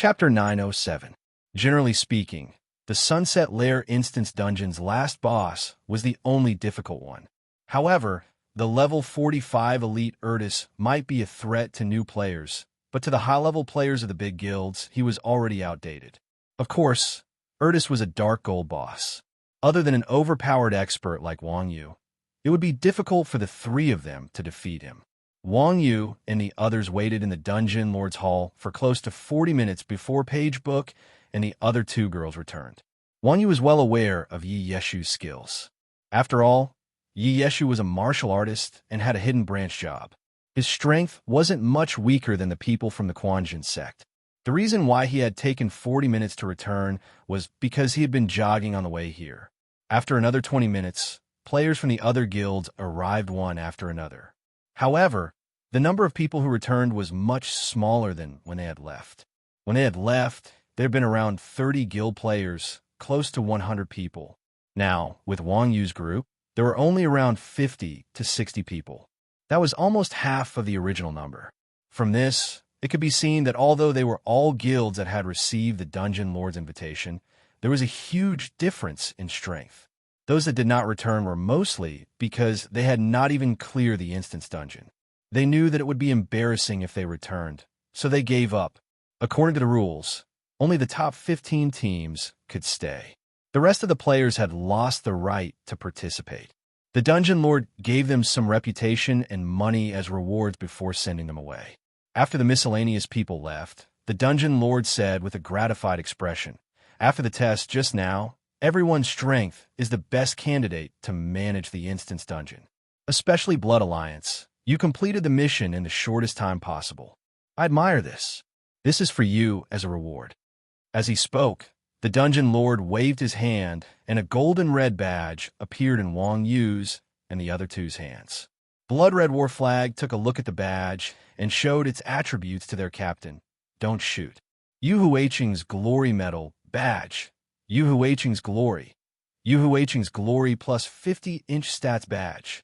Chapter 907. Generally speaking, the Sunset Lair Instance Dungeon's last boss was the only difficult one. However, the level 45 elite Urtus might be a threat to new players, but to the high-level players of the big guilds, he was already outdated. Of course, Urtus was a dark gold boss. Other than an overpowered expert like Wang Yu, it would be difficult for the three of them to defeat him. Wang Yu and the others waited in the Dungeon Lord's Hall for close to 40 minutes before Page Book and the other two girls returned. Wang Yu was well aware of Yi Yeshu's skills. After all, Yi Yeshu was a martial artist and had a hidden branch job. His strength wasn't much weaker than the people from the Quanjin sect. The reason why he had taken 40 minutes to return was because he had been jogging on the way here. After another 20 minutes, players from the other guilds arrived one after another. However, the number of people who returned was much smaller than when they had left. When they had left, there had been around 30 guild players, close to 100 people. Now, with Wang Yu's group, there were only around 50 to 60 people. That was almost half of the original number. From this, it could be seen that although they were all guilds that had received the Dungeon Lord's invitation, there was a huge difference in strength. Those that did not return were mostly because they had not even cleared the instance dungeon. They knew that it would be embarrassing if they returned, so they gave up. According to the rules, only the top 15 teams could stay. The rest of the players had lost the right to participate. The Dungeon Lord gave them some reputation and money as rewards before sending them away. After the miscellaneous people left, the Dungeon Lord said with a gratified expression, "After the test just now, everyone's strength is the best candidate to manage the instance dungeon. Especially Blood Alliance. You completed the mission in the shortest time possible. I admire this. This is for you as a reward." As he spoke, the Dungeon Lord waved his hand, and a golden red badge appeared in Wang Yu's and the other two's hands. Blood Red War Flag took a look at the badge and showed its attributes to their captain. Don't shoot. Yu Huiqing's Glory Medal badge. Yu Huiqing's Glory. Yu Huiqing's Glory plus 50-inch stats badge.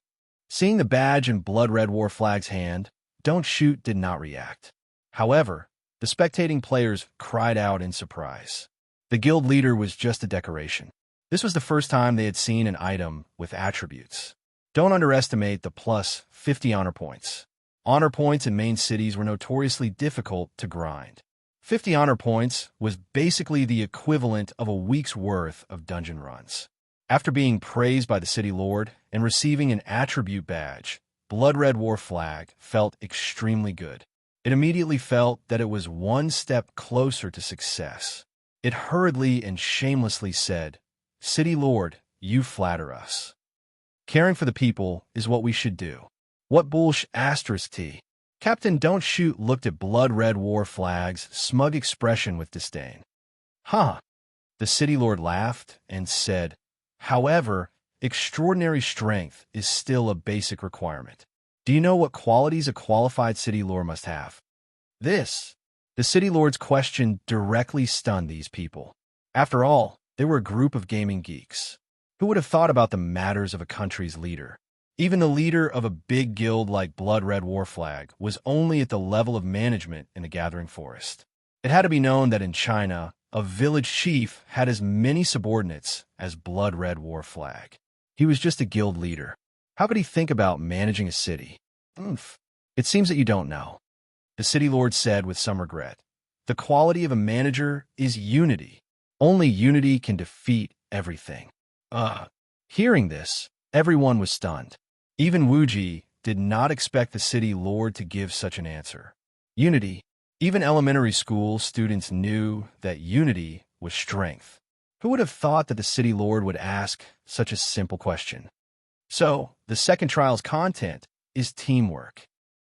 Seeing the badge in Blood Red War Flag's hand, Don't Shoot did not react. However, the spectating players cried out in surprise. The guild leader was just a decoration. This was the first time they had seen an item with attributes. Don't underestimate the plus 50 honor points. Honor points in main cities were notoriously difficult to grind. 50 honor points was basically the equivalent of a week's worth of dungeon runs. After being praised by the city lord and receiving an attribute badge, Blood Red War Flag felt extremely good. It immediately felt that it was one step closer to success. It hurriedly and shamelessly said, "City Lord, you flatter us. Caring for the people is what we should do. What **T? Captain Don't Shoot looked at Blood Red War Flag's smug expression with disdain. Huh. The city lord laughed and said, "However, extraordinary strength is still a basic requirement. Do you know what qualities a qualified city lord must have?" The city lord's question directly stunned these people. After all, they were a group of gaming geeks. Who would have thought about the matters of a country's leader? Even the leader of a big guild like Blood Red War Flag was only at the level of management in the Gathering Forest. It had to be known that in China, a village chief had as many subordinates as Blood Red War Flag. He was just a guild leader. How could he think about managing a city? It seems that you don't know. The city lord said with some regret. The quality of a manager is unity. Only unity can defeat everything. Hearing this, everyone was stunned. Even Wuji did not expect the city lord to give such an answer. Unity. Even elementary school students knew that unity was strength. Who would have thought that the city lord would ask such a simple question? So, the second trial's content is teamwork.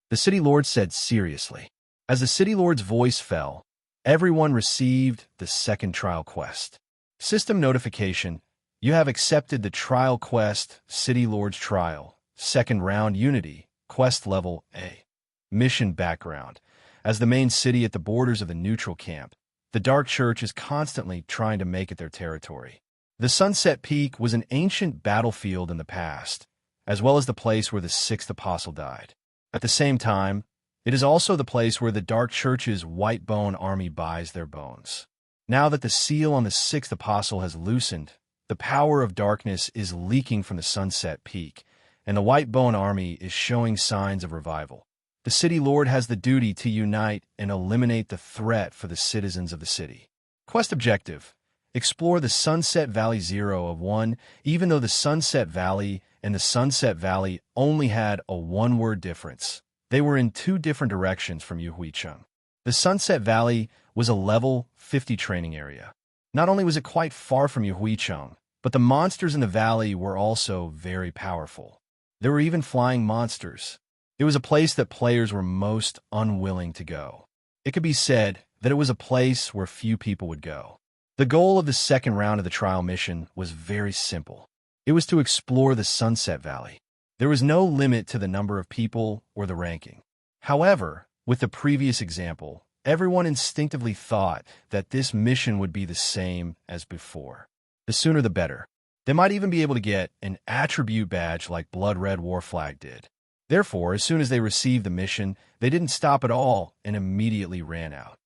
The city lord said seriously. As the city lord's voice fell, everyone received the second trial quest. System notification. You have accepted the trial quest, City Lord's Trial, second round Unity, quest level A. Mission background. As the main city at the borders of the neutral camp, the Dark Church is constantly trying to make it their territory. The Sunset Peak was an ancient battlefield in the past, as well as the place where the sixth apostle died. At the same time, It is also the place where the Dark Church's White Bone Army buys their bones. Now that the seal on the sixth apostle has loosened, the power of darkness is leaking from the Sunset Peak, and the White Bone Army is showing signs of revival. The City Lord has the duty to unite and eliminate the threat for the citizens of the city. Quest objective: explore the Sunset Valley 0 of 1, even though the Sunset Valley and the Sunset Valley only had a one-word difference. They were in two different directions from Yuhuicheng. The Sunset Valley was a level 50 training area. Not only was it quite far from Yuhuicheng, but the monsters in the valley were also very powerful. There were even flying monsters. It was a place that players were most unwilling to go. It could be said that it was a place where few people would go. The goal of the second round of the trial mission was very simple. It was to explore the Sunset Valley. There was no limit to the number of people or the ranking. However, with the previous example, everyone instinctively thought that this mission would be the same as before. The sooner the better. They might even be able to get an attribute badge like Blood Red War Flag did. Therefore, as soon as they received the mission, they didn't stop at all and immediately ran out.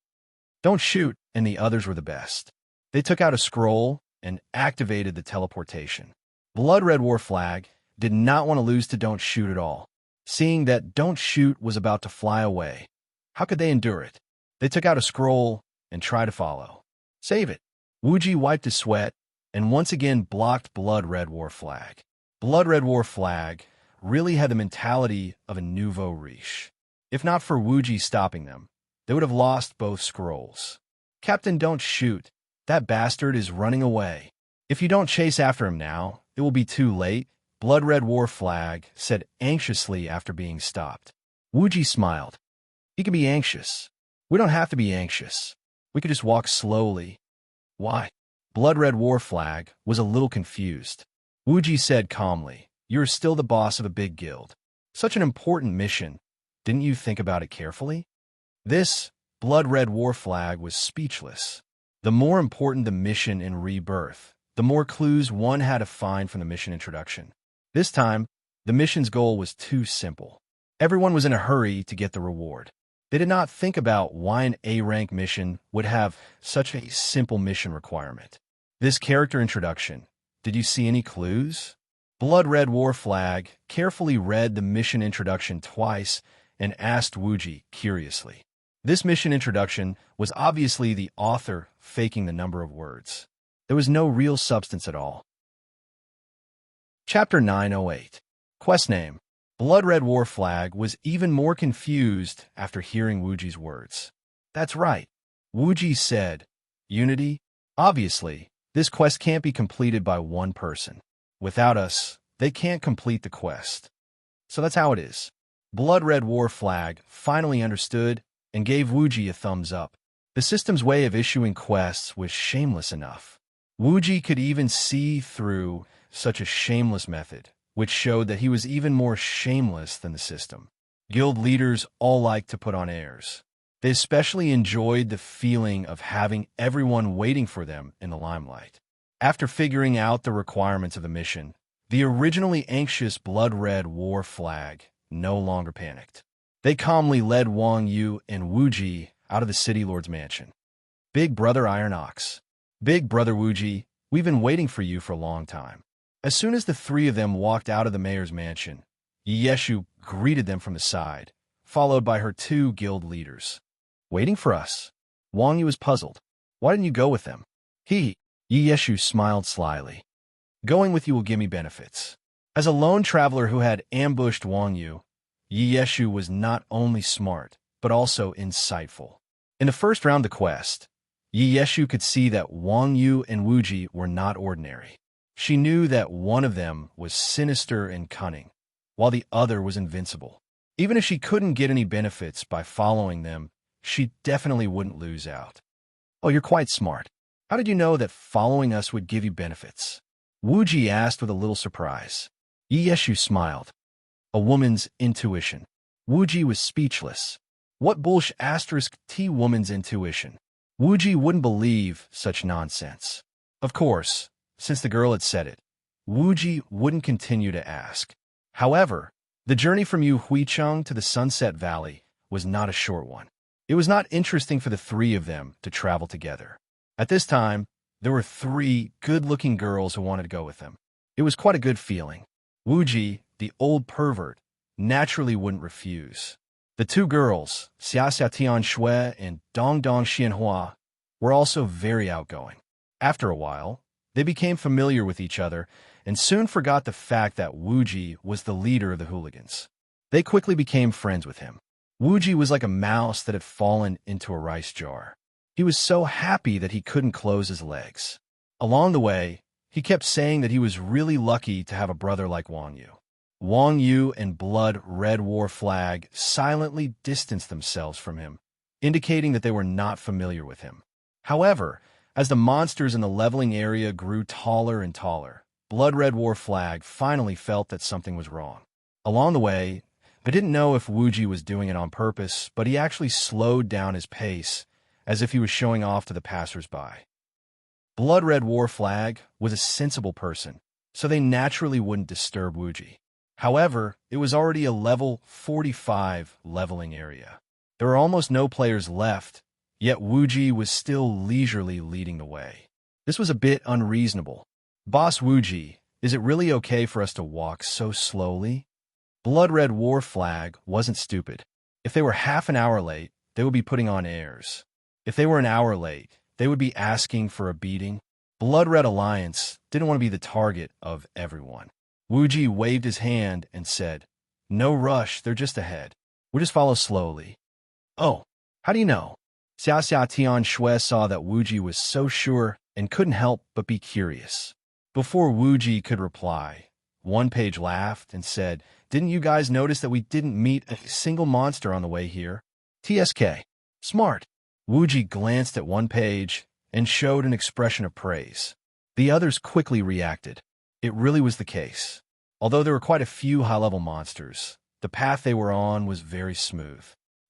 Don't Shoot and the others were the best. They took out a scroll and activated the teleportation. Blood Red War Flag did not want to lose to Don't Shoot at all. Seeing that Don't Shoot was about to fly away, how could they endure it? They took out a scroll and tried to follow. Save it. Wuji wiped his sweat and once again blocked Blood Red War Flag. Blood Red War Flag really had the mentality of a nouveau riche. If not for Wuji stopping them, they would have lost both scrolls. Captain Don't Shoot, that bastard is running away. If you don't chase after him now, it will be too late, Blood Red War Flag said anxiously after being stopped. Wuji smiled. He can be anxious. We don't have to be anxious. We could just walk slowly. Why? Blood Red War Flag was a little confused. Wuji said calmly, "You're still the boss of a big guild. Such an important mission. Didn't you think about it carefully?" This Blood Red War Flag was speechless. The more important the mission in Rebirth, the more clues one had to find from the mission introduction. This time, the mission's goal was too simple. Everyone was in a hurry to get the reward. They did not think about why an A-rank mission would have such a simple mission requirement. This character introduction, did you see any clues? Blood Red War Flag carefully read the mission introduction twice and asked Wuji curiously. This mission introduction was obviously the author faking the number of words. There was no real substance at all. Chapter 908. Quest name. Blood Red War Flag was even more confused after hearing Wuji's words. That's right. Wuji said, Unity? Obviously, this quest can't be completed by one person. Without us, they can't complete the quest. So that's how it is. Blood Red War Flag finally understood and gave Wuji a thumbs up. The system's way of issuing quests was shameless enough. Wuji could even see through such a shameless method, which showed that he was even more shameless than the system. Guild leaders all liked to put on airs. They especially enjoyed the feeling of having everyone waiting for them in the limelight. After figuring out the requirements of the mission, the originally anxious Blood Red War Flag no longer panicked. They calmly led Wang Yu and Wuji out of the City Lord's mansion. Big Brother Iron Ox. Big Brother Wuji, we've been waiting for you for a long time. As soon as the three of them walked out of the mayor's mansion, Yeshu greeted them from the side, followed by her two guild leaders. Waiting for us? Wang Yu was puzzled. Why didn't you go with them? Yeshu smiled slyly. Going with you will give me benefits. As a lone traveler who had ambushed Wang Yu, Yeshu was not only smart, but also insightful. In the first round of the quest, Yeshu could see that Wang Yu and Wuji were not ordinary. She knew that one of them was sinister and cunning, while the other was invincible. Even if she couldn't get any benefits by following them, she definitely wouldn't lose out. Oh, you're quite smart. How did you know that following us would give you benefits? Wuji asked with a little surprise. Yeshu smiled. A woman's intuition. Wuji was speechless. What bullsh** T woman's intuition? Wuji wouldn't believe such nonsense. Of course, since the girl had said it, Wuji wouldn't continue to ask. However, the journey from Yuhuicheng to the Sunset Valley was not a short one. It was not interesting for the three of them to travel together. At this time, there were three good-looking girls who wanted to go with them. It was quite a good feeling. Wuji, the old pervert, naturally wouldn't refuse. The two girls, Xia Xia Tian Shui and Dong Dong Xianhua, were also very outgoing. After a while, they became familiar with each other and soon forgot the fact that Wuji was the leader of the hooligans. They quickly became friends with him. Wuji was like a mouse that had fallen into a rice jar. He was so happy that he couldn't close his legs. Along the way, he kept saying that he was really lucky to have a brother like Wang Yu. Wang Yu and Blood Red War Flag silently distanced themselves from him, indicating that they were not familiar with him. However, as the monsters in the leveling area grew taller and taller, Blood Red War Flag finally felt that something was wrong. Along the way, they didn't know if Wuji was doing it on purpose, but he actually slowed down his pace, as if he was showing off to the passers-by. Blood Red War Flag was a sensible person, so they naturally wouldn't disturb Wuji. However, it was already a level 45 leveling area. There were almost no players left, yet Wuji was still leisurely leading the way. This was a bit unreasonable. Boss Wuji, is it really okay for us to walk so slowly? Blood Red War Flag wasn't stupid. If they were half an hour late, they would be putting on airs. If they were an hour late, they would be asking for a beating. Blood Red Alliance didn't want to be the target of everyone. Wuji waved his hand and said, "No rush, they're just ahead. We'll just follow slowly." "Oh, how do you know?" Xia Xia Tian Shui saw that Wuji was so sure and couldn't help but be curious. Before Wuji could reply, One Page laughed and said, "Didn't you guys notice that we didn't meet a single monster on the way here? TSK. Smart." Wuji glanced at One Page and showed an expression of praise. The others quickly reacted. It really was the case. Although there were quite a few high-level monsters, the path they were on was very smooth.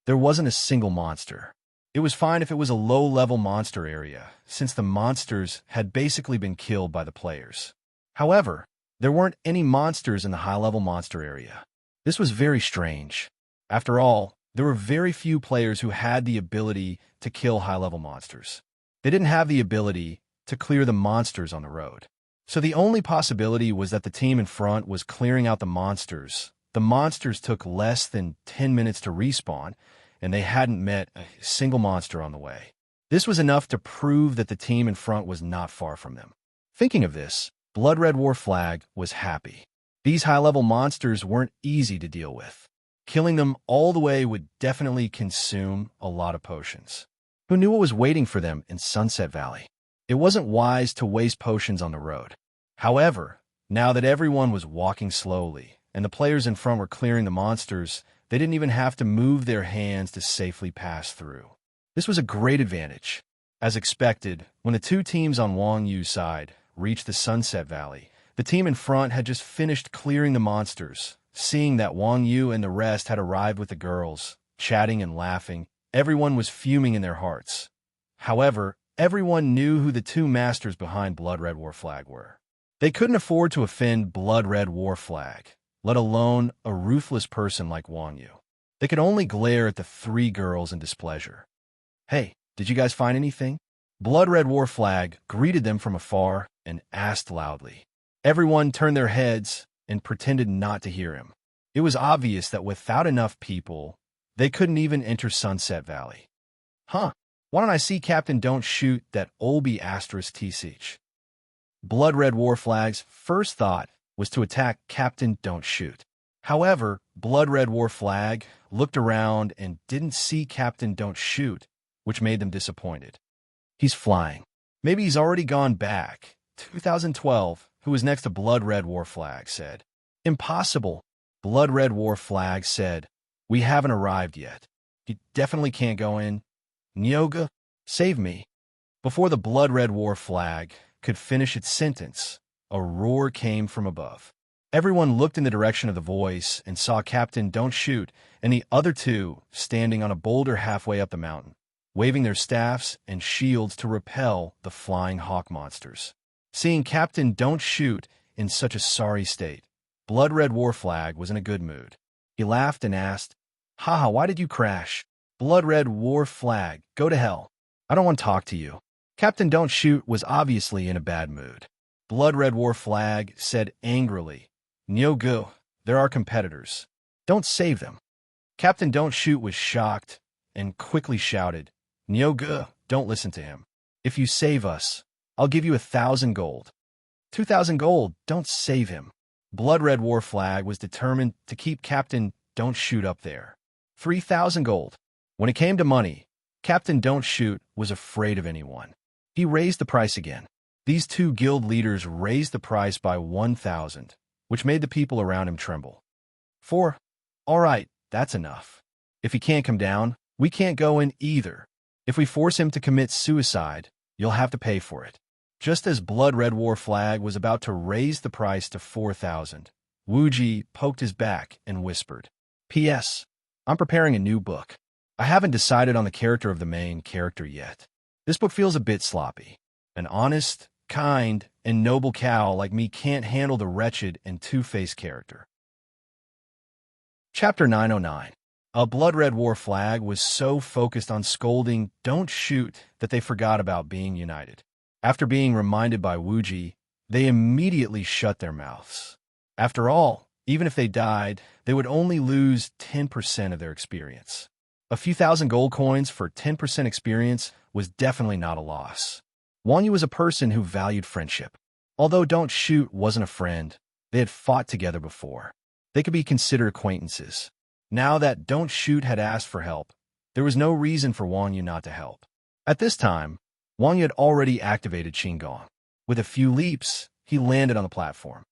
There wasn't a single monster. It was fine if it was a low-level monster area, since the monsters had basically been killed by the players. However, there weren't any monsters in the high-level monster area. This was very strange. After all, there were very few players who had the ability to kill high-level monsters. They didn't have the ability to clear the monsters on the road. So the only possibility was that the team in front was clearing out the monsters. The monsters took less than 10 minutes to respawn, and they hadn't met a single monster on the way. This was enough to prove that the team in front was not far from them. Thinking of this, Blood Red War Flag was happy. These high-level monsters weren't easy to deal with. Killing them all the way would definitely consume a lot of potions. Who knew what was waiting for them in Sunset Valley? It wasn't wise to waste potions on the road. However, now that everyone was walking slowly, and the players in front were clearing the monsters, they didn't even have to move their hands to safely pass through. This was a great advantage. As expected, when the two teams on Wang Yu's side reached the Sunset Valley, the team in front had just finished clearing the monsters. Seeing that Wang Yu and the rest had arrived with the girls, chatting and laughing, everyone was fuming in their hearts. However, everyone knew who the two masters behind Blood Red War Flag were. They couldn't afford to offend Blood Red War Flag, let alone a ruthless person like Wang Yu. They could only glare at the three girls in displeasure. "Hey, did you guys find anything?" Blood Red War Flag greeted them from afar and asked loudly. Everyone turned their heads and pretended not to hear him. It was obvious that without enough people, they couldn't even enter Sunset Valley. "Huh, why don't I see Captain Don't Shoot that Olby asterisk T-Siege?" Blood Red War Flag's first thought was to attack Captain Don't Shoot. However, Blood Red War Flag looked around and didn't see Captain Don't Shoot, which made them disappointed. "He's flying. Maybe he's already gone back." 2012, who was next to Blood Red War Flag, said. "Impossible." Blood Red War Flag said, "We haven't arrived yet. You definitely can't go in. Nyoga, save me." Before the Blood Red War Flag could finish its sentence, a roar came from above. Everyone looked in the direction of the voice and saw Captain Don't Shoot and the other two standing on a boulder halfway up the mountain, waving their staffs and shields to repel the flying hawk monsters. Seeing Captain Don't Shoot in such a sorry state, Blood Red War Flag was in a good mood. He laughed and asked, Haha, why did you crash? Blood-red war flag, go to hell. I don't want to talk to you. Captain Don't Shoot was obviously in a bad mood. Blood-red war flag said angrily, "No go, they're our competitors. Don't save them." Captain Don't Shoot was shocked and quickly shouted, "No go, don't listen to him. If you save us, I'll give you 1,000 gold. 2,000 gold, don't save him." Blood-red war flag was determined to keep Captain Don't Shoot up there. 3,000 gold. When it came to money, Captain Don't Shoot was afraid of anyone. He raised the price again. These two guild leaders raised the price by 1,000, which made the people around him tremble. 4. All right, that's enough. If he can't come down, we can't go in either. If we force him to commit suicide, you'll have to pay for it. Just as Blood-Red War Flag was about to raise the price to 4,000, Wuji poked his back and whispered, "P.S. I'm preparing a new book. I haven't decided on the character of the main character yet. This book feels a bit sloppy. An honest, kind, and noble cow like me can't handle the wretched and two-faced character." Chapter 909. A Blood-Red War Flag was so focused on scolding Don't Shoot that they forgot about being united. After being reminded by Wuji, they immediately shut their mouths. After all, even if they died, they would only lose 10% of their experience. A few thousand gold coins for 10% experience was definitely not a loss. Wanyu was a person who valued friendship. Although Don't Shoot wasn't a friend, they had fought together before. They could be considered acquaintances. Now that Don't Shoot had asked for help, there was no reason for Wanyu not to help. At this time, Wanyu had already activated Qinggong. With a few leaps, he landed on the platform.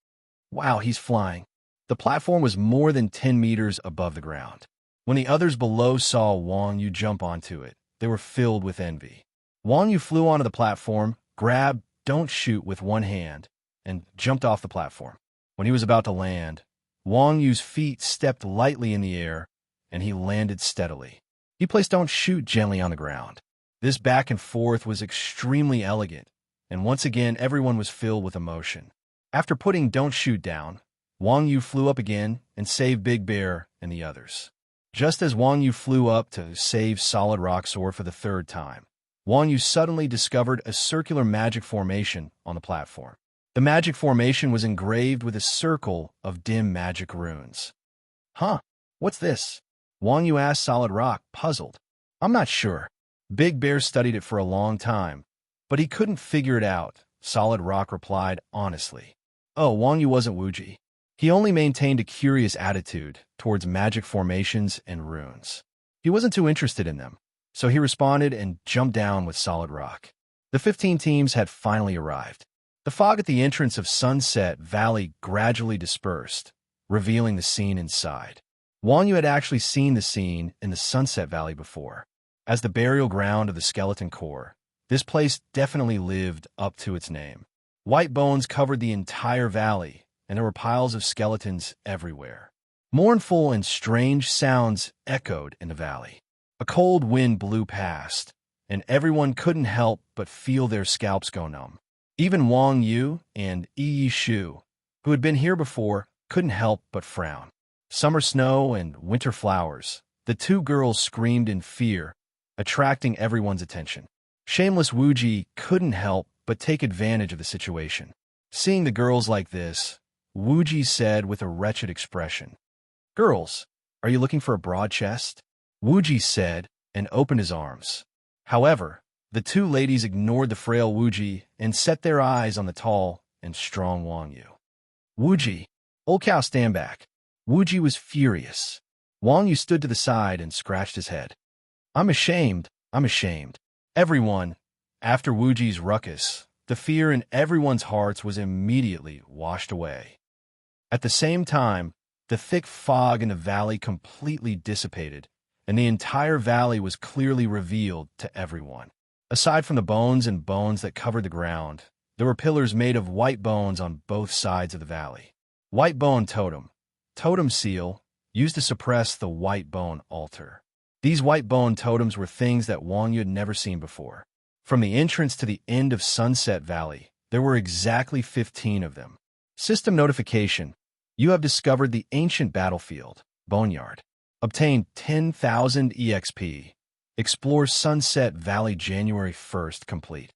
Wow, he's flying. The platform was more than 10 meters above the ground. When the others below saw Wanyu jump onto it, they were filled with envy. Wanyu flew onto the platform, grabbed Don't Shoot with one hand, and jumped off the platform. When he was about to land, Wanyu's feet stepped lightly in the air, and he landed steadily. He placed Don't Shoot gently on the ground. This back and forth was extremely elegant, and once again everyone was filled with emotion. After putting Don't Shoot down, Wanyu flew up again and saved Big Bear and the others. Just as Wanyu flew up to save Solid Rock Sword for the third time, Wanyu suddenly discovered a circular magic formation on the platform. The magic formation was engraved with a circle of dim magic runes. "Huh, what's this?" Wanyu asked Solid Rock, puzzled. "I'm not sure." Big Bear studied it for a long time, but he couldn't figure it out. Solid Rock replied honestly. Oh, Wanyu wasn't Wuji. He only maintained a curious attitude towards magic formations and runes. He wasn't too interested in them, so he responded and jumped down with Solid Rock. The 15 teams had finally arrived. The fog at the entrance of Sunset Valley gradually dispersed, revealing the scene inside. Wanyu had actually seen the scene in the Sunset Valley before. As the burial ground of the skeleton core, this place definitely lived up to its name. White bones covered the entire valley, and there were piles of skeletons everywhere. Mournful and strange sounds echoed in the valley. A cold wind blew past, and everyone couldn't help but feel their scalps go numb. Even Wang Yu and Yi Shu, who had been here before, couldn't help but frown. Summer snow and winter flowers, the two girls screamed in fear, attracting everyone's attention. Shameless Wuji couldn't help but take advantage of the situation. Seeing the girls like this, Wuji said with a wretched expression, "Girls, are you looking for a broad chest?" Wuji said and opened his arms. However, the two ladies ignored the frail Wuji and set their eyes on the tall and strong Wangyu. "Wuji, old cow, stand back." Wuji was furious. Wangyu stood to the side and scratched his head. I'm ashamed. Everyone, after Wuji's ruckus, the fear in everyone's hearts was immediately washed away. At the same time, the thick fog in the valley completely dissipated, and the entire valley was clearly revealed to everyone. Aside from the bones and bones that covered the ground, there were pillars made of white bones on both sides of the valley. White bone totem, totem seal, used to suppress the white bone altar. These white bone totems were things that Wanyu had never seen before. From the entrance to the end of Sunset Valley, there were exactly 15 of them. System notification. You have discovered the ancient battlefield, Boneyard. Obtain 10,000 EXP. Explore Sunset Valley January 1st complete.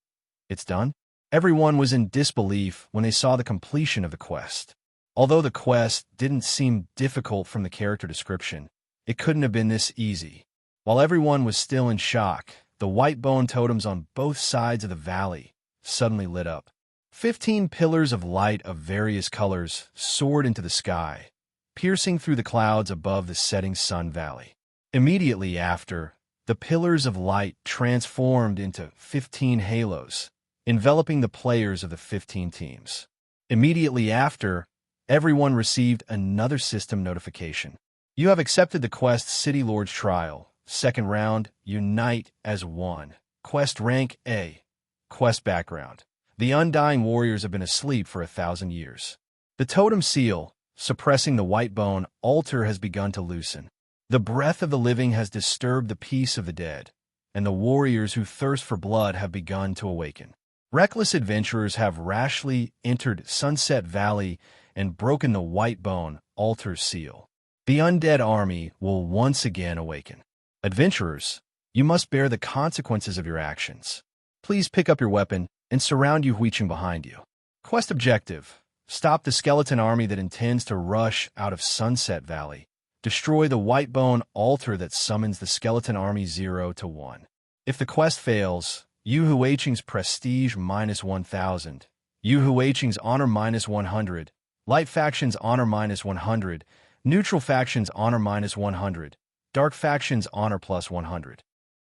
It's done? Everyone was in disbelief when they saw the completion of the quest. Although the quest didn't seem difficult from the character description, it couldn't have been this easy. While everyone was still in shock, the white bone totems on both sides of the valley suddenly lit up. 15 pillars of light of various colors soared into the sky, piercing through the clouds above the setting sun valley. Immediately after, the pillars of light transformed into 15 halos, enveloping the players of the 15 teams. Immediately after, everyone received another system notification. You have accepted the quest City Lord's Trial. Second round, Unite as one. Quest rank A. Quest background. The Undying Warriors have been asleep for 1,000 years. The totem seal, suppressing the white bone altar, has begun to loosen. The breath of the living has disturbed the peace of the dead, and the warriors who thirst for blood have begun to awaken. Reckless adventurers have rashly entered Sunset Valley and broken the white bone altar's seal. The undead army will once again awaken. Adventurers, you must bear the consequences of your actions. Please pick up your weapon and surround Yuhuicheng behind you. Quest objective: stop the skeleton army that intends to rush out of Sunset Valley. Destroy the white bone altar that summons the skeleton army 0 to 1. If the quest fails, Yuhuicheng's prestige -1,000, Yuhuicheng's honor -100, light faction's honor -100, neutral faction's honor -100, dark faction's honor +100.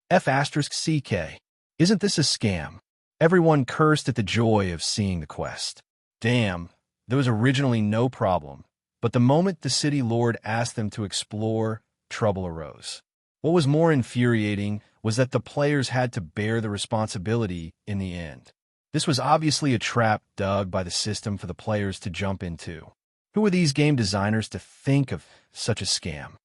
F*CK. Isn't this a scam? Everyone cursed at the joy of seeing the quest. Damn, there was originally no problem, but the moment the city lord asked them to explore, trouble arose. What was more infuriating was that the players had to bear the responsibility in the end. This was obviously a trap dug by the system for the players to jump into. Who were these game designers to think of such a scam?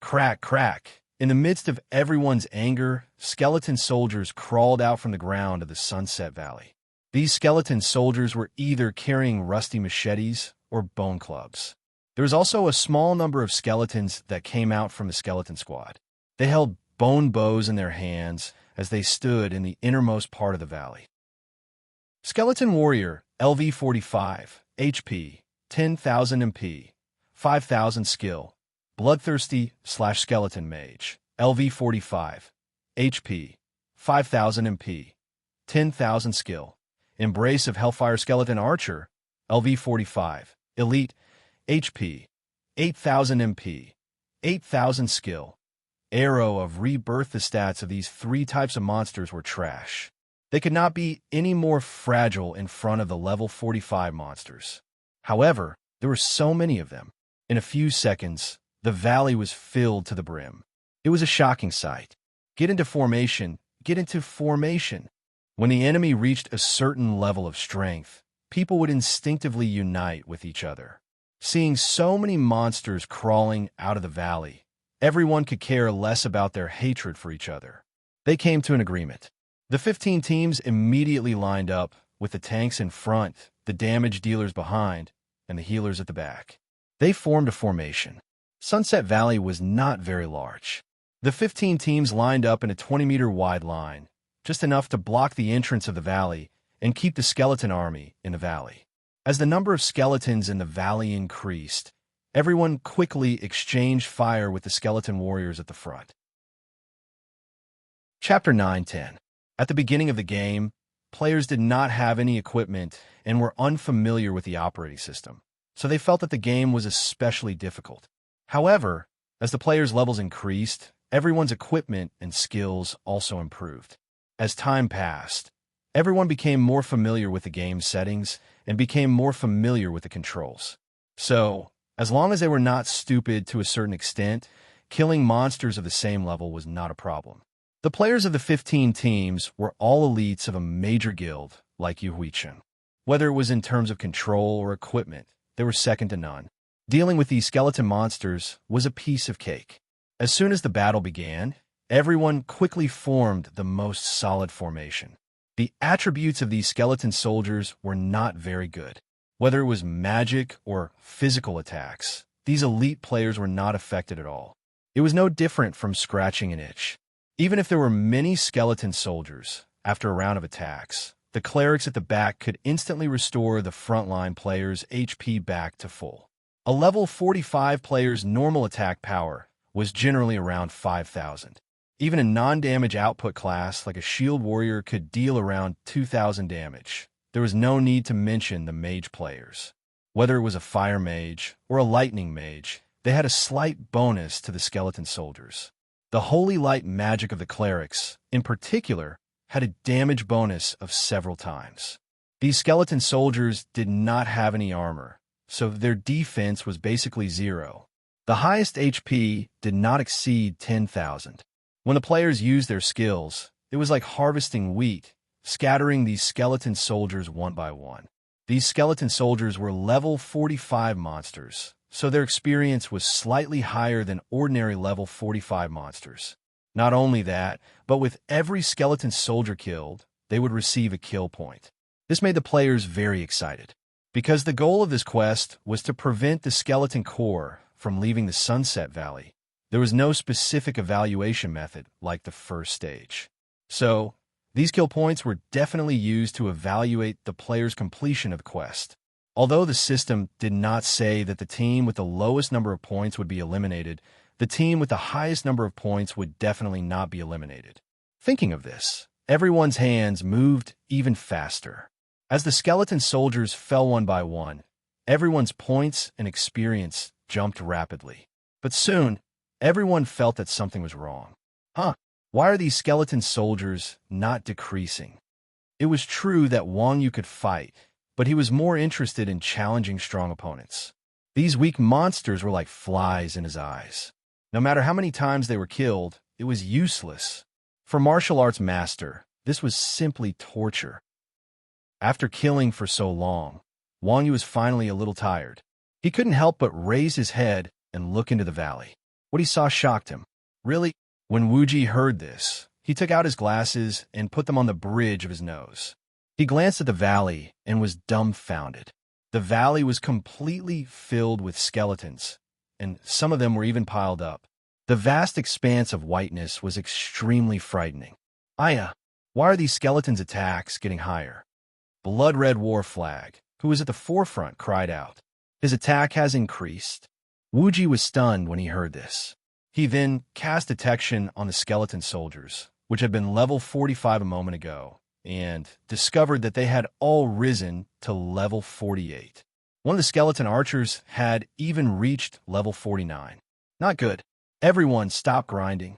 Crack, crack. In the midst of everyone's anger, skeleton soldiers crawled out from the ground of the Sunset Valley. These skeleton soldiers were either carrying rusty machetes or bone clubs. There was also a small number of skeletons that came out from the skeleton squad. They held bone bows in their hands as they stood in the innermost part of the valley. Skeleton Warrior, LV45, HP, 10,000 MP, 5,000 skill. Bloodthirsty/Skeleton Mage, LV45, HP, 5,000 MP, 10,000 skill. Embrace of Hellfire Skeleton Archer, LV45, Elite, HP, 8,000 MP, 8,000 skill. Arrow of Rebirth. The stats of these three types of monsters were trash. They could not be any more fragile in front of the level 45 monsters. However, there were so many of them. In a few seconds, the valley was filled to the brim. It was a shocking sight. Get into formation. Get into formation. When the enemy reached a certain level of strength, people would instinctively unite with each other. Seeing so many monsters crawling out of the valley, everyone could care less about their hatred for each other. They came to an agreement. The 15 teams immediately lined up, with the tanks in front, the damage dealers behind, and the healers at the back. They formed a formation. Sunset Valley was not very large. The 15 teams lined up in a 20-meter wide line, just enough to block the entrance of the valley and keep the skeleton army in the valley. As the number of skeletons in the valley increased, everyone quickly exchanged fire with the skeleton warriors at the front. Chapter 9-10. At the beginning of the game, players did not have any equipment and were unfamiliar with the operating system, so they felt that the game was especially difficult. However, as the players' levels increased, everyone's equipment and skills also improved. As time passed, everyone became more familiar with the game's settings and became more familiar with the controls. So, as long as they were not stupid to a certain extent, killing monsters of the same level was not a problem. The players of the 15 teams were all elites of a major guild, like Yuhuicheng. Whether it was in terms of control or equipment, they were second to none. Dealing with these skeleton monsters was a piece of cake. As soon as the battle began, everyone quickly formed the most solid formation. The attributes of these skeleton soldiers were not very good. Whether it was magic or physical attacks, these elite players were not affected at all. It was no different from scratching an itch. Even if there were many skeleton soldiers, after a round of attacks, the clerics at the back could instantly restore the frontline player's HP back to full. A level 45 player's normal attack power was generally around 5,000. Even a non-damage output class like a shield warrior could deal around 2,000 damage. There was no need to mention the mage players. Whether it was a fire mage or a lightning mage, they had a slight bonus to the skeleton soldiers. The holy light magic of the clerics, in particular, had a damage bonus of several times. These skeleton soldiers did not have any armor, so their defense was basically zero. The highest HP did not exceed 10,000. When the players used their skills, it was like harvesting wheat, scattering these skeleton soldiers one by one. These skeleton soldiers were level 45 monsters, so their experience was slightly higher than ordinary level 45 monsters. Not only that, but with every skeleton soldier killed, they would receive a kill point. This made the players very excited, because the goal of this quest was to prevent the skeleton core from leaving the Sunset Valley. There was no specific evaluation method like the first stage. So, these kill points were definitely used to evaluate the player's completion of the quest. Although the system did not say that the team with the lowest number of points would be eliminated, the team with the highest number of points would definitely not be eliminated. Thinking of this, everyone's hands moved even faster. As the skeleton soldiers fell one by one, everyone's points and experience jumped rapidly. But soon, everyone felt that something was wrong. Why are these skeleton soldiers not decreasing? It was true that Wang Yu could fight, but he was more interested in challenging strong opponents. These weak monsters were like flies in his eyes. No matter how many times they were killed, it was useless. For martial arts master, this was simply torture. After killing for so long, Wang Yu was finally a little tired. He couldn't help but raise his head and look into the valley. What he saw shocked him. Really? When Wuji heard this, he took out his glasses and put them on the bridge of his nose. He glanced at the valley and was dumbfounded. The valley was completely filled with skeletons, and some of them were even piled up. The vast expanse of whiteness was extremely frightening. Why are these skeletons' attacks getting higher? Blood Red War Flag, who was at the forefront, cried out. His attack has increased. Wuji was stunned when he heard this. He then cast detection on the skeleton soldiers, which had been level 45 a moment ago, and discovered that they had all risen to level 48. One of the skeleton archers had even reached level 49. Not good. Everyone stopped grinding.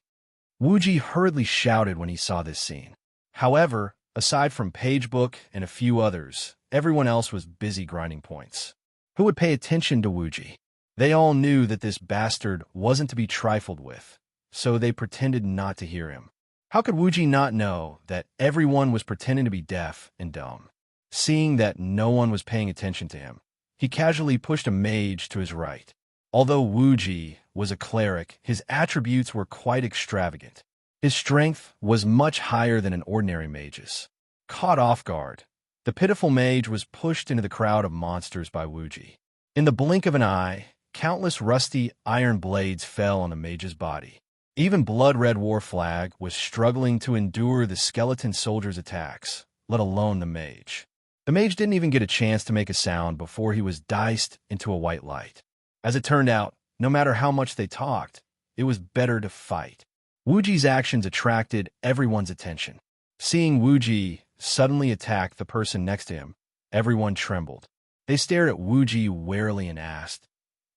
Wuji hurriedly shouted when he saw this scene. However, aside from Pagebook and a few others, everyone else was busy grinding points. Who would pay attention to Wuji? They all knew that this bastard wasn't to be trifled with, so they pretended not to hear him. How could Wuji not know that everyone was pretending to be deaf and dumb? Seeing that no one was paying attention to him, he casually pushed a mage to his right. Although Wuji was a cleric, his attributes were quite extravagant. His strength was much higher than an ordinary mage's. Caught off guard, the pitiful mage was pushed into the crowd of monsters by Wuji. In the blink of an eye, countless rusty iron blades fell on the mage's body. Even Blood Red War Flag was struggling to endure the skeleton soldier's attacks, let alone the mage. The mage didn't even get a chance to make a sound before he was diced into a white light. As it turned out, no matter how much they talked, it was better to fight. Wuji's actions attracted everyone's attention. Seeing Wuji suddenly attack the person next to him, everyone trembled. They stared at Wuji warily and asked,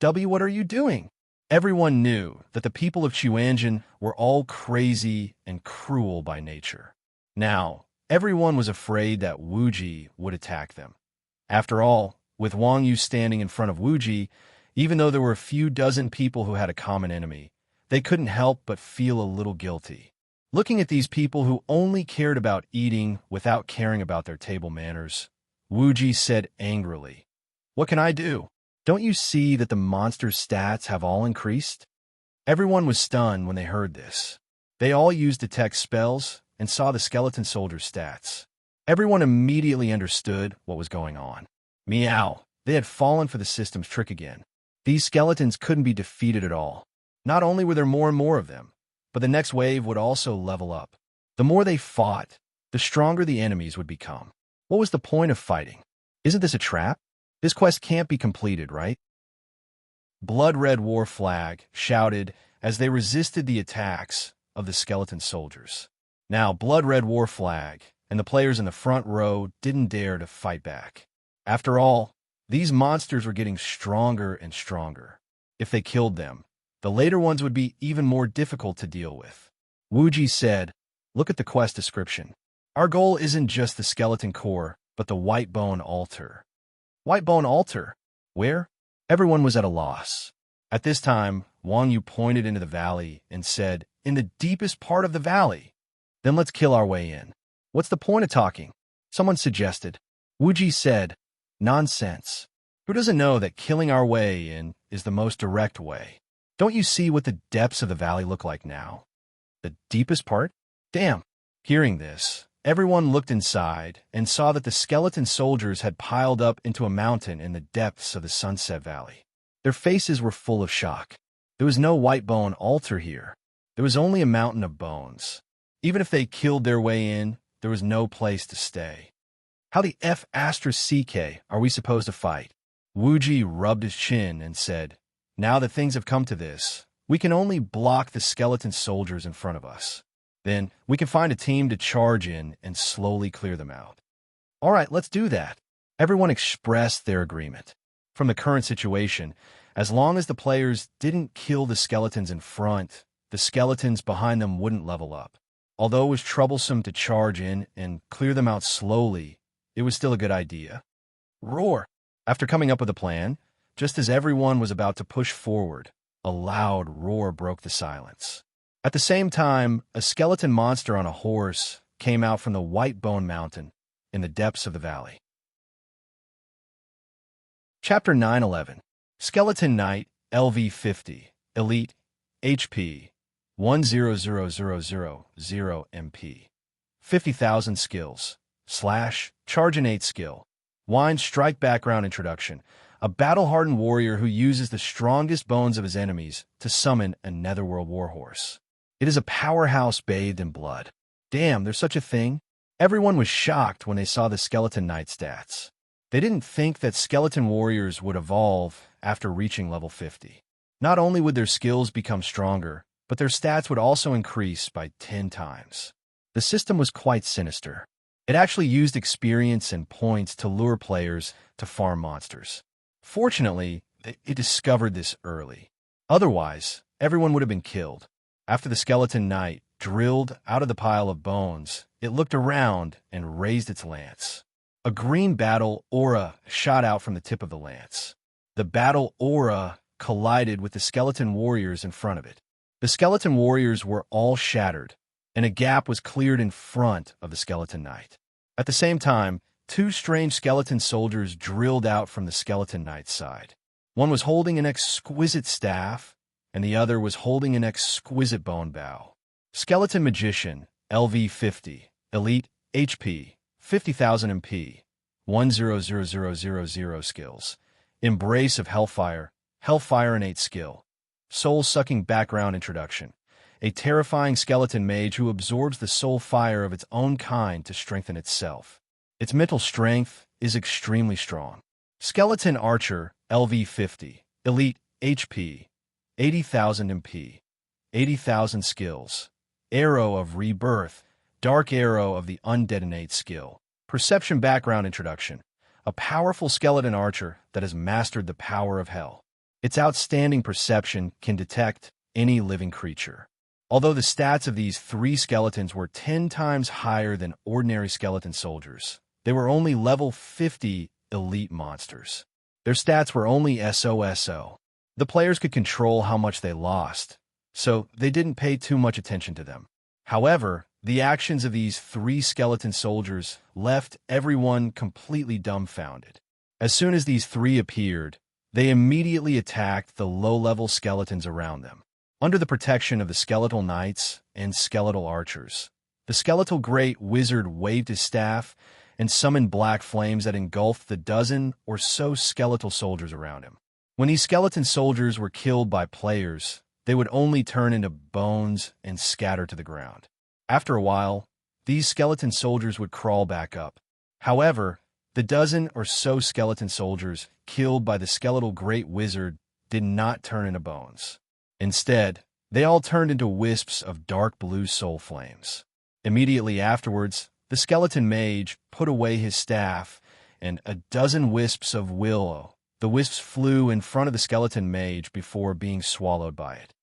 what are you doing? Everyone knew that the people of Chuanjin were all crazy and cruel by nature. Now, everyone was afraid that Wuji would attack them. After all, with Wang Yu standing in front of Wuji, even though there were a few dozen people who had a common enemy, they couldn't help but feel a little guilty. Looking at these people who only cared about eating without caring about their table manners, Wuji said angrily, "What can I do? Don't you see that the monster's stats have all increased?" Everyone was stunned when they heard this. They all used detect spells and saw the skeleton soldier's stats. Everyone immediately understood what was going on. Meow. They had fallen for the system's trick again. These skeletons couldn't be defeated at all. Not only were there more and more of them, but the next wave would also level up. The more they fought, the stronger the enemies would become. What was the point of fighting? Isn't this a trap? This quest can't be completed, right? Blood Red War Flag shouted as they resisted the attacks of the skeleton soldiers. Now, Blood Red War Flag and the players in the front row didn't dare to fight back. After all, these monsters were getting stronger and stronger. If they killed them, the later ones would be even more difficult to deal with. Wuji said, "Look at the quest description. Our goal isn't just the skeleton core, but the White Bone Altar." White Bone Altar? Where? Everyone was at a loss. At this time, Wang Yu pointed into the valley and said, "In the deepest part of the valley." "Then let's kill our way in." "What's the point of talking?" someone suggested. Wuji said, "Nonsense. Who doesn't know that killing our way in is the most direct way? Don't you see what the depths of the valley look like now?" "The deepest part? Damn." Hearing this, everyone looked inside and saw that the skeleton soldiers had piled up into a mountain in the depths of the Sunset Valley. Their faces were full of shock. There was no White Bone Altar here. There was only a mountain of bones. Even if they killed their way in, there was no place to stay. "How the F***CK are we supposed to fight?" Wuji rubbed his chin and said, "Now that things have come to this, we can only block the skeleton soldiers in front of us. Then we can find a team to charge in and slowly clear them out." "All right, let's do that." Everyone expressed their agreement. From the current situation, as long as the players didn't kill the skeletons in front, the skeletons behind them wouldn't level up. Although it was troublesome to charge in and clear them out slowly, it was still a good idea. Roar! After coming up with a plan, just as everyone was about to push forward, a loud roar broke the silence. At the same time, a skeleton monster on a horse came out from the White Bone Mountain in the depths of the valley. Chapter 911. Skeleton Knight, LV50, Elite, HP, 1000000 MP. 50,000 skills. / Charge innate skill. Wind strike background introduction. A battle-hardened warrior who uses the strongest bones of his enemies to summon a netherworld warhorse. It is a powerhouse bathed in blood. Damn, there's such a thing? Everyone was shocked when they saw the Skeleton Knight stats. They didn't think that skeleton warriors would evolve after reaching level 50. Not only would their skills become stronger, but their stats would also increase by 10 times. The system was quite sinister. It actually used experience and points to lure players to farm monsters. Fortunately, it discovered this early. Otherwise, everyone would have been killed. After the Skeleton Knight drilled out of the pile of bones, it looked around and raised its lance. A green battle aura shot out from the tip of the lance. The battle aura collided with the skeleton warriors in front of it. The skeleton warriors were all shattered, and a gap was cleared in front of the Skeleton Knight. At the same time, two strange skeleton soldiers drilled out from the Skeleton Knight's side. One was holding an exquisite staff, and the other was holding an exquisite bone bow. Skeleton Magician, LV50, Elite, HP, 50,000 MP, 1000000 skills. Embrace of Hellfire, Hellfire innate skill. Soul-sucking background introduction. A terrifying skeleton mage who absorbs the soul fire of its own kind to strengthen itself. Its mental strength is extremely strong. Skeleton Archer, LV50, Elite, HP, 80,000 MP, 80,000 skills. Arrow of Rebirth, Dark Arrow of the Undead innate skill. Perception background introduction. A powerful skeleton archer that has mastered the power of hell. Its outstanding perception can detect any living creature. Although the stats of these three skeletons were 10 times higher than ordinary skeleton soldiers, they were only level 50 elite monsters. Their stats were only SOSO. The players could control how much they lost, so they didn't pay too much attention to them. However, the actions of these three skeleton soldiers left everyone completely dumbfounded. As soon as these three appeared, they immediately attacked the low-level skeletons around them. Under the protection of the skeletal knights and skeletal archers, the skeletal great wizard waved his staff and summoned black flames that engulfed the dozen or so skeletal soldiers around him. When these skeleton soldiers were killed by players, they would only turn into bones and scatter to the ground. After a while, these skeleton soldiers would crawl back up. However, the dozen or so skeleton soldiers killed by the skeletal great wizard did not turn into bones. Instead, they all turned into wisps of dark blue soul flames. Immediately afterwards, the skeleton mage put away his staff, and a dozen wisps of willow. The wisps flew in front of the skeleton mage before being swallowed by it.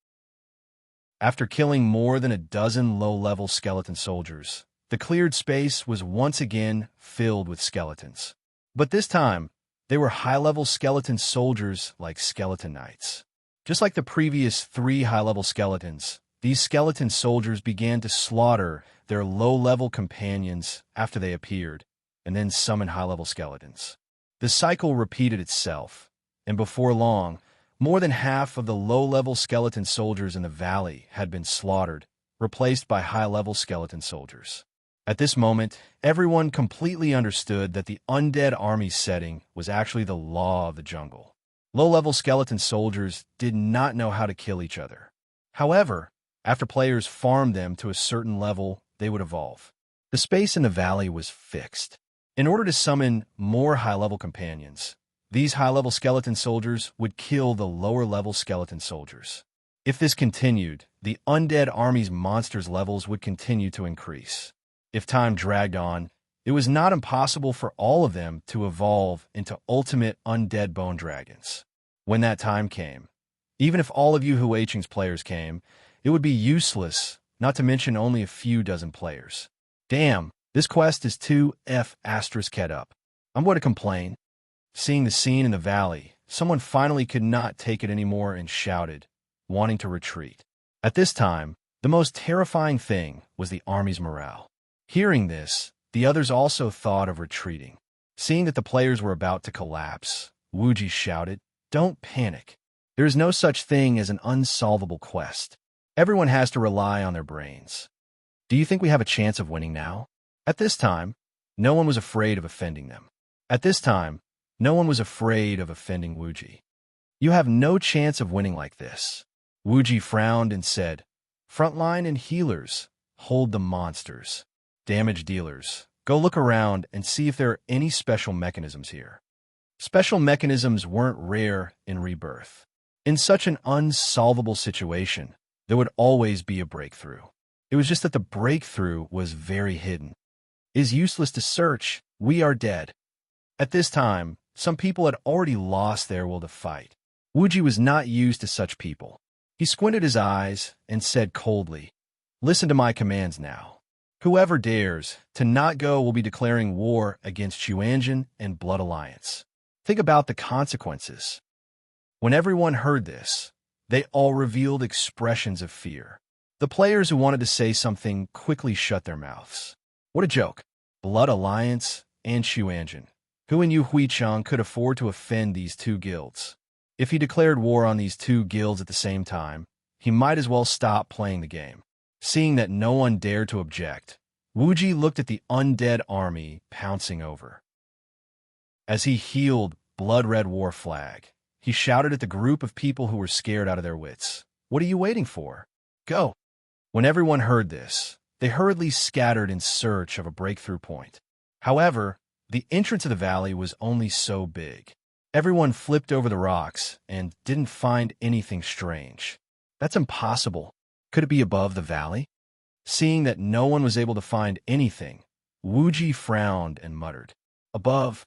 After killing more than a dozen low-level skeleton soldiers, the cleared space was once again filled with skeletons. But this time, they were high-level skeleton soldiers like skeleton knights. Just like the previous 3 high-level skeletons, these skeleton soldiers began to slaughter their low-level companions after they appeared, and then summon high-level skeletons. The cycle repeated itself, and before long, more than half of the low-level skeleton soldiers in the valley had been slaughtered, replaced by high-level skeleton soldiers. At this moment, everyone completely understood that the undead army setting was actually the law of the jungle. Low-level skeleton soldiers did not know how to kill each other. However, after players farmed them to a certain level, they would evolve. The space in the valley was fixed. In order to summon more high-level companions, these high-level skeleton soldiers would kill the lower-level skeleton soldiers. If this continued, the undead army's monsters' levels would continue to increase. If time dragged on, it was not impossible for all of them to evolve into ultimate undead bone dragons. When that time came, even if all of you Huicheng's players came, it would be useless, not to mention only a few dozen players. Damn, this quest is 2F***ed up. I'm going to complain. Seeing the scene in the valley, someone finally could not take it anymore and shouted, wanting to retreat. At this time, the most terrifying thing was the army's morale. Hearing this, the others also thought of retreating. Seeing that the players were about to collapse, Wuji shouted, "Don't panic. There is no such thing as an unsolvable quest. Everyone has to rely on their brains. Do you think we have a chance of winning now?" At this time, no one was afraid of offending them. At this time, no one was afraid of offending Wuji. "You have no chance of winning like this." Wuji frowned and said, "Frontline and healers, hold the monsters. Damage dealers, go look around and see if there are any special mechanisms here." Special mechanisms weren't rare in Rebirth. In such an unsolvable situation, there would always be a breakthrough. It was just that the breakthrough was very hidden. It is useless to search. We are dead. At this time, some people had already lost their will to fight. Wuji was not used to such people. He squinted his eyes and said coldly, "Listen to my commands now. Whoever dares to not go will be declaring war against Xuanzhen and Blood Alliance. Think about the consequences." When everyone heard this, they all revealed expressions of fear. The players who wanted to say something quickly shut their mouths. What a joke. Blood Alliance and Xuanzhen. Who in Yu Huicheng could afford to offend these 2 guilds? If he declared war on these 2 guilds at the same time, he might as well stop playing the game. Seeing that no one dared to object, Wuji looked at the undead army pouncing over. As he healed Blood-Red War Flag, he shouted at the group of people who were scared out of their wits, "What are you waiting for? Go!" When everyone heard this, they hurriedly scattered in search of a breakthrough point. However, the entrance of the valley was only so big. Everyone flipped over the rocks and didn't find anything strange. That's impossible. Could it be above the valley? Seeing that no one was able to find anything, Wuji frowned and muttered, "Above."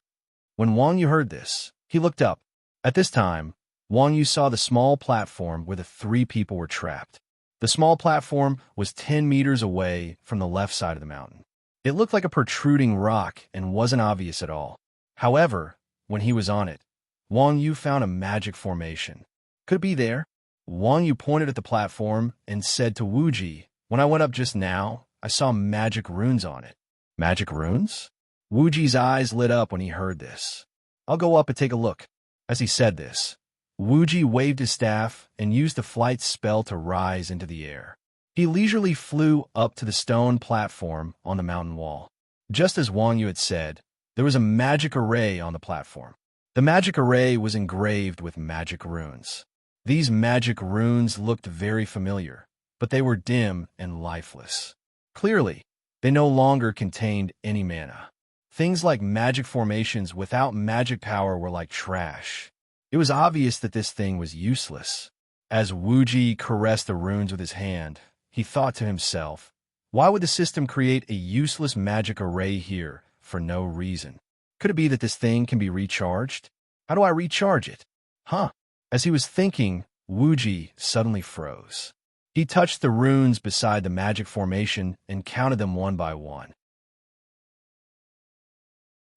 When Wang Yu heard this, he looked up. At this time, Wang Yu saw the small platform where the 3 people were trapped. The small platform was 10 meters away from the left side of the mountain. It looked like a protruding rock and wasn't obvious at all. However, when he was on it, Wang Yu found a magic formation. Could it be there? Wang Yu pointed at the platform and said to Wuji, "When I went up just now, I saw magic runes on it." Magic runes? Wuji's eyes lit up when he heard this. "I'll go up and take a look." As he said this, Wuji waved his staff and used the flight spell to rise into the air. He leisurely flew up to the stone platform on the mountain wall. Just as Wang Yu had said, there was a magic array on the platform. The magic array was engraved with magic runes. These magic runes looked very familiar, but they were dim and lifeless. Clearly, they no longer contained any mana. Things like magic formations without magic power were like trash. It was obvious that this thing was useless. As Wuji caressed the runes with his hand, he thought to himself, why would the system create a useless magic array here for no reason? Could it be that this thing can be recharged? How do I recharge it? Huh? As he was thinking, Wuji suddenly froze. He touched the runes beside the magic formation and counted them one by one.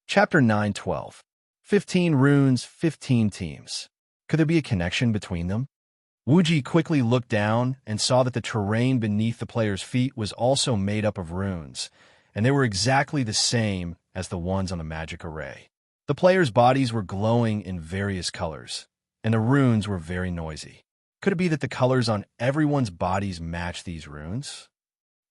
Chapter 9:12. 15 runes, 15 teams. Could there be a connection between them? Wuji quickly looked down and saw that the terrain beneath the player's feet was also made up of runes, and they were exactly the same as the ones on the magic array. The players' bodies were glowing in various colors, and the runes were very noisy. Could it be that the colors on everyone's bodies match these runes?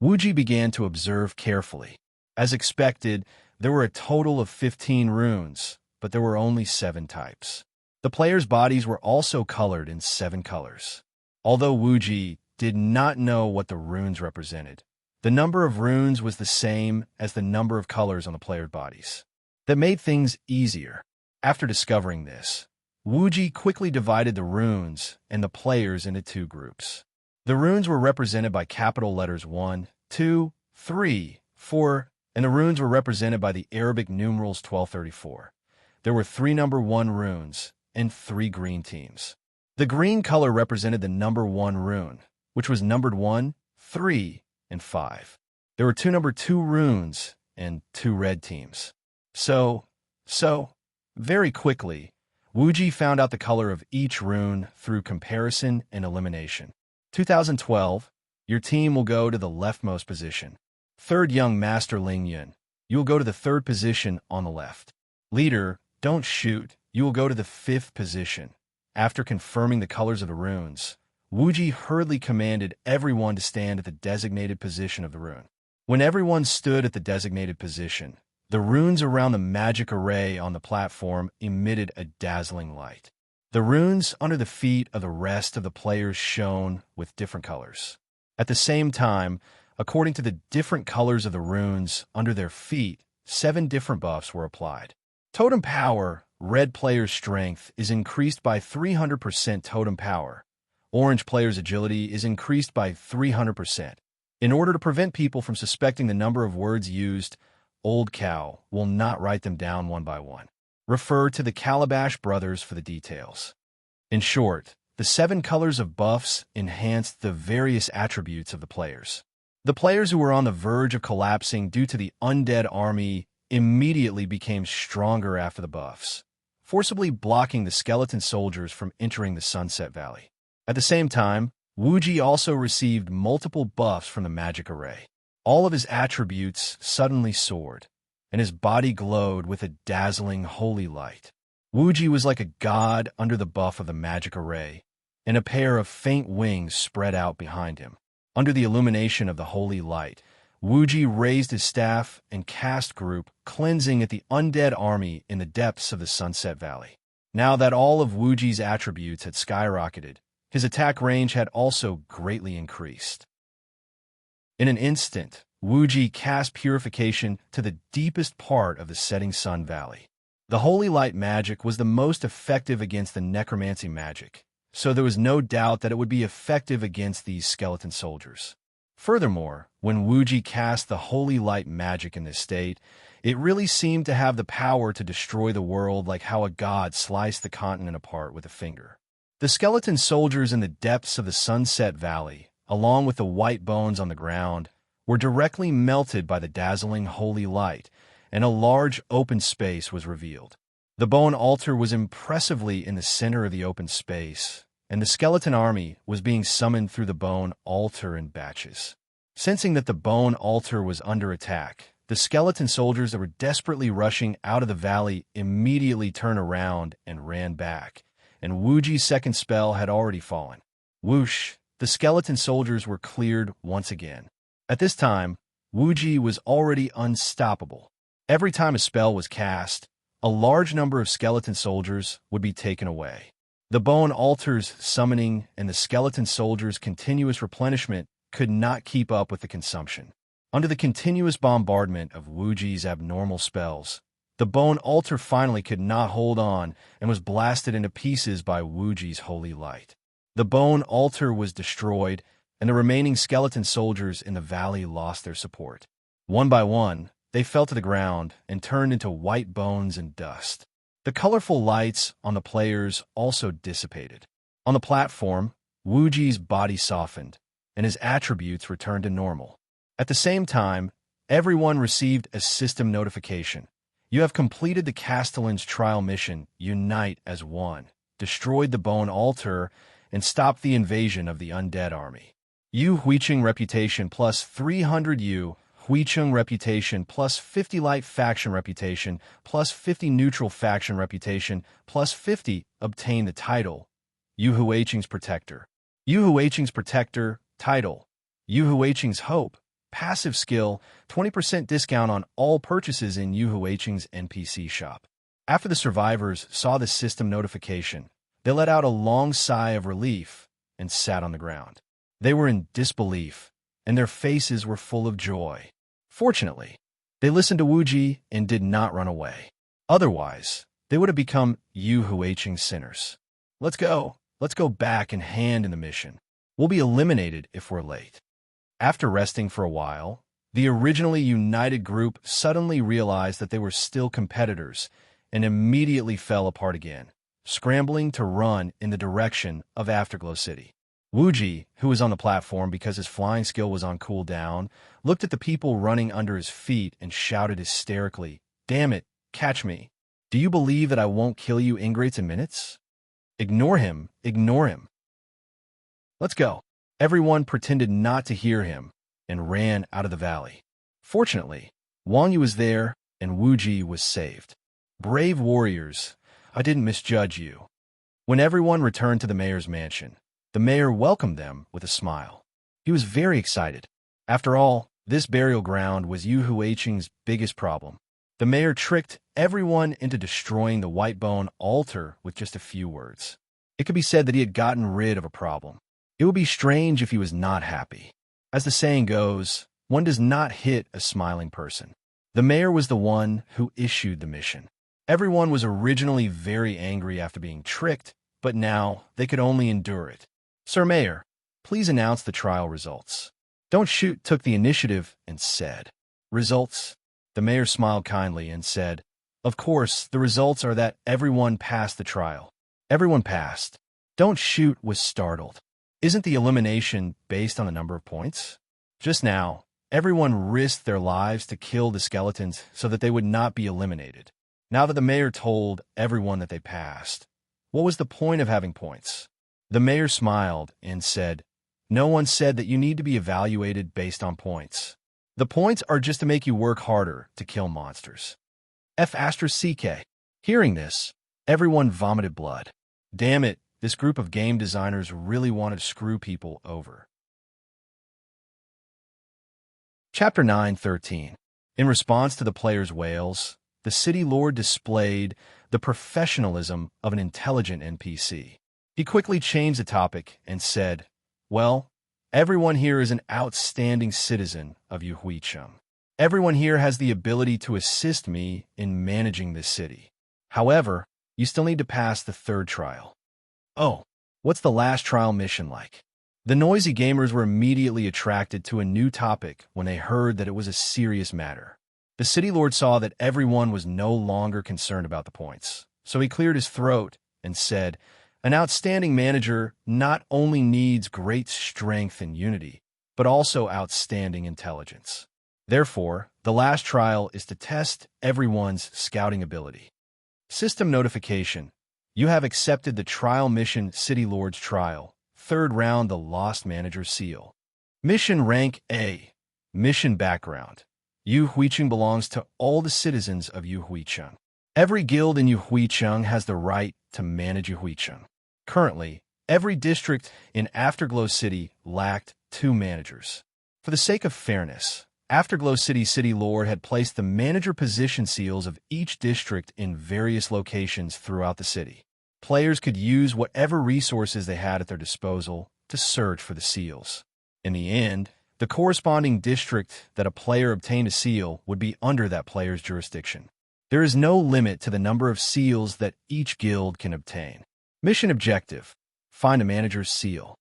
Wuji began to observe carefully. As expected, there were a total of 15 runes, but there were only 7 types. The players' bodies were also colored in 7 colors. Although Wuji did not know what the runes represented, the number of runes was the same as the number of colors on the players' bodies. That made things easier. After discovering this, Wuji quickly divided the runes and the players into 2 groups. The runes were represented by capital letters 1, 2, 3, 4, and the runes were represented by the Arabic numerals 1234. There were 3 number 1 runes and 3 green teams. The green color represented the number 1 rune, which was numbered 1, 3, and 5. There were 2 number 2 runes and 2 red teams. So, very quickly, Wuji found out the color of each rune through comparison and elimination. 2012, your team will go to the leftmost position. 3rd Young Master Ling Yun, you will go to the 3rd position on the left. Leader, don't shoot, you will go to the 5th position. After confirming the colors of the runes, Wuji hurriedly commanded everyone to stand at the designated position of the rune. When everyone stood at the designated position, the runes around the magic array on the platform emitted a dazzling light. The runes under the feet of the rest of the players shone with different colors. At the same time, according to the different colors of the runes under their feet, 7 different buffs were applied. Totem power, red player's strength is increased by 300% totem power. Orange player's agility is increased by 300%. In order to prevent people from suspecting the number of words used, Old Cow will not write them down one by one. Refer to the Calabash Brothers for the details. In short, the 7 colors of buffs enhanced the various attributes of the players. The players who were on the verge of collapsing due to the undead army immediately became stronger after the buffs, forcibly blocking the skeleton soldiers from entering the Sunset Valley. At the same time, Wuji also received multiple buffs from the magic array. All of his attributes suddenly soared, and his body glowed with a dazzling holy light. Wuji was like a god under the buff of the magic array, and a pair of faint wings spread out behind him. Under the illumination of the holy light, Wuji raised his staff and cast group, cleansing at the undead army in the depths of the Sunset Valley. Now that all of Wuji's attributes had skyrocketed, his attack range had also greatly increased. In an instant, Wuji cast purification to the deepest part of the setting sun valley. The holy light magic was the most effective against the necromancy magic, so there was no doubt that it would be effective against these skeleton soldiers. Furthermore, when Wuji cast the holy light magic in this state, it really seemed to have the power to destroy the world like how a god sliced the continent apart with a finger. The skeleton soldiers in the depths of the Sunset Valley, along with the white bones on the ground, were directly melted by the dazzling holy light, and a large open space was revealed. The bone altar was impressively in the center of the open space, and the skeleton army was being summoned through the bone altar in batches. Sensing that the bone altar was under attack, the skeleton soldiers that were desperately rushing out of the valley immediately turned around and ran back, and Wuji's second spell had already fallen. Whoosh! The skeleton soldiers were cleared once again. At this time, Wuji was already unstoppable. Every time a spell was cast, a large number of skeleton soldiers would be taken away. The bone altars summoning and the skeleton soldiers' continuous replenishment could not keep up with the consumption. Under the continuous bombardment of Wuji's abnormal spells, the bone altar finally could not hold on and was blasted into pieces by Wuji's holy light. The bone altar was destroyed, and the remaining skeleton soldiers in the valley lost their support. One by one, they fell to the ground and turned into white bones and dust. The colorful lights on the players also dissipated. On the platform, Wuji's body softened, and his attributes returned to normal. At the same time, everyone received a system notification. You have completed the Castellan's trial mission, Unite as One, destroyed the bone altar, and stopped the invasion of the undead army. Yu Huicheng reputation plus 300 Yu Huicheng reputation plus 50 light faction reputation plus 50 neutral faction reputation plus 50 obtain the title Yu Huicheng's protector. Yu Huicheng's protector title Yu Huicheng's hope. Passive skill, 20% discount on all purchases in Yu Huicheng's NPC shop. After the survivors saw the system notification, they let out a long sigh of relief and sat on the ground. They were in disbelief, and their faces were full of joy. Fortunately, they listened to Wuji and did not run away. Otherwise, they would have become Yu Huicheng's sinners. Let's go back and hand in the mission. We'll be eliminated if we're late. After resting for a while, the originally united group suddenly realized that they were still competitors and immediately fell apart again, scrambling to run in the direction of Afterglow City. Wuji, who was on the platform because his flying skill was on cooldown, looked at the people running under his feet and shouted hysterically, "Damn it, catch me. Do you believe that I won't kill you ingrates in minutes? Ignore him, ignore him. Let's go." Everyone pretended not to hear him and ran out of the valley. Fortunately, Wang Yu was there and Wuji was saved. Brave warriors, I didn't misjudge you. When everyone returned to the mayor's mansion, the mayor welcomed them with a smile. He was very excited. After all, this burial ground was Yu Huicheng's biggest problem. The mayor tricked everyone into destroying the white bone altar with just a few words. It could be said that he had gotten rid of a problem. It would be strange if he was not happy. As the saying goes, one does not hit a smiling person. The mayor was the one who issued the mission. Everyone was originally very angry after being tricked, but now they could only endure it. "Sir Mayor, please announce the trial results." Don't Shoot took the initiative and said, "Results?" The mayor smiled kindly and said, "Of course, the results are that everyone passed the trial." Everyone passed. Don't Shoot was startled. Isn't the elimination based on the number of points? Just now, everyone risked their lives to kill the skeletons so that they would not be eliminated. Now that the mayor told everyone that they passed, what was the point of having points? The mayor smiled and said, "No one said that you need to be evaluated based on points. The points are just to make you work harder to kill monsters." F***CK. Hearing this, everyone vomited blood. Damn it. This group of game designers really wanted to screw people over. Chapter 9:13. In response to the players' wails, the city lord displayed the professionalism of an intelligent NPC. He quickly changed the topic and said, "Well, everyone here is an outstanding citizen of Yu Huicheng. Everyone here has the ability to assist me in managing this city. However, you still need to pass the third trial." "Oh, what's the last trial mission like?" The noisy gamers were immediately attracted to a new topic when they heard that it was a serious matter. The city lord saw that everyone was no longer concerned about the points, so he cleared his throat and said, "An outstanding manager not only needs great strength and unity, but also outstanding intelligence. Therefore, the last trial is to test everyone's scouting ability. System notification. You have accepted the trial mission City Lord's Trial. Third round, the Lost Manager Seal. Mission rank A. Mission background. Yu Huicheng belongs to all the citizens of Yu Huicheng. Every guild in Yu Huicheng has the right to manage Yu Huicheng. Currently, every district in Afterglow City lacked 2 managers. For the sake of fairness, Afterglow City Lord had placed the manager position seals of each district in various locations throughout the city. players could use whatever resources they had at their disposal to search for the seals. In the end, the corresponding district that a player obtained a seal would be under that player's jurisdiction. There is no limit to the number of seals that each guild can obtain. Mission objective: find a manager's seal.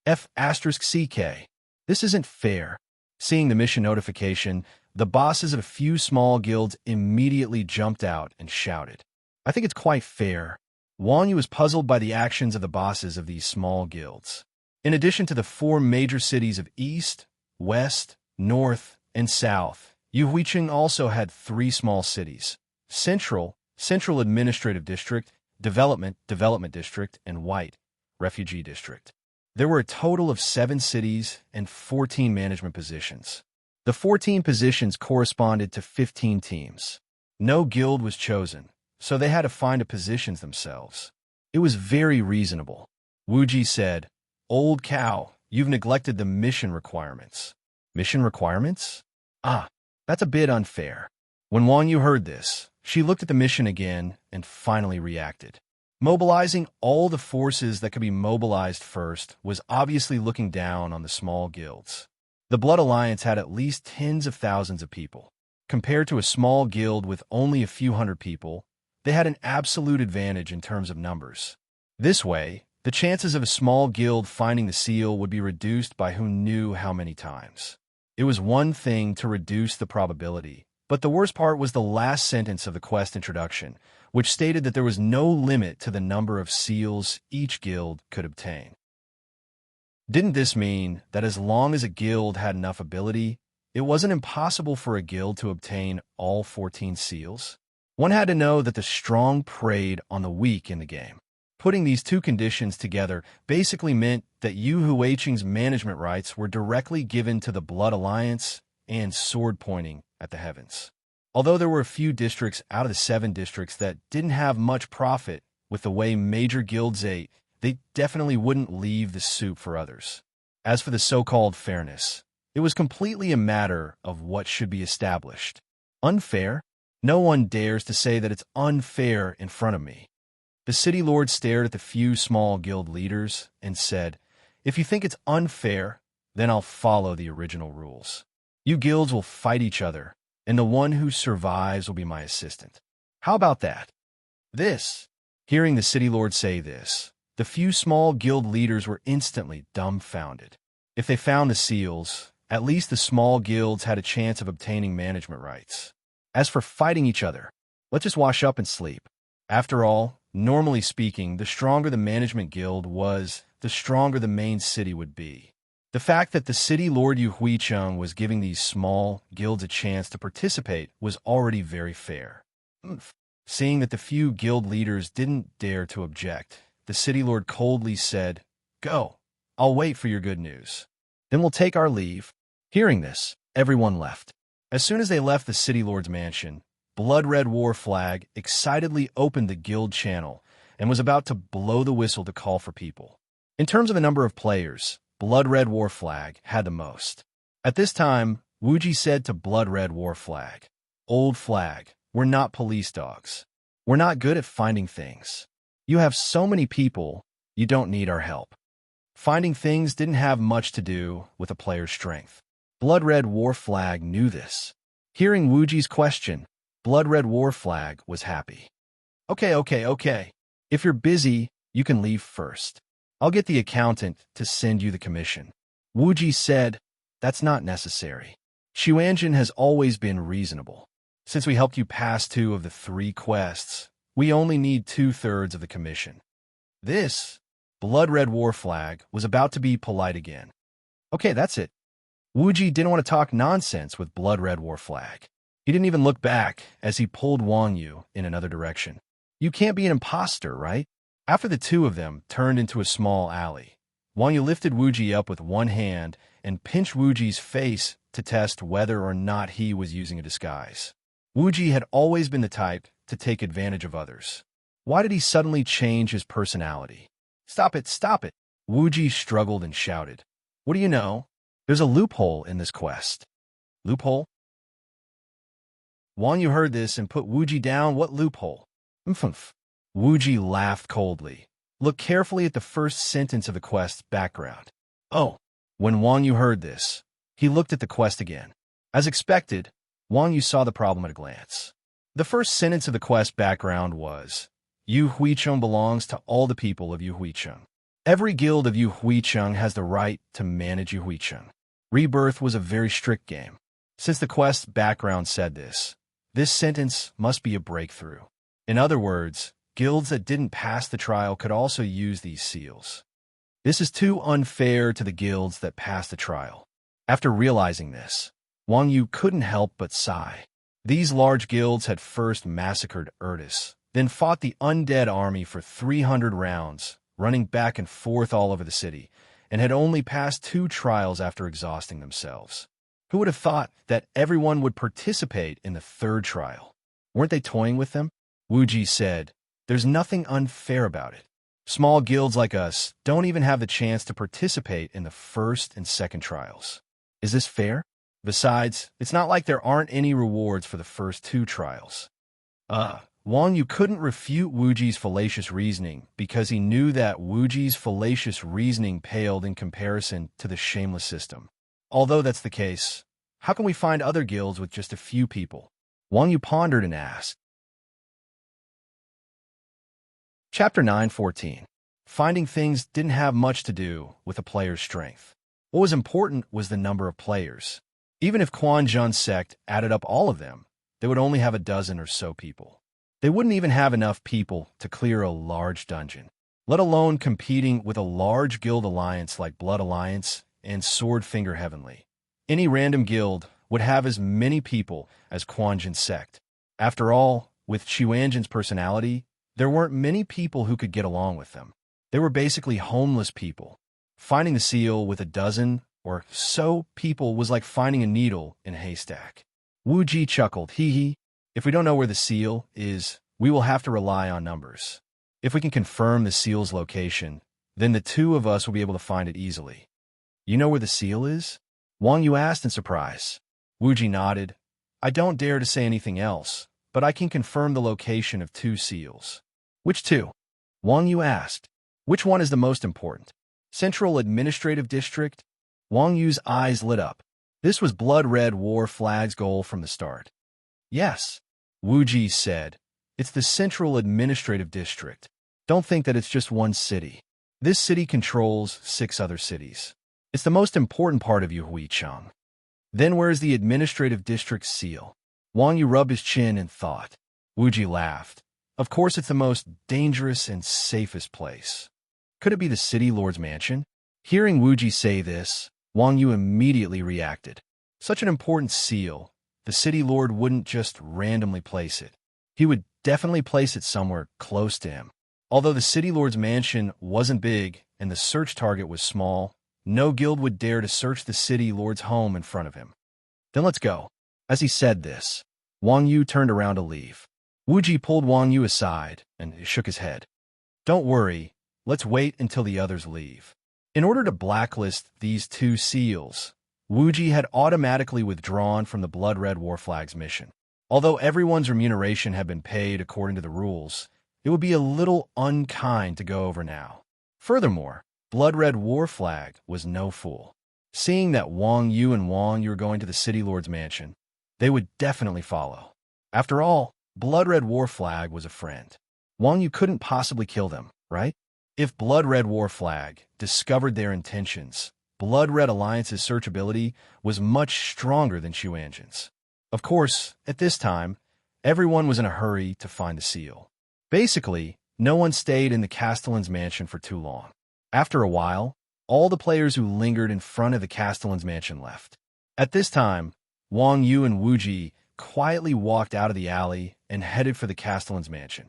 F*CK. This isn't fair. Seeing the mission notification, the bosses of a few small guilds immediately jumped out and shouted. I think it's quite fair. Wang Yu was puzzled by the actions of the bosses of these small guilds. In addition to the 4 major cities of East, West, North, and South, Yu Huicheng also had 3 small cities: Central Administrative District, Development District, and White Refugee District. There were a total of 7 cities and 14 management positions. The 14 positions corresponded to 15 teams. No guild was chosen, so they had to find the positions themselves. It was very reasonable. Wuji said, "Old cow, you've neglected the mission requirements." Mission requirements? Ah, that's a bit unfair. When Wang Yu heard this, she looked at the mission again and finally reacted. Mobilizing all the forces that could be mobilized first was obviously looking down on the small guilds. The Blood Alliance had at least tens of thousands of people. Compared to a small guild with only a few hundred people, they had an absolute advantage in terms of numbers. This way, the chances of a small guild finding the seal would be reduced by who knew how many times. It was one thing to reduce the probability, but the worst part was the last sentence of the quest introduction, which stated that there was no limit to the number of seals each guild could obtain. Didn't this mean that as long as a guild had enough ability, it wasn't impossible for a guild to obtain all 14 seals? One had to know that the strong preyed on the weak in the game. Putting these 2 conditions together basically meant that Yu Huicheng's management rights were directly given to the Blood Alliance and sword pointing at the heavens. Although there were a few districts out of the 7 districts that didn't have much profit with the way major guilds ate, they definitely wouldn't leave the soup for others. As for the so-called fairness, it was completely a matter of what should be established. Unfair? No one dares to say that it's unfair in front of me. The city lord stared at the few small guild leaders and said, "If you think it's unfair, then I'll follow the original rules. You guilds will fight each other, and the one who survives will be my assistant. How about that?" Hearing the city lord say this, the few small guild leaders were instantly dumbfounded. If they found the seals, at least the small guilds had a chance of obtaining management rights. As for fighting each other, let's just wash up and sleep. After all, normally speaking, the stronger the management guild was, the stronger the main city would be. The fact that the city lord Yu Huicheng was giving these small guilds a chance to participate was already very fair. Seeing that the few guild leaders didn't dare to object, the city lord coldly said, "Go, I'll wait for your good news. Then we'll take our leave." Hearing this, everyone left. As soon as they left the city lord's mansion, Blood Red War Flag excitedly opened the guild channel and was about to blow the whistle to call for people. In terms of the number of players, Blood Red War Flag had the most. At this time, Wuji said to Blood Red War Flag, "Old Flag, we're not police dogs. We're not good at finding things. You have so many people, you don't need our help." Finding things didn't have much to do with a player's strength. Blood Red War Flag knew this. Hearing Wuji's question, Blood Red War Flag was happy. Okay. If you're busy, you can leave first. I'll get the accountant to send you the commission." Wuji said, "That's not necessary. Xuanjin has always been reasonable. Since we helped you pass 2 of the 3 quests, we only need 2/3 of the commission." Blood Red War Flag was about to be polite again. "Okay, that's it." Wuji didn't want to talk nonsense with Blood Red War Flag. He didn't even look back as he pulled Wang Yu in another direction. "You can't be an imposter, right?" After the 2 of them turned into a small alley, Wang Yu lifted Wuji up with one hand and pinched Wuji's face to test whether or not he was using a disguise. Wuji had always been the type to take advantage of others. Why did he suddenly change his personality? Stop it! Wuji struggled and shouted. "What do you know? There's a loophole in this quest." "Loophole?" Wang Yu heard this and put Wuji down. "What loophole?" "Mfumph." Wuji laughed coldly. Look carefully at the first sentence of the quest's background. Oh. When Wang Yu heard this, he looked at the quest again. As expected, Wang Yu saw the problem at a glance. The first sentence of the quest background was, Yu Huicheng belongs to all the people of Yu Huicheng. Every guild of Yu Huicheng has the right to manage Yu Huicheng. Rebirth was a very strict game. Since the quest's background said this sentence must be a breakthrough. In other words, guilds that didn't pass the trial could also use these seals. This is too unfair to the guilds that passed the trial. After realizing this, Wang Yu couldn't help but sigh. These large guilds had first massacred Erdis, then fought the undead army for 300 rounds, running back and forth all over the city, and had only passed 2 trials after exhausting themselves. Who would have thought that everyone would participate in the 3rd trial? Weren't they toying with them? Wuji said, There's nothing unfair about it. Small guilds like us don't even have the chance to participate in the 1st and 2nd trials. Is this fair? Besides, it's not like there aren't any rewards for the first 2 trials. Wang Yu couldn't refute Wuji's fallacious reasoning because he knew that Wuji's fallacious reasoning paled in comparison to the shameless system. Although that's the case, how can we find other guilds with just a few people? Wang Yu pondered and asked. Chapter 9:14. Finding things didn't have much to do with a player's strength. What was important was the number of players. Even if Quan Zhen's sect added up all of them, they would only have a dozen or so people. They wouldn't even have enough people to clear a large dungeon, let alone competing with a large guild alliance like Blood Alliance and Swordfinger Heavenly. Any random guild would have as many people as Quan Zhen's sect. After all, with Xuanzhen's personality, there weren't many people who could get along with them. They were basically homeless people. Finding the seal with a dozen or so people was like finding a needle in a haystack. Wuji chuckled, hee. If we don't know where the seal is, we will have to rely on numbers. If we can confirm the seal's location, then the 2 of us will be able to find it easily. You know where the seal is? Wang Yu asked in surprise. Wuji nodded. I don't dare to say anything else, but I can confirm the location of 2 seals. Which 2? Wang Yu asked. Which one is the most important? Central Administrative District? Wang Yu's eyes lit up. This was Blood Red War Flag's goal from the start. Yes, Wuji said. It's the Central Administrative District. Don't think that it's just one city. This city controls 6 other cities. It's the most important part of Yu Huicheng. Then where's the Administrative District's seal? Wang Yu rubbed his chin and thought. Wuji laughed. Of course it's the most dangerous and safest place. Could it be the City Lord's mansion? Hearing Wuji say this, Wang Yu immediately reacted. Such an important seal, the City Lord wouldn't just randomly place it. He would definitely place it somewhere close to him. Although the City Lord's mansion wasn't big and the search target was small, no guild would dare to search the City Lord's home in front of him. Then let's go. As he said this, Wang Yu turned around to leave. Wuji pulled Wang Yu aside and shook his head. Don't worry, let's wait until the others leave. In order to blacklist these 2 seals, Wuji had automatically withdrawn from the Blood Red War Flag's mission. Although everyone's remuneration had been paid according to the rules, it would be a little unkind to go over now. Furthermore, Blood Red War Flag was no fool. Seeing that Wang Yu were going to the City Lord's mansion, they would definitely follow. After all, Blood Red War Flag was a friend. Wang Yu couldn't possibly kill them, right? If Blood Red War Flag discovered their intentions, Blood Red Alliance's searchability was much stronger than Xuanzhen's. Of course, at this time, everyone was in a hurry to find the seal. Basically, no one stayed in the Castellan's mansion for too long. After a while, all the players who lingered in front of the Castellan's mansion left. At this time, Wang Yu and Wuji quietly walked out of the alley and headed for the Castellan's mansion.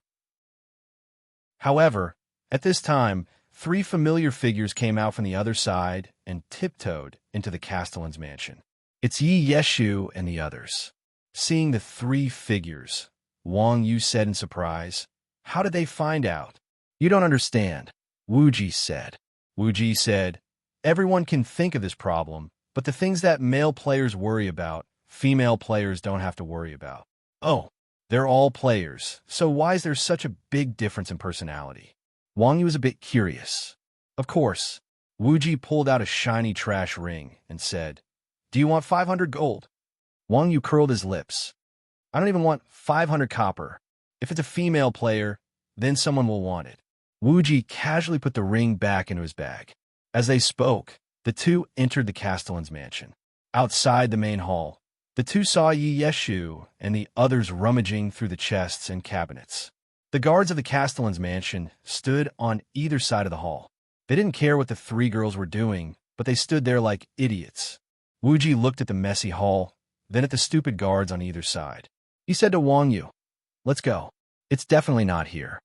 However, at this time, 3 familiar figures came out from the other side and tiptoed into the Castellan's mansion. It's Yi Yeshu and the others. Seeing the 3 figures, Wang Yu said in surprise, How did they find out? You don't understand, Wuji said. Wuji said, Everyone can think of this problem, but the things that male players worry about, female players don't have to worry about. Oh, They're all players, so why is there such a big difference in personality? Wang Yu was a bit curious. Of course, Wu Ji pulled out a shiny trash ring and said, "Do you want 500 gold?" Wang Yu curled his lips. "I don't even want 500 copper. If it's a female player, then someone will want it." Wu Ji casually put the ring back into his bag. As they spoke, the two entered the Castellan's mansion. Outside the main hall, the two saw Yi Yeshu and the others rummaging through the chests and cabinets. The guards of the Castellan's mansion stood on either side of the hall. They didn't care what the three girls were doing, but they stood there like idiots. Wu Ji looked at the messy hall, then at the stupid guards on either side. He said to Wang Yu, "Let's go. It's definitely not here."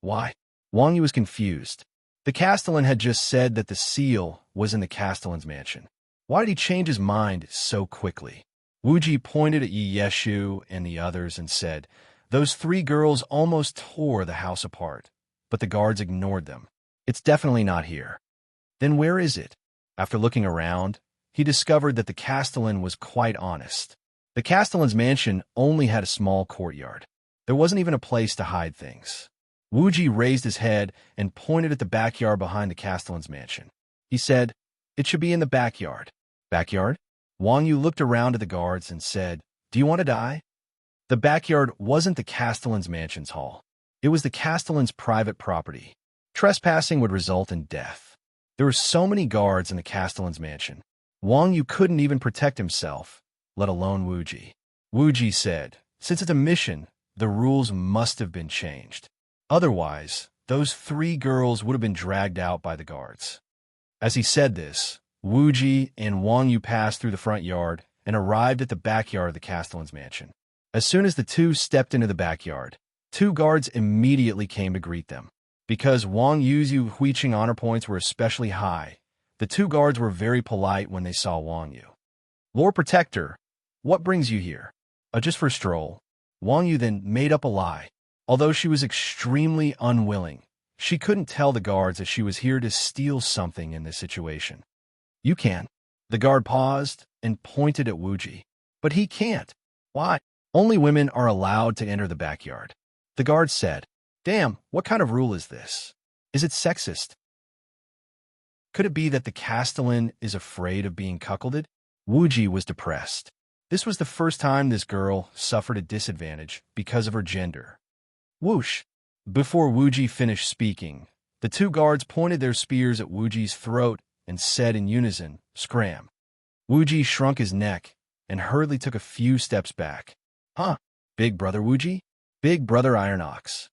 "Why?" Wang Yu was confused. The Castellan had just said that the seal was in the Castellan's mansion. Why did he change his mind so quickly? Wu Ji pointed at Yi Yeshu and the others and said, "Those three girls almost tore the house apart, but the guards ignored them. It's definitely not here." Then where is it? After looking around, he discovered that the Castellan was quite honest. The Castellan's mansion only had a small courtyard. There wasn't even a place to hide things. Wu Ji raised his head and pointed at the backyard behind the Castellan's mansion. He said, "It should be in the backyard." "Backyard?" Wang Yu looked around at the guards and said, "Do you want to die?" The backyard wasn't the Castellan's mansion's hall. It was the Castellan's private property. Trespassing would result in death. There were so many guards in the Castellan's mansion. Wang Yu couldn't even protect himself, let alone Wu Ji. Wu Ji said, "Since it's a mission, the rules must have been changed. Otherwise, those three girls would have been dragged out by the guards." As he said this, Wu Ji and Wang Yu passed through the front yard and arrived at the backyard of the Castellan's mansion. As soon as the two stepped into the backyard, two guards immediately came to greet them. Because Wang Yu's Huiqing honor points were especially high, the two guards were very polite when they saw Wang Yu. "Lord Protector, what brings you here?" Just for a stroll." Wang Yu then made up a lie. Although she was extremely unwilling, she couldn't tell the guards that she was here to steal something in this situation. "You can." The guard paused and pointed at Wu Ji. "But he can't." "Why?" "Only women are allowed to enter the backyard." The guard said, "Damn, what kind of rule is this? Is it sexist? Could it be that the Castellan is afraid of being cuckolded?" Wu Ji was depressed. This was the first time this girl suffered a disadvantage because of her gender. Whoosh! Before Wu Ji finished speaking, the two guards pointed their spears at Wu Ji's throat and said in unison, "Scram." Wu Ji shrunk his neck and hurriedly took a few steps back. "Huh? Big brother Wu Ji? Big brother Iron Ox."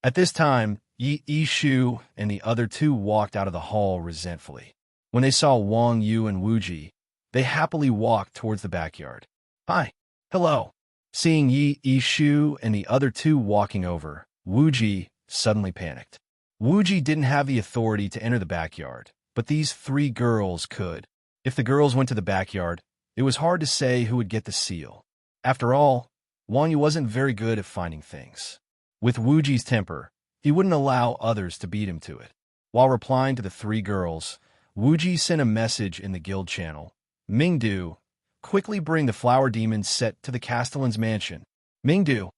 At this time, Yi Yishu and the other two walked out of the hall resentfully. When they saw Wang Yu and Wu Ji, they happily walked towards the backyard. "Hi. Hello." Seeing Yi Yishu and the other two walking over, Wu Ji suddenly panicked. Wu Ji didn't have the authority to enter the backyard, but these three girls could. If the girls went to the backyard, it was hard to say who would get the seal. After all, Wang Yu wasn't very good at finding things. With Wu Ji's temper, he wouldn't allow others to beat him to it. While replying to the three girls, Wu Ji sent a message in the guild channel. "Mingdu, quickly bring the flower demon set to the Castellan's mansion." "Mingdu,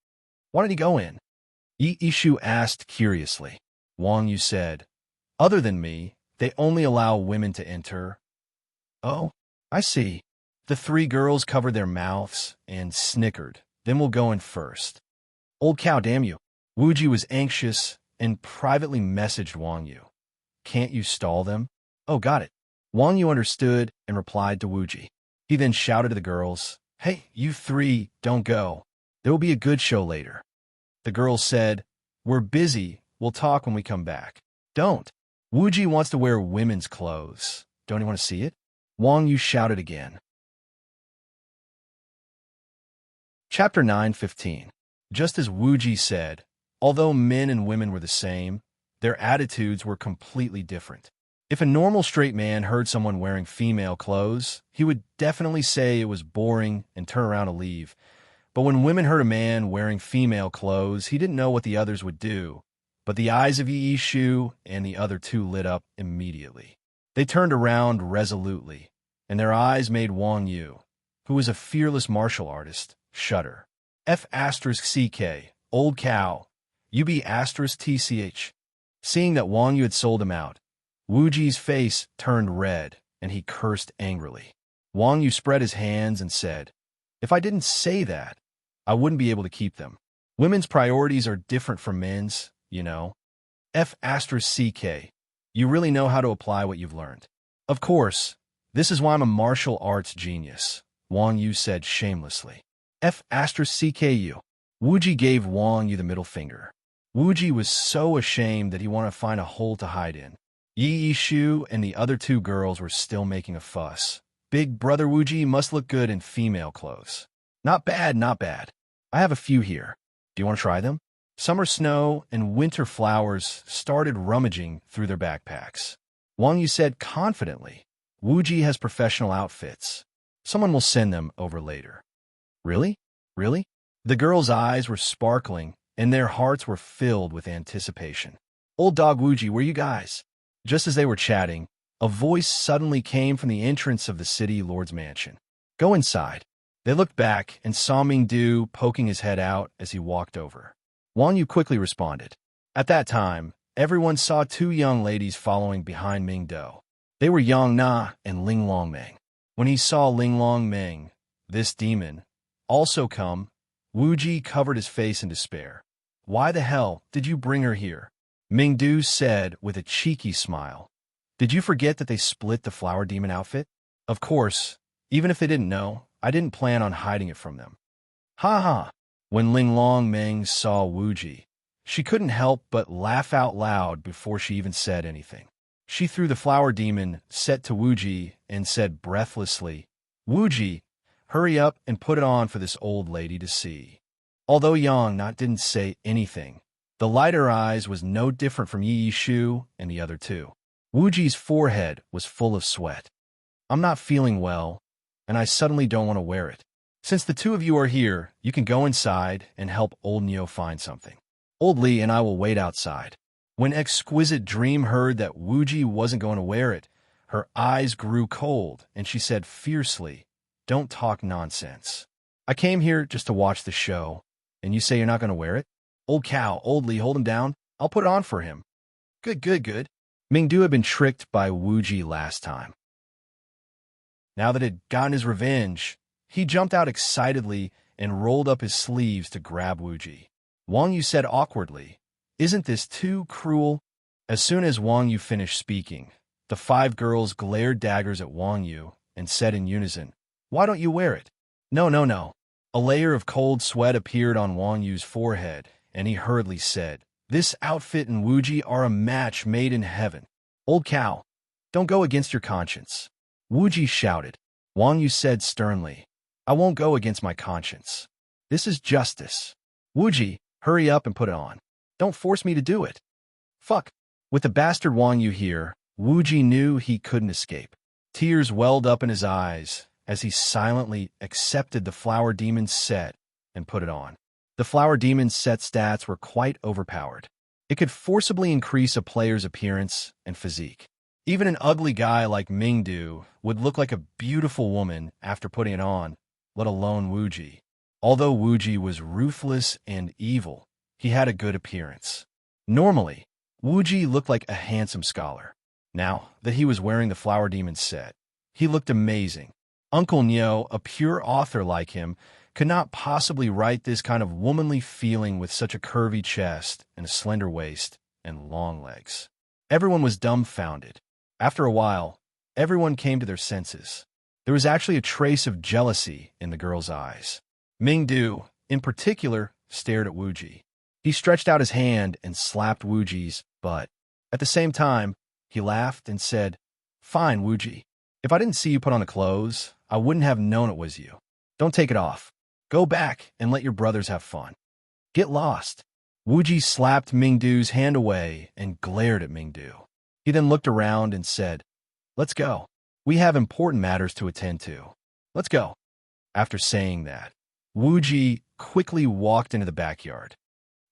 why did he go in?" Yi Ishu asked curiously. Wang Yu said, "Other than me, they only allow women to enter." "Oh, I see." The three girls covered their mouths and snickered. "Then we'll go in first." "Old cow, damn you." Wu Ji was anxious and privately messaged Wang Yu. "Can't you stall them?" "Oh, got it." Wang Yu understood and replied to Wu Ji. He then shouted to the girls, "Hey, you three, don't go. There will be a good show later." The girls said, "We're busy. We'll talk when we come back." "Don't. Wu Ji wants to wear women's clothes. Don't you want to see it?" Wang Yu shouted again. Chapter 9:15. Just as Wu Ji said, although men and women were the same, their attitudes were completely different. If a normal straight man heard someone wearing female clothes, he would definitely say it was boring and turn around to leave. But when women heard a man wearing female clothes, he didn't know what the others would do. But the eyes of Yi Shu and the other two lit up immediately. They turned around resolutely, and their eyes made Wang Yu, who was a fearless martial artist, shudder. F asterisk CK, old cow. UB asterisk TCH. Seeing that Wang Yu had sold him out, Wu Ji's face turned red, and he cursed angrily. Wang Yu spread his hands and said, "If I didn't say that, I wouldn't be able to keep them. Women's priorities are different from men's, you know." F asterisk CK. You really know how to apply what you've learned. Of course, this is why I'm a martial arts genius, Wang Yu said shamelessly. F asterisk CKU. Wu Ji gave Wang Yu the middle finger. Wu Ji was so ashamed that he wanted to find a hole to hide in. Yi Shu and the other two girls were still making a fuss. Big brother Wu Ji must look good in female clothes. Not bad, not bad. I have a few here. Do you want to try them? Summer snow and winter flowers started rummaging through their backpacks. Wang Yu said confidently, "Wu Ji has professional outfits. Someone will send them over later." Really? Really? The girls' eyes were sparkling, and their hearts were filled with anticipation. "Old dog Wu Ji, where you guys?" Just as they were chatting, a voice suddenly came from the entrance of the city lord's mansion. "Go inside." They looked back and saw Mingdu poking his head out as he walked over. Wang Yu quickly responded. At that time, everyone saw two young ladies following behind Mingdu. They were Yang Na and Ling Longmeng. When he saw Ling Longmeng, this demon, also come, Wu Ji covered his face in despair. "Why the hell did you bring her here?" Mingdu said with a cheeky smile. "Did you forget that they split the flower demon outfit?" "Of course, even if they didn't know, I didn't plan on hiding it from them." "Ha ha." When Ling Longmeng saw Wu Ji, she couldn't help but laugh out loud before she even said anything. She threw the flower demon set to Wu Ji and said breathlessly, "Wu Ji, hurry up and put it on for this old lady to see." Although Yang Na didn't say anything, the light in her eyes was no different from Yi Shu and the other two. Wu Ji's forehead was full of sweat. "I'm not feeling well, and I suddenly don't want to wear it. Since the two of you are here, you can go inside and help old Neo find something. Old Li and I will wait outside." When Exquisite Dream heard that Wu Ji wasn't going to wear it, her eyes grew cold, and she said fiercely, "Don't talk nonsense. I came here just to watch the show, and you say you're not going to wear it? Old cow, old Li, hold him down. I'll put it on for him." Good, good, good. Mingdu had been tricked by Wu Ji last time. Now that he'd gotten his revenge, he jumped out excitedly and rolled up his sleeves to grab Wu Ji. Wang Yu said awkwardly, "Isn't this too cruel?" As soon as Wang Yu finished speaking, the five girls glared daggers at Wang Yu and said in unison, "Why don't you wear it?" "No, no, no." A layer of cold sweat appeared on Wang Yu's forehead, and he hurriedly said, "This outfit and Wu Ji are a match made in heaven. Old cow, don't go against your conscience." Wu Ji shouted. Wang Yu said sternly, "I won't go against my conscience. This is justice. Wu Ji, hurry up and put it on. Don't force me to do it." Fuck. With the bastard Wang Yu here, Wu Ji knew he couldn't escape. Tears welled up in his eyes as he silently accepted the flower demon's set and put it on. The flower demon's set stats were quite overpowered. It could forcibly increase a player's appearance and physique. Even an ugly guy like Mingdu would look like a beautiful woman after putting it on, let alone Wu Ji. Although Wu Ji was ruthless and evil, he had a good appearance. Normally, Wu Ji looked like a handsome scholar. Now that he was wearing the flower demon's set, he looked amazing. Uncle Neo, a pure author like him, could not possibly write this kind of womanly feeling with such a curvy chest and a slender waist and long legs. Everyone was dumbfounded. After a while, everyone came to their senses. There was actually a trace of jealousy in the girl's eyes. Mingdu, in particular, stared at Wu Ji. He stretched out his hand and slapped Wu Ji's butt. At the same time, he laughed and said, "Fine, Wu Ji. If I didn't see you put on the clothes, I wouldn't have known it was you. Don't take it off. Go back and let your brothers have fun. Get lost." Wu Ji slapped Mingdu's hand away and glared at Mingdu. He then looked around and said, "Let's go. We have important matters to attend to. Let's go." After saying that, Wu Ji quickly walked into the backyard.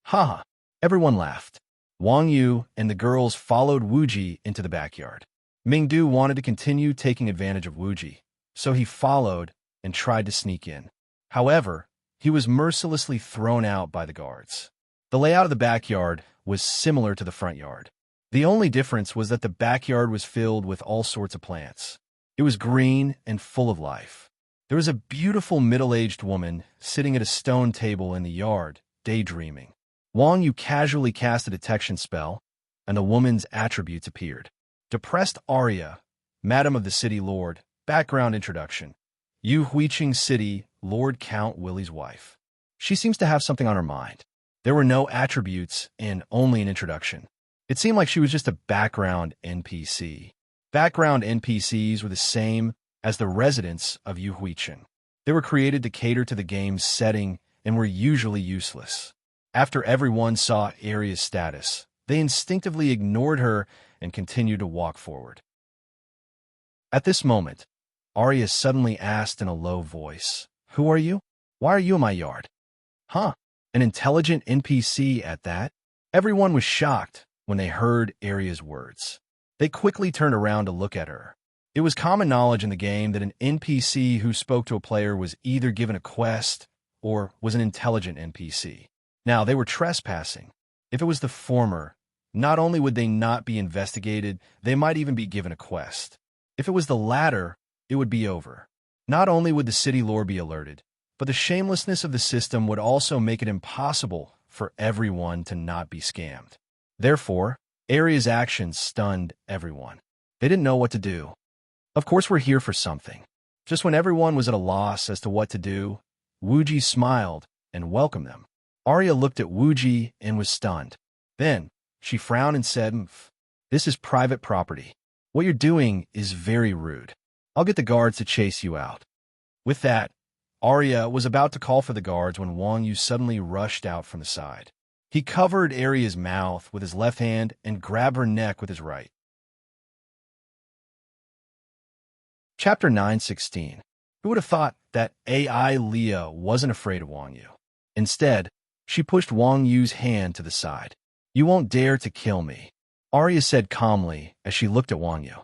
Ha ha! Everyone laughed. Wang Yu and the girls followed Wu Ji into the backyard. Mingdu wanted to continue taking advantage of Wu Ji, so he followed and tried to sneak in. However, he was mercilessly thrown out by the guards. The layout of the backyard was similar to the front yard. The only difference was that the backyard was filled with all sorts of plants. It was green and full of life. There was a beautiful middle-aged woman sitting at a stone table in the yard, daydreaming. Wang Yu casually cast a detection spell, and the woman's attributes appeared. Depressed Arya, Madam of the City Lord, background introduction. Yu Huiqing City, Lord Count Willie's wife. She seems to have something on her mind. There were no attributes and only an introduction. It seemed like she was just a background NPC. Background NPCs were the same as the residents of Yu Huiqing. They were created to cater to the game's setting and were usually useless. After everyone saw Arya's status, they instinctively ignored her and continued to walk forward. At this moment, Arya suddenly asked in a low voice, "Who are you? Why are you in my yard?" Huh? An intelligent NPC at that? Everyone was shocked when they heard Arya's words. They quickly turned around to look at her. It was common knowledge in the game that an NPC who spoke to a player was either given a quest or was an intelligent NPC. Now, they were trespassing. If it was the former, not only would they not be investigated, they might even be given a quest. If it was the latter, it would be over. Not only would the city lord be alerted, but the shamelessness of the system would also make it impossible for everyone to not be scammed. Therefore, Arya's actions stunned everyone. They didn't know what to do. Of course, we're here for something. Just when everyone was at a loss as to what to do, Wuji smiled and welcomed them. Arya looked at Wuji and was stunned. Then, she frowned and said, "This is private property. What you're doing is very rude. I'll get the guards to chase you out." With that, Arya was about to call for the guards when Wang Yu suddenly rushed out from the side. He covered Arya's mouth with his left hand and grabbed her neck with his right. Chapter 9:16. Who would have thought that AI Leah wasn't afraid of Wang Yu? Instead, she pushed Wang Yu's hand to the side. "You won't dare to kill me," Arya said calmly as she looked at Wang Yu.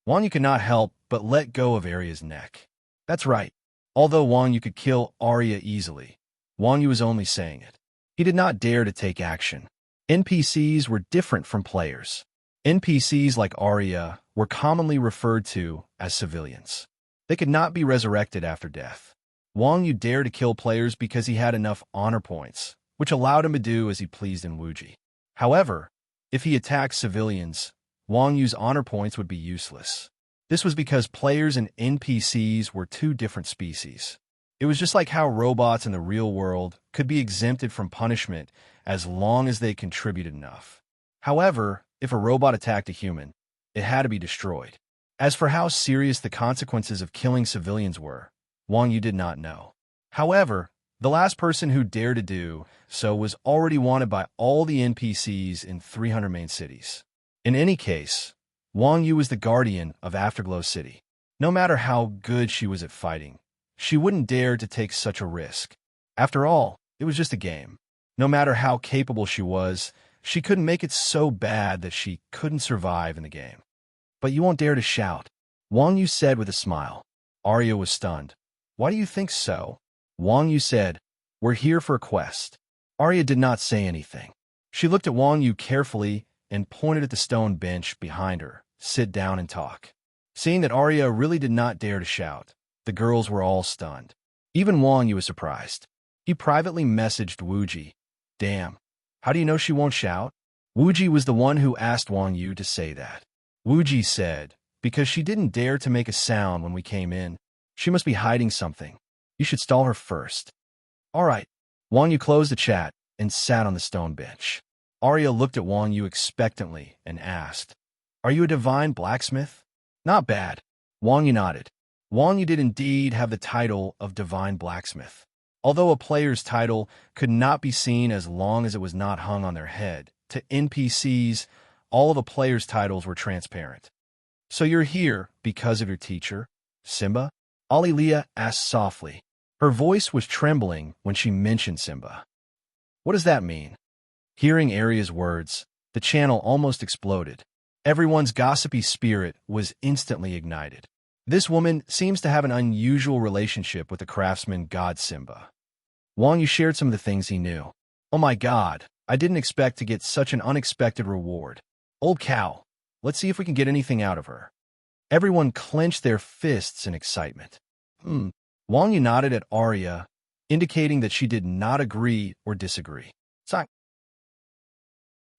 Wang Yu could not help but let go of Arya's neck. That's right. Although Wang Yu could kill Arya easily, Wang Yu was only saying it. He did not dare to take action. NPCs were different from players. NPCs like Arya were commonly referred to as civilians. They could not be resurrected after death. Wang Yu dared to kill players because he had enough honor points, which allowed him to do as he pleased in Wuji. However, if he attacked civilians, Wang Yu's honor points would be useless. This was because players and NPCs were two different species. It was just like how robots in the real world could be exempted from punishment as long as they contributed enough. However, if a robot attacked a human, it had to be destroyed. As for how serious the consequences of killing civilians were, Wang Yu did not know. However, the last person who dared to do so was already wanted by all the NPCs in 300 main cities. In any case, Wang Yu was the guardian of Afterglow City. No matter how good she was at fighting, she wouldn't dare to take such a risk. After all, it was just a game. No matter how capable she was, she couldn't make it so bad that she couldn't survive in the game. "But you won't dare to shout," Wang Yu said with a smile. Arya was stunned. "Why do you think so?" Wang Yu said, "We're here for a quest." Arya did not say anything. She looked at Wang Yu carefully and pointed at the stone bench behind her. "Sit down and talk." Seeing that Arya really did not dare to shout, the girls were all stunned. Even Wang Yu was surprised. He privately messaged Wuji. "Damn, how do you know she won't shout?" Wuji was the one who asked Wang Yu to say that. Wuji said, "Because she didn't dare to make a sound when we came in. She must be hiding something. You should stall her first." "All right." Wang Yu closed the chat and sat on the stone bench. Arya looked at Wang Yu expectantly and asked, "Are you a divine blacksmith?" "Not bad." Wang Yu nodded. Wang Yu did indeed have the title of divine blacksmith. Although a player's title could not be seen as long as it was not hung on their head, to NPCs, all of a player's titles were transparent. "So you're here because of your teacher, Simba?" Alilia asked softly. Her voice was trembling when she mentioned Simba. "What does that mean?" Hearing Arya's words, the channel almost exploded. Everyone's gossipy spirit was instantly ignited. This woman seems to have an unusual relationship with the craftsman god Simba. Wang Yu shared some of the things he knew. Oh my god, I didn't expect to get such an unexpected reward. Old cow, let's see if we can get anything out of her. Everyone clenched their fists in excitement. Wang Yu nodded at Arya, indicating that she did not agree or disagree. Sigh.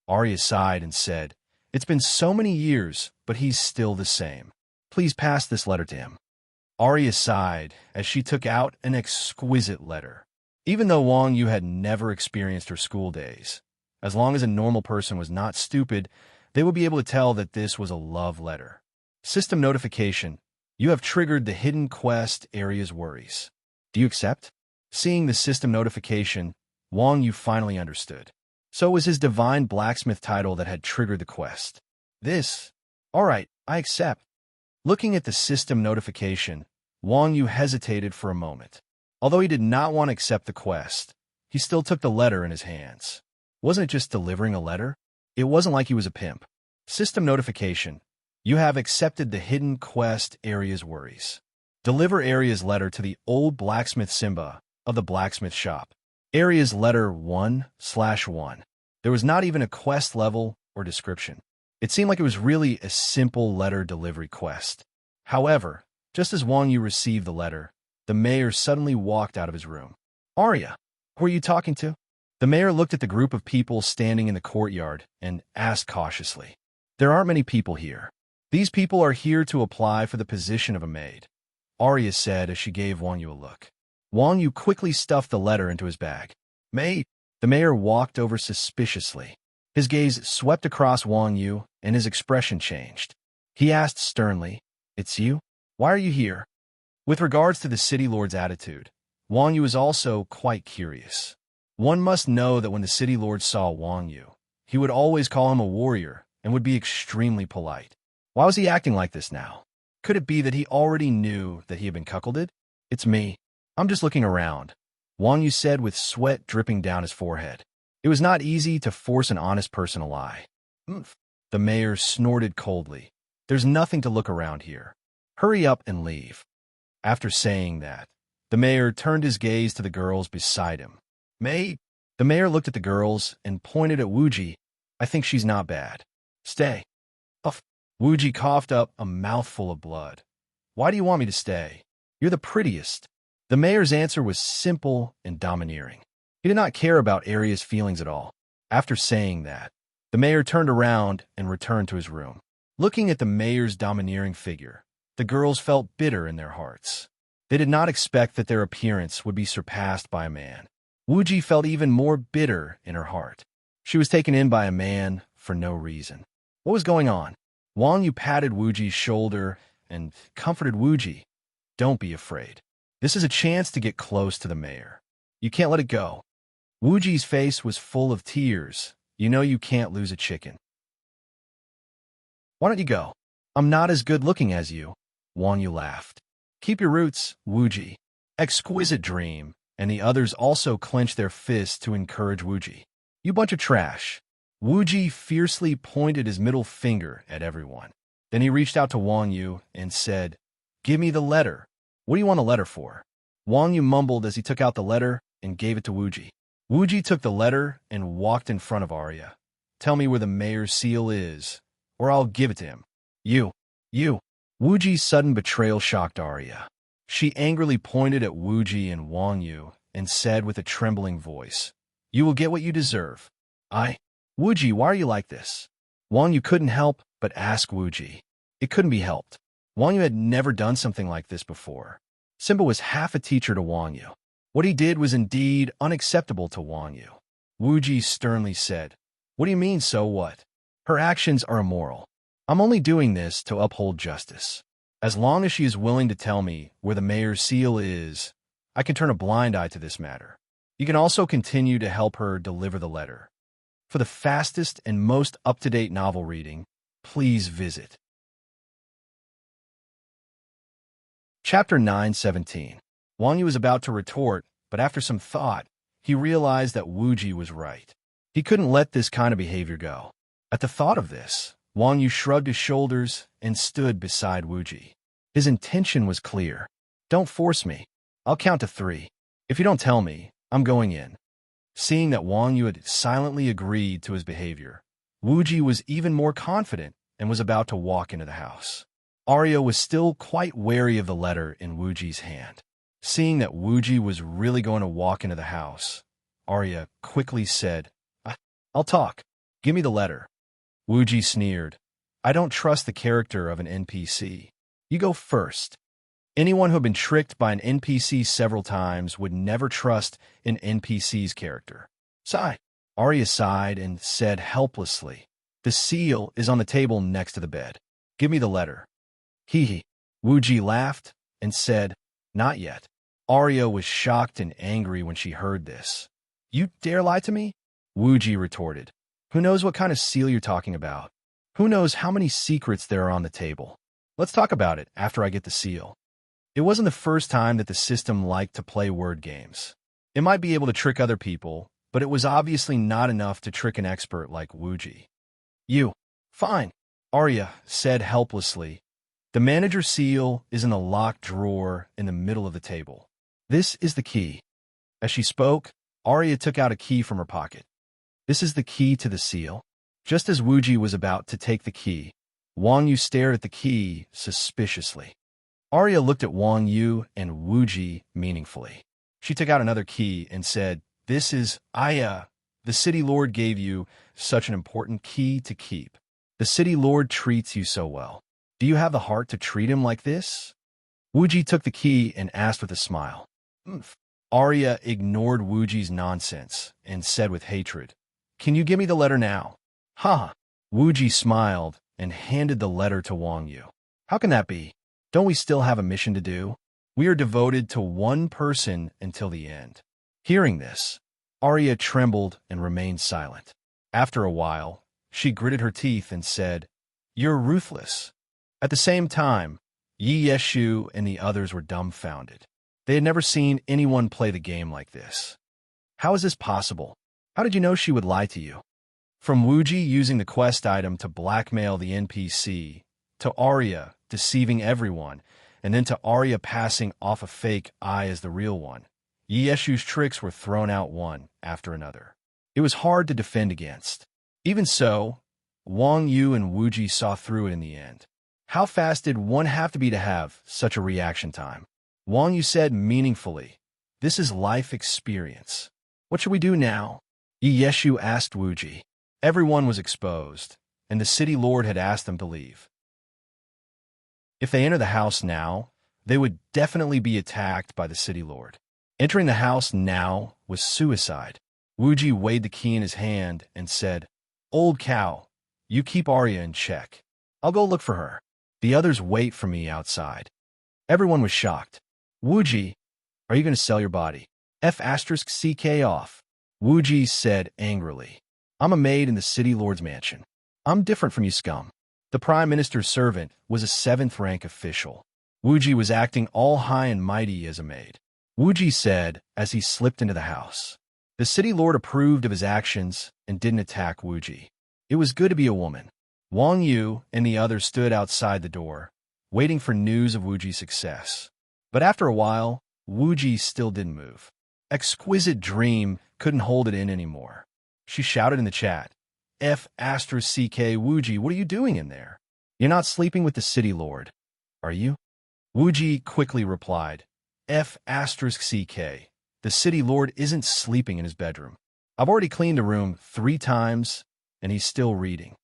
Arya sighed and said, "It's been so many years, but he's still the same. Please pass this letter to him." Arya sighed as she took out an exquisite letter. Even though Wang Yu had never experienced her school days, as long as a normal person was not stupid, they would be able to tell that this was a love letter. System notification. You have triggered the hidden quest Arya's worries. Do you accept? Seeing the system notification, Wang Yu finally understood. So it was his divine blacksmith title that had triggered the quest. All right, I accept. Looking at the system notification, Wang Yu hesitated for a moment. Although he did not want to accept the quest, he still took the letter in his hands. Wasn't it just delivering a letter? It wasn't like he was a pimp. System notification. You have accepted the hidden quest Arya's worries. Deliver Arya's letter to the old blacksmith Simba of the blacksmith shop. Arya's letter 1/1. There was not even a quest level or description. It seemed like it was really a simple letter delivery quest. However, just as Wang Yu received the letter, the mayor suddenly walked out of his room. Arya, who are you talking to? The mayor looked at the group of people standing in the courtyard and asked cautiously. There aren't many people here. These people are here to apply for the position of a maid, Arya said as she gave Wang Yu a look. Wang Yu quickly stuffed the letter into his bag. Maid? The mayor walked over suspiciously. His gaze swept across Wang Yu, and his expression changed. He asked sternly, It's you? Why are you here? With regards to the city lord's attitude, Wang Yu was also quite curious. One must know that when the city lord saw Wang Yu, he would always call him a warrior and would be extremely polite. Why was he acting like this now? Could it be that he already knew that he had been cuckolded? It's me. I'm just looking around, Wang Yu said with sweat dripping down his forehead. It was not easy to force an honest person to lie. The mayor snorted coldly. There's nothing to look around here. Hurry up and leave. After saying that, the mayor turned his gaze to the girls beside him. Maid? The mayor looked at the girls and pointed at Wuji. I think she's not bad. Stay. Wuji coughed up a mouthful of blood. Why do you want me to stay? You're the prettiest. The mayor's answer was simple and domineering. He did not care about Arya's feelings at all. After saying that, the mayor turned around and returned to his room. Looking at the mayor's domineering figure, the girls felt bitter in their hearts. They did not expect that their appearance would be surpassed by a man. Wuji felt even more bitter in her heart. She was taken in by a man for no reason. What was going on? Wang Yu patted Wuji's shoulder and comforted Wuji. Don't be afraid. This is a chance to get close to the mayor. You can't let it go. Wuji's face was full of tears. You know you can't lose a chicken. Why don't you go? I'm not as good looking as you. Wang Yu laughed. Keep your roots, Wuji. Exquisite dream. And the others also clenched their fists to encourage Wuji. You bunch of trash. Wuji fiercely pointed his middle finger at everyone. Then he reached out to Wang Yu and said, Give me the letter. What do you want a letter for? Wang Yu mumbled as he took out the letter and gave it to Wuji. Wuji took the letter and walked in front of Arya. Tell me where the mayor's seal is, or I'll give it to him. You. Wuji's sudden betrayal shocked Arya. She angrily pointed at Wuji and Wang Yu and said with a trembling voice, You will get what you deserve. Wuji, why are you like this? Wang Yu couldn't help but ask Wuji. It couldn't be helped. Wang Yu had never done something like this before. Simba was half a teacher to Wang Yu. What he did was indeed unacceptable to Wang Yu. Wuji sternly said, What do you mean, so what? Her actions are immoral. I'm only doing this to uphold justice. As long as she is willing to tell me where the mayor's seal is, I can turn a blind eye to this matter. You can also continue to help her deliver the letter. For the fastest and most up-to-date novel reading, please visit Chapter 9:17. Wang Yu was about to retort, but after some thought, he realized that Wuji was right. He couldn't let this kind of behavior go. At the thought of this, Wang Yu shrugged his shoulders and stood beside Wuji. His intention was clear. Don't force me. I'll count to 3. If you don't tell me, I'm going in. Seeing that Wang Yu had silently agreed to his behavior, Wuji was even more confident and was about to walk into the house. Arya was still quite wary of the letter in Wuji's hand. Seeing that Wuji was really going to walk into the house, Arya quickly said, I'll talk. Give me the letter. Wuji sneered. I don't trust the character of an NPC. You go first. Anyone who had been tricked by an NPC several times would never trust an NPC's character. Sigh. Arya sighed and said helplessly, The seal is on the table next to the bed. Give me the letter. Hee hee. Wuji laughed and said, Not yet. Arya was shocked and angry when she heard this. You dare lie to me? Wuji retorted. Who knows what kind of seal you're talking about? Who knows how many secrets there are on the table? Let's talk about it after I get the seal. It wasn't the first time that the system liked to play word games. It might be able to trick other people, but it was obviously not enough to trick an expert like Wuji. You. Fine, Arya said helplessly. The manager's seal is in the locked drawer in the middle of the table. This is the key. As she spoke, Arya took out a key from her pocket. This is the key to the seal. Just as Wuji was about to take the key, Wang Yu stared at the key suspiciously. Arya looked at Wang Yu and Wuji meaningfully. She took out another key and said, This is Aya. The city lord gave you such an important key to keep. The city lord treats you so well. Do you have the heart to treat him like this? Wuji took the key and asked with a smile. Arya ignored Wuji's nonsense and said with hatred, Can you give me the letter now? Ha! Wuji smiled and handed the letter to Wang Yu. How can that be? Don't we still have a mission to do? We are devoted to one person until the end. Hearing this, Arya trembled and remained silent. After a while, she gritted her teeth and said, You're ruthless. At the same time, Yi Yeshu and the others were dumbfounded. They had never seen anyone play the game like this. How is this possible? How did you know she would lie to you? From Wuji using the quest item to blackmail the NPC, to Arya deceiving everyone, and then to Arya passing off a fake eye as the real one, Yi Yeshu's tricks were thrown out one after another. It was hard to defend against. Even so, Wang Yu and Wuji saw through it in the end. How fast did one have to have such a reaction time? Wang Yu said meaningfully, This is life experience. What should we do now? Yi Yeshu asked Wuji. Everyone was exposed, and the city lord had asked them to leave. If they enter the house now, they would definitely be attacked by the city lord. Entering the house now was suicide. Wuji weighed the key in his hand and said, Old cow, you keep Arya in check. I'll go look for her. The others wait for me outside. Everyone was shocked. Wuji, are you going to sell your body? F***ck off. Wuji said angrily. I'm a maid in the city lord's mansion. I'm different from you scum. The prime minister's servant was a 7th rank official. Wuji was acting all high and mighty as a maid. Wuji said as he slipped into the house. The city lord approved of his actions and didn't attack Wuji. It was good to be a woman. Wang Yu and the others stood outside the door, waiting for news of Wuji's success. But after a while, Wuji still didn't move. Exquisite Dream couldn't hold it in anymore. She shouted in the chat, F***ck Wuji, what are you doing in there? You're not sleeping with the city lord, are you? Wuji quickly replied, F***ck. The city lord isn't sleeping in his bedroom. I've already cleaned the room 3 times, and he's still reading.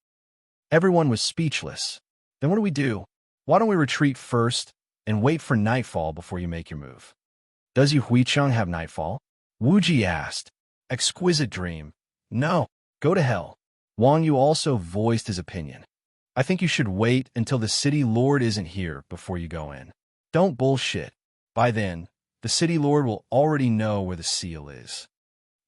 Everyone was speechless. Then what do we do? Why don't we retreat first and wait for nightfall before you make your move? Does Yu Huicheng have nightfall? Wuji asked. Exquisite Dream. No, go to hell. Wang Yu also voiced his opinion. I think you should wait until the city lord isn't here before you go in. Don't bullshit. By then, the city lord will already know where the seal is.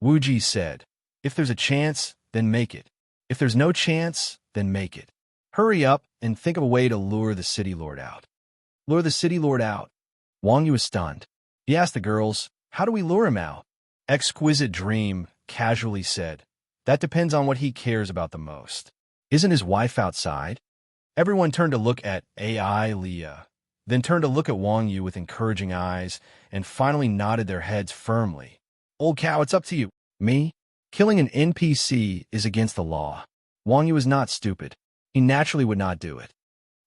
Wuji said, If there's a chance, then make it. If there's no chance, then make it. Hurry up and think of a way to lure the city lord out. Lure the city lord out. Wang Yu was stunned. He asked the girls, How do we lure him out? Exquisite Dream casually said, That depends on what he cares about the most. Isn't his wife outside? Everyone turned to look at AI Leah, then turned to look at Wang Yu with encouraging eyes, and finally nodded their heads firmly. Old cow, it's up to you. Me? Killing an NPC is against the law. Wang Yu is not stupid. He naturally would not do it.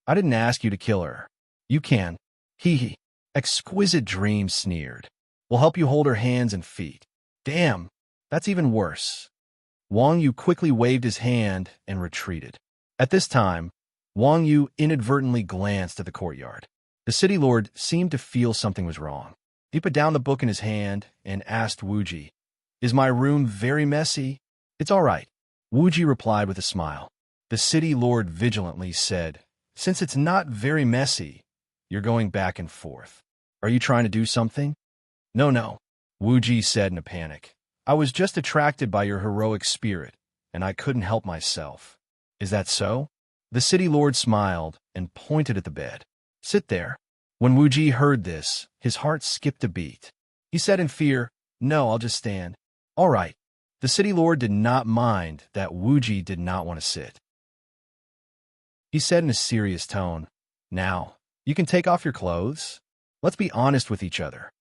I didn't ask you to kill her. You can. Hee hee. Exquisite Dream sneered. We'll help you hold her hands and feet. Damn, that's even worse. Wang Yu quickly waved his hand and retreated. At this time, Wang Yu inadvertently glanced at the courtyard. The city lord seemed to feel something was wrong. He put down the book in his hand and asked Wuji, "Is my room very messy?" "It's all right," Wuji replied with a smile. The city lord vigilantly said, "Since it's not very messy, you're going back and forth. Are you trying to do something?" No, Wuji said in a panic. "I was just attracted by your heroic spirit, and I couldn't help myself." "Is that so?" The city lord smiled and pointed at the bed. "Sit there." When Wuji heard this, his heart skipped a beat. He said in fear, "No, I'll just stand." "All right." The city lord did not mind that Wuji did not want to sit. He said in a serious tone, "Now, you can take off your clothes. Let's be honest with each other."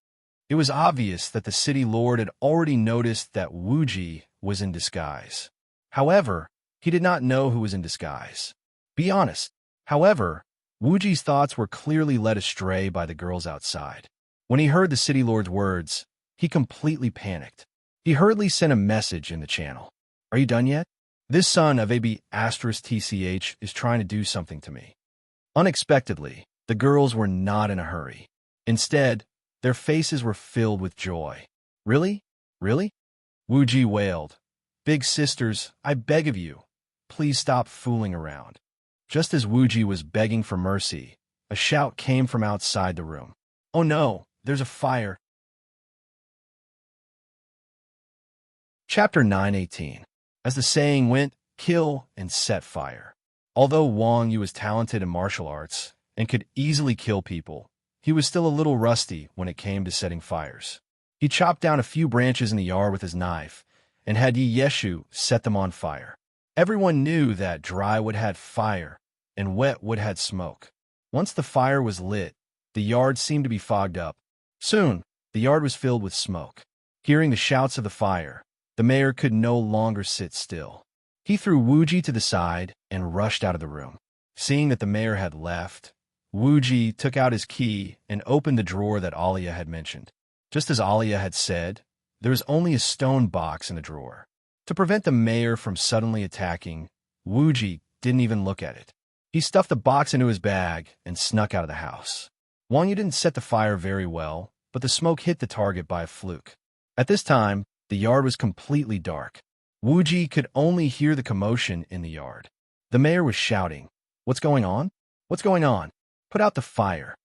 It was obvious that the city lord had already noticed that Wuji was in disguise. However, he did not know who was in disguise. Be honest. However, Wuji's thoughts were clearly led astray by the girls outside. When he heard the city lord's words, he completely panicked. He hurriedly sent a message in the channel. "Are you done yet? This son of AB*TCH is trying to do something to me." Unexpectedly, the girls were not in a hurry. Instead, their faces were filled with joy. "Really? Really?" Wuji wailed. "Big sisters, I beg of you, please stop fooling around." Just as Wuji was begging for mercy, a shout came from outside the room. "Oh no, there's a fire." Chapter 918. As the saying went, kill and set fire. Although Wang Yu was talented in martial arts and could easily kill people, he was still a little rusty when it came to setting fires. He chopped down a few branches in the yard with his knife and had Yi Yeshu set them on fire. Everyone knew that dry wood had fire and wet wood had smoke. Once the fire was lit, the yard seemed to be fogged up. Soon, the yard was filled with smoke. Hearing the shouts of the fire, the mayor could no longer sit still. He threw Wuji to the side and rushed out of the room. Seeing that the mayor had left, Wuji took out his key and opened the drawer that Alia had mentioned. Just as Alia had said, there was only a stone box in the drawer. To prevent the mayor from suddenly attacking, Wuji didn't even look at it. He stuffed the box into his bag and snuck out of the house. Wang Yu didn't set the fire very well, but the smoke hit the target by a fluke. At this time, the yard was completely dark. Wuji could only hear the commotion in the yard. The mayor was shouting, "What's going on? What's going on? Put out the fire."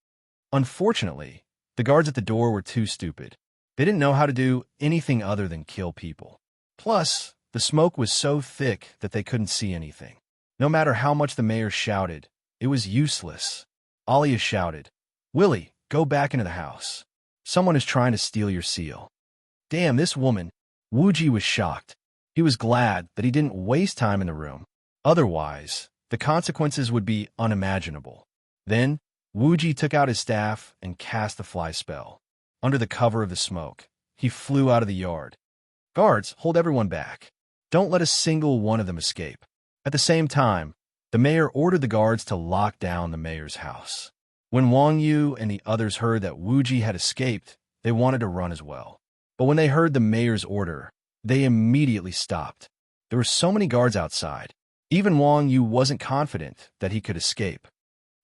Unfortunately, the guards at the door were too stupid. They didn't know how to do anything other than kill people. Plus, the smoke was so thick that they couldn't see anything. No matter how much the mayor shouted, it was useless. Alia shouted, "Willie, go back into the house. Someone is trying to steal your seal." "Damn, this woman." Wuji was shocked. He was glad that he didn't waste time in the room. Otherwise, the consequences would be unimaginable. Then, Wuji took out his staff and cast the fly spell. Under the cover of the smoke, he flew out of the yard. "Guards, hold everyone back. Don't let a single one of them escape." At the same time, the mayor ordered the guards to lock down the mayor's house. When Wang Yu and the others heard that Wuji had escaped, they wanted to run as well. But when they heard the mayor's order, they immediately stopped. There were so many guards outside. Even Wang Yu wasn't confident that he could escape.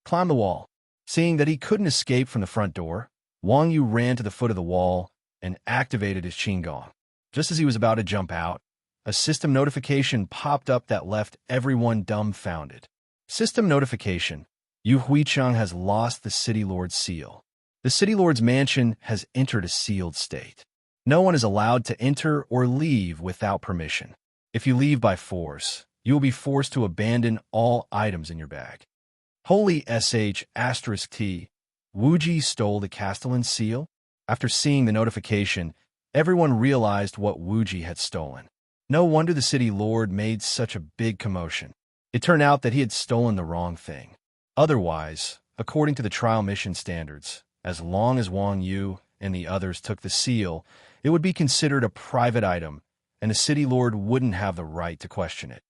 "Climb the wall." Seeing that he couldn't escape from the front door, Wang Yu ran to the foot of the wall and activated his Qinggong. Just as he was about to jump out, a system notification popped up that left everyone dumbfounded. System notification: Yu Huicheng has lost the City Lord's seal. The City Lord's mansion has entered a sealed state. No one is allowed to enter or leave without permission. If you leave by force, you will be forced to abandon all items in your bag. Holy **T. Wuji stole the Castellan seal? After seeing the notification, everyone realized what Wuji had stolen. No wonder the city lord made such a big commotion. It turned out that he had stolen the wrong thing. Otherwise, according to the trial mission standards, as long as Wang Yu and the others took the seal, It would be considered a private item, and the city lord wouldn't have the right to question it.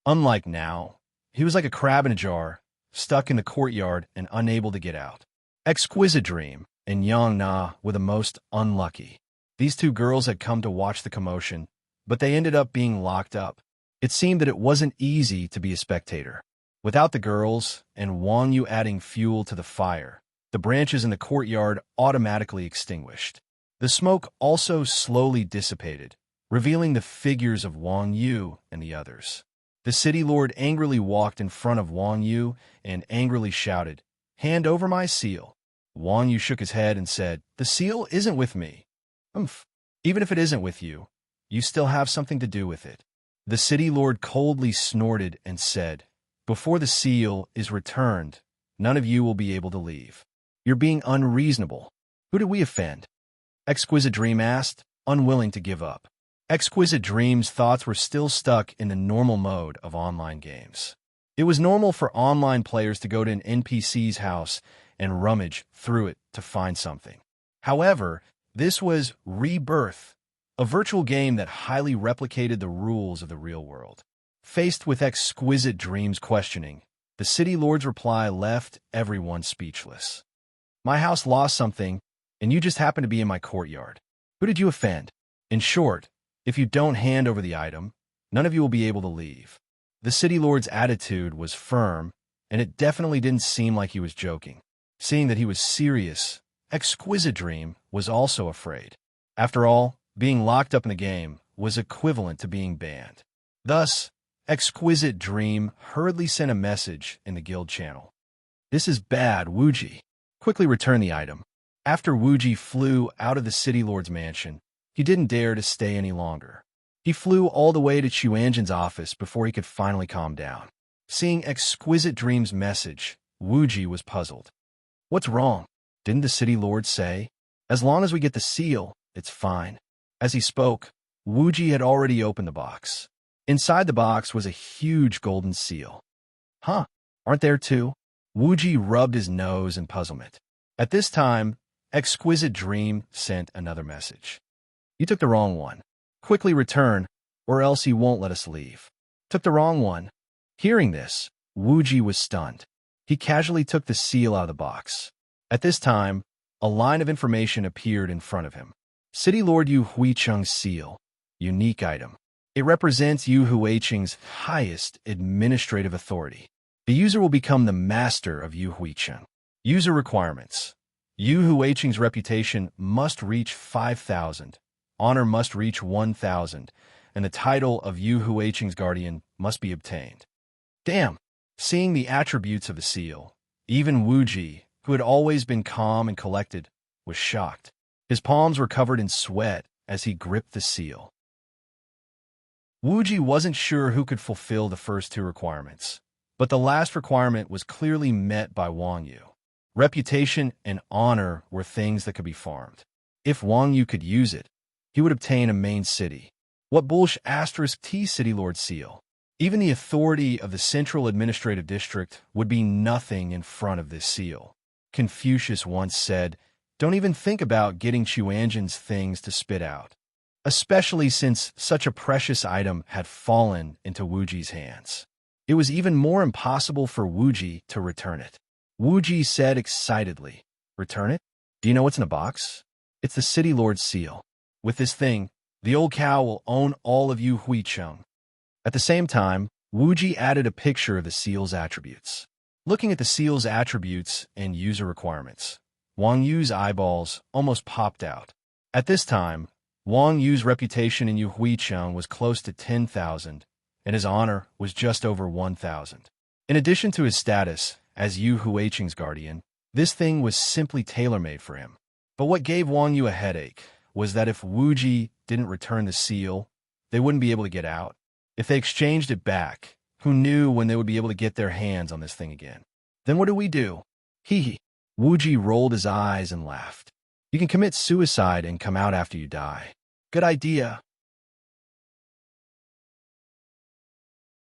Unlike now, he was like a crab in a jar, stuck in the courtyard and unable to get out. Exquisite Dream and Yang Na were the most unlucky. These two girls had come to watch the commotion, but they ended up being locked up. It seemed that it wasn't easy to be a spectator. Without the girls and Wang Yu adding fuel to the fire, the branches in the courtyard automatically extinguished. The smoke also slowly dissipated, revealing the figures of Wang Yu and the others. The city lord angrily walked in front of Wang Yu and angrily shouted, "Hand over my seal." Wang Yu shook his head and said, "The seal isn't with me." Even if it isn't with you, you still have something to do with it." The city lord coldly snorted and said, "Before the seal is returned, none of you will be able to leave. You're being unreasonable. Who did we offend?" Exquisite Dream asked, unwilling to give up. Exquisite Dream's thoughts were still stuck in the normal mode of online games. It was normal for online players to go to an NPC's house and rummage through it to find something. However, this was Rebirth, a virtual game that highly replicated the rules of the real world. Faced with Exquisite Dream's questioning, the city lord's reply left everyone speechless. "My house lost something, and you just happened to be in my courtyard. Who did you offend? In short, if you don't hand over the item, none of you will be able to leave." The city lord's attitude was firm, and it definitely didn't seem like he was joking. Seeing that he was serious, Exquisite Dream was also afraid. After all, being locked up in the game was equivalent to being banned. Thus, Exquisite Dream hurriedly sent a message in the guild channel. "This is bad, Wuji. Quickly return the item." After Wuji flew out of the city lord's mansion, he didn't dare to stay any longer. He flew all the way to Chuanjin's office before he could finally calm down. Seeing Exquisite Dream's message, Wuji was puzzled. "What's wrong? Didn't the city lord say? As long as we get the seal, it's fine." As he spoke, Wuji had already opened the box. Inside the box was a huge golden seal. "Huh, aren't there two?" Wuji rubbed his nose in puzzlement. At this time, Exquisite Dream sent another message. "You took the wrong one. Quickly return, or else he won't let us leave." Took the wrong one. Hearing this, Wuji was stunned. He casually took the seal out of the box. At this time, a line of information appeared in front of him. City Lord Yu Huicheng's seal. Unique item. It represents Yu Huicheng's highest administrative authority. The user will become the master of Yu Huicheng. User requirements. Yu Huicheng's reputation must reach 5,000. Honor must reach 1,000. And the title of Yu Huicheng's guardian must be obtained. Damn! Seeing the attributes of the seal, even Wuji, who had always been calm and collected, was shocked. His palms were covered in sweat as he gripped the seal. Wuji wasn't sure who could fulfill the first two requirements, but the last requirement was clearly met by Wang Yu. Reputation and honor were things that could be farmed. If Wang Yu could use it, he would obtain a main city. What bullsh asterisk T City Lord seal? Even the authority of the Central Administrative District would be nothing in front of this seal. Confucius once said, "Don't even think about getting Chuanjin's things to spit out," especially since such a precious item had fallen into Wuji's hands. It was even more impossible for Wuji to return it. Wuji said excitedly, "Return it? Do you know what's in the box? It's the City Lord's seal. With this thing, the old cow will own all of Yu Huicheng." At the same time, Wuji added a picture of the seal's attributes. Looking at the seal's attributes and user requirements, Wang Yu's eyeballs almost popped out. At this time, Wang Yu's reputation in Yu Huicheng was close to 10,000, and his honor was just over 1,000. In addition to his status as Yu Huicheng's guardian, this thing was simply tailor-made for him. But what gave Wang Yu a headache was that if Wuji didn't return the seal, they wouldn't be able to get out. If they exchanged it back, who knew when they would be able to get their hands on this thing again? Then what do we do? Hee. Wuji rolled his eyes and laughed. "You can commit suicide and come out after you die. Good idea."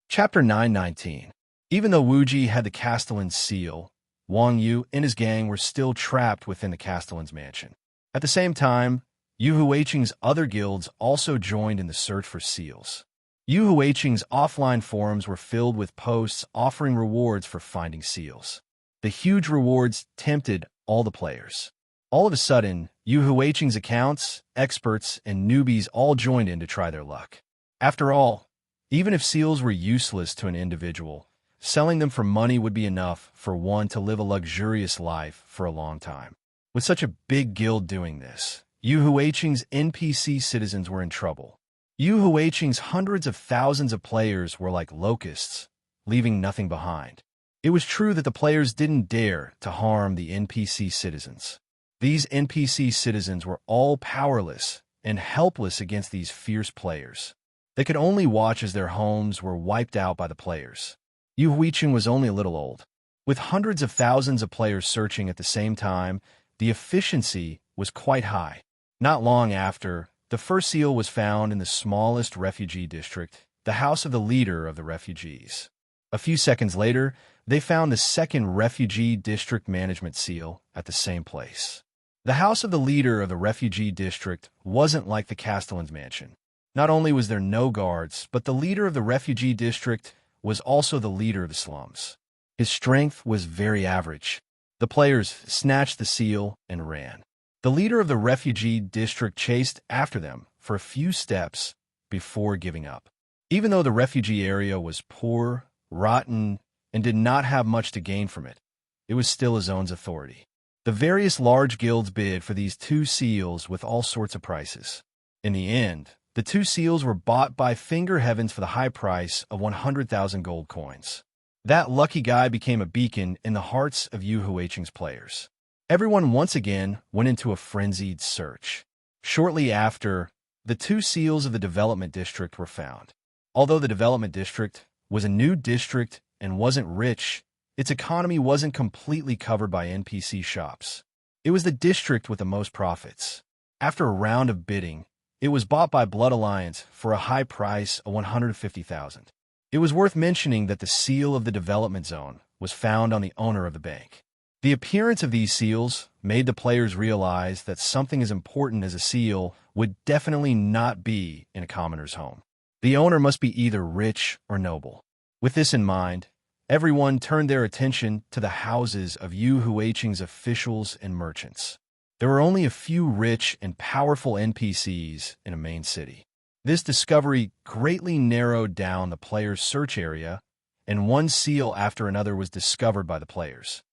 Chapter 919. Even though Wuji had the Castellan's seal, Wang Yu and his gang were still trapped within the Castellan's mansion. At the same time, Yu Huiqing's other guilds also joined in the search for seals. Yu Huiqing's offline forums were filled with posts offering rewards for finding seals. The huge rewards tempted all the players. All of a sudden, Yu Huiqing's accounts, experts, and newbies all joined in to try their luck. After all, even if seals were useless to an individual, selling them for money would be enough for one to live a luxurious life for a long time. With such a big guild doing this, Yu Huiqing's NPC citizens were in trouble. Yu Huiqing's hundreds of thousands of players were like locusts, leaving nothing behind. It was true that the players didn't dare to harm the NPC citizens. These NPC citizens were all powerless and helpless against these fierce players. They could only watch as their homes were wiped out by the players. Yu Huiqing was only a little old. With hundreds of thousands of players searching at the same time, the efficiency was quite high. Not long after, the first seal was found in the smallest refugee district, the house of the leader of the refugees. A few seconds later, they found the second refugee district management seal at the same place. The house of the leader of the refugee district wasn't like the Castellan's mansion. Not only was there no guards, but the leader of the refugee district was also the leader of the slums. His strength was very average. The players snatched the seal and ran. The leader of the refugee district chased after them for a few steps before giving up. Even though the refugee area was poor, rotten, and did not have much to gain from it, it was still his own authority. The various large guilds bid for these two seals with all sorts of prices. In the end, the two seals were bought by Finger Heavens for the high price of 100,000 gold coins. That lucky guy became a beacon in the hearts of Yu Huiqing's players. Everyone once again went into a frenzied search. Shortly after, the two seals of the development district were found. Although the development district was a new district and wasn't rich, its economy wasn't completely covered by NPC shops. It was the district with the most profits. After a round of bidding, it was bought by Blood Alliance for a high price of 150,000. It was worth mentioning that the seal of the development zone was found on the owner of the bank. The appearance of these seals made the players realize that something as important as a seal would definitely not be in a commoner's home. The owner must be either rich or noble. With this in mind, everyone turned their attention to the houses of Yu Huiqing's officials and merchants. There were only a few rich and powerful NPCs in a main city. This discovery greatly narrowed down the players' search area, and one seal after another was discovered by the players.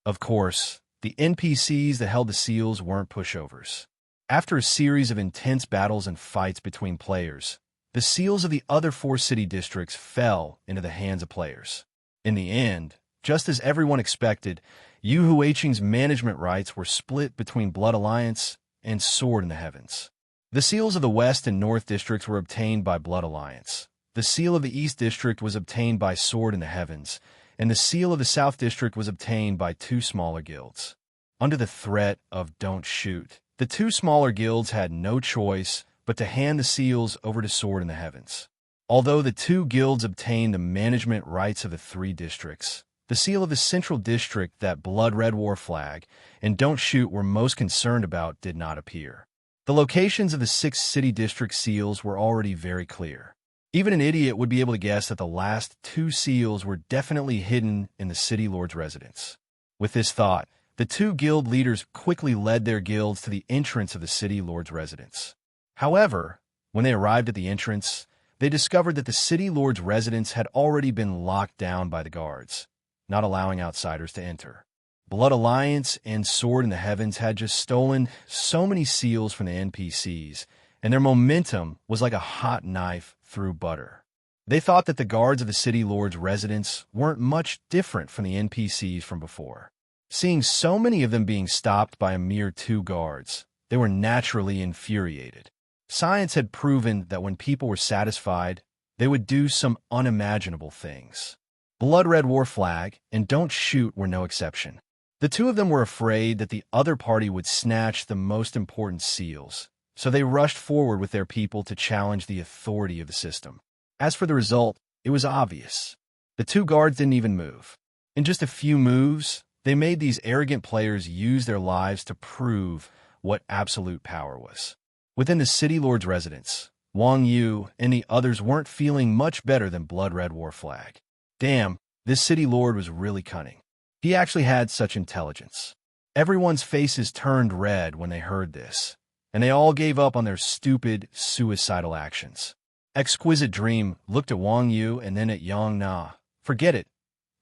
Of course, the NPCs that held the seals weren't pushovers. After a series of intense battles and fights between players, the seals of the other four city districts fell into the hands of players. In the end, just as everyone expected, Yu Huiqing's management rights were split between Blood Alliance and Sword in the Heavens. The seals of the West and North districts were obtained by Blood Alliance. The seal of the East district was obtained by Sword in the Heavens, and the seal of the South district was obtained by two smaller guilds. Under the threat of "don't shoot," the two smaller guilds had no choice but to hand the seals over to Sword in the Heavens. Although the two guilds obtained the management rights of the three districts, the seal of the Central District that Blood Red War Flag and Don't Shoot were most concerned about did not appear. The locations of the 6 city district seals were already very clear. Even an idiot would be able to guess that the last 2 seals were definitely hidden in the city lord's residence. With this thought, the 2 guild leaders quickly led their guilds to the entrance of the city lord's residence. However, when they arrived at the entrance, they discovered that the city lord's residence had already been locked down by the guards, not allowing outsiders to enter. Blood Alliance and Sword in the Heavens had just stolen so many seals from the NPCs, and their momentum was like a hot knife through butter. They thought that the guards of the city lord's residence weren't much different from the NPCs from before. Seeing so many of them being stopped by a mere 2 guards, they were naturally infuriated. Science had proven that when people were satisfied, they would do some unimaginable things. Blood Red War Flag and Don't Shoot were no exception. The 2 of them were afraid that the other party would snatch the most important seals, so they rushed forward with their people to challenge the authority of the system. As for the result, it was obvious. The 2 guards didn't even move. In just a few moves, They made these arrogant players use their lives to prove what absolute power was. Within the city lord's residence, Wang Yu and the others weren't feeling much better than Blood Red War Flag. Damn, this city lord was really cunning. He actually had such intelligence. Everyone's faces turned red when they heard this, and they all gave up on their stupid, suicidal actions. Exquisite Dream looked at Wang Yu and then at Yang Na. Forget it.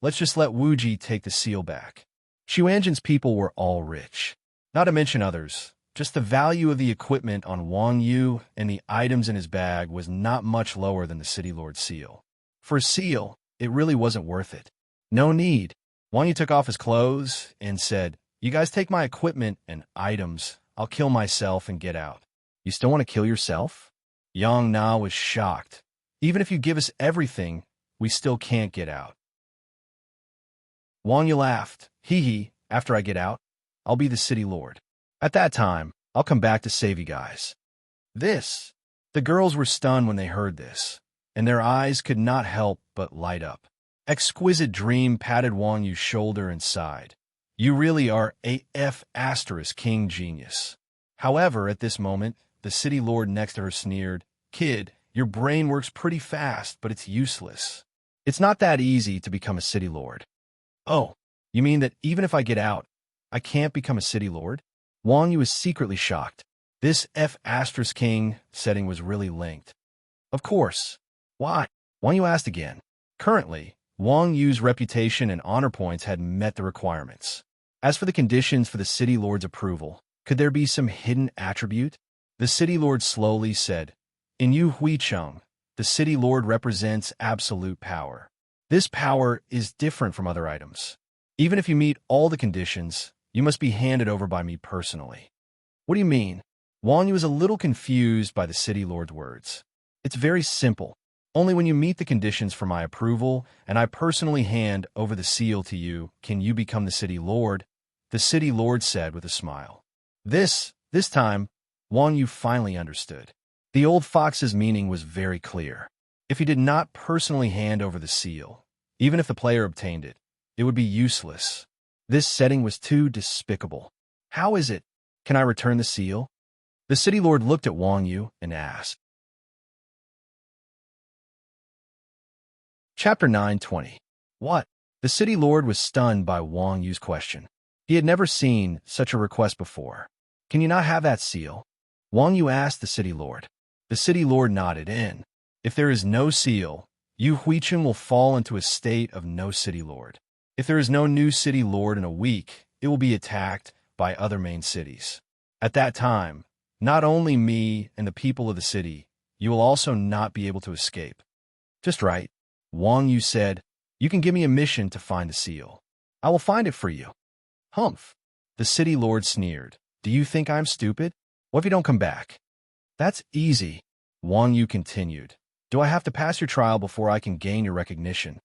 Let's just let Wu Ji take the seal back. Xuanzhen's people were all rich. Not to mention others. Just the value of the equipment on Wang Yu and the items in his bag was not much lower than the city lord's seal. For a seal, it really wasn't worth it. No need. Wang Yu took off his clothes and said, "You guys take my equipment and items. I'll kill myself and get out." "You still want to kill yourself?" Yang Na was shocked. "Even if you give us everything, we still can't get out." Wang Yu laughed. "Hee hee, after I get out, I'll be the city lord. At that time, I'll come back to save you guys." The girls were stunned when they heard this, and their eyes could not help but light up. Exquisite Dream patted Wang Yu's shoulder and sighed. "You really are a F** king genius." However, at this moment, the city lord next to her sneered, "Kid, your brain works pretty fast, but it's useless. It's not that easy to become a city lord." "Oh, you mean that even if I get out, I can't become a city lord?" Wang Yu was secretly shocked. This F** king setting was really linked. "Of course. Why?" Wang Yu asked again. Currently, Wang Yu's reputation and honor points had met the requirements. As for the conditions for the city lord's approval, could there be some hidden attribute? The city lord slowly said, "In Yu Huicheng, the city lord represents absolute power. This power is different from other items. Even if you meet all the conditions, you must be handed over by me personally." "What do you mean?" Wang Yu was a little confused by the city lord's words. "It's very simple. Only when you meet the conditions for my approval, and I personally hand over the seal to you, can you become the city lord," the city lord said with a smile. This time, Wang Yu finally understood. The old fox's meaning was very clear. If he did not personally hand over the seal, even if the player obtained it, it would be useless. This setting was too despicable. "How is it? Can I return the seal?" The city lord looked at Wang Yu and asked. Chapter 920. What? The city lord was stunned by Wang Yu's question. He had never seen such a request before. "Can you not have that seal?" Wang Yu asked the city lord. The city lord nodded in. "If there is no seal, Yu Huicheng will fall into a state of no city lord. If there is no new city lord in a week, it will be attacked by other main cities. At that time, not only me and the people of the city, you will also not be able to escape." "Just right," Wang Yu said. "You can give me a mission to find the seal. I will find it for you." "Humph." The city lord sneered. "Do you think I'm stupid? What if you don't come back?" "That's easy," Wang Yu continued. "Do I have to pass your trial before I can gain your recognition?"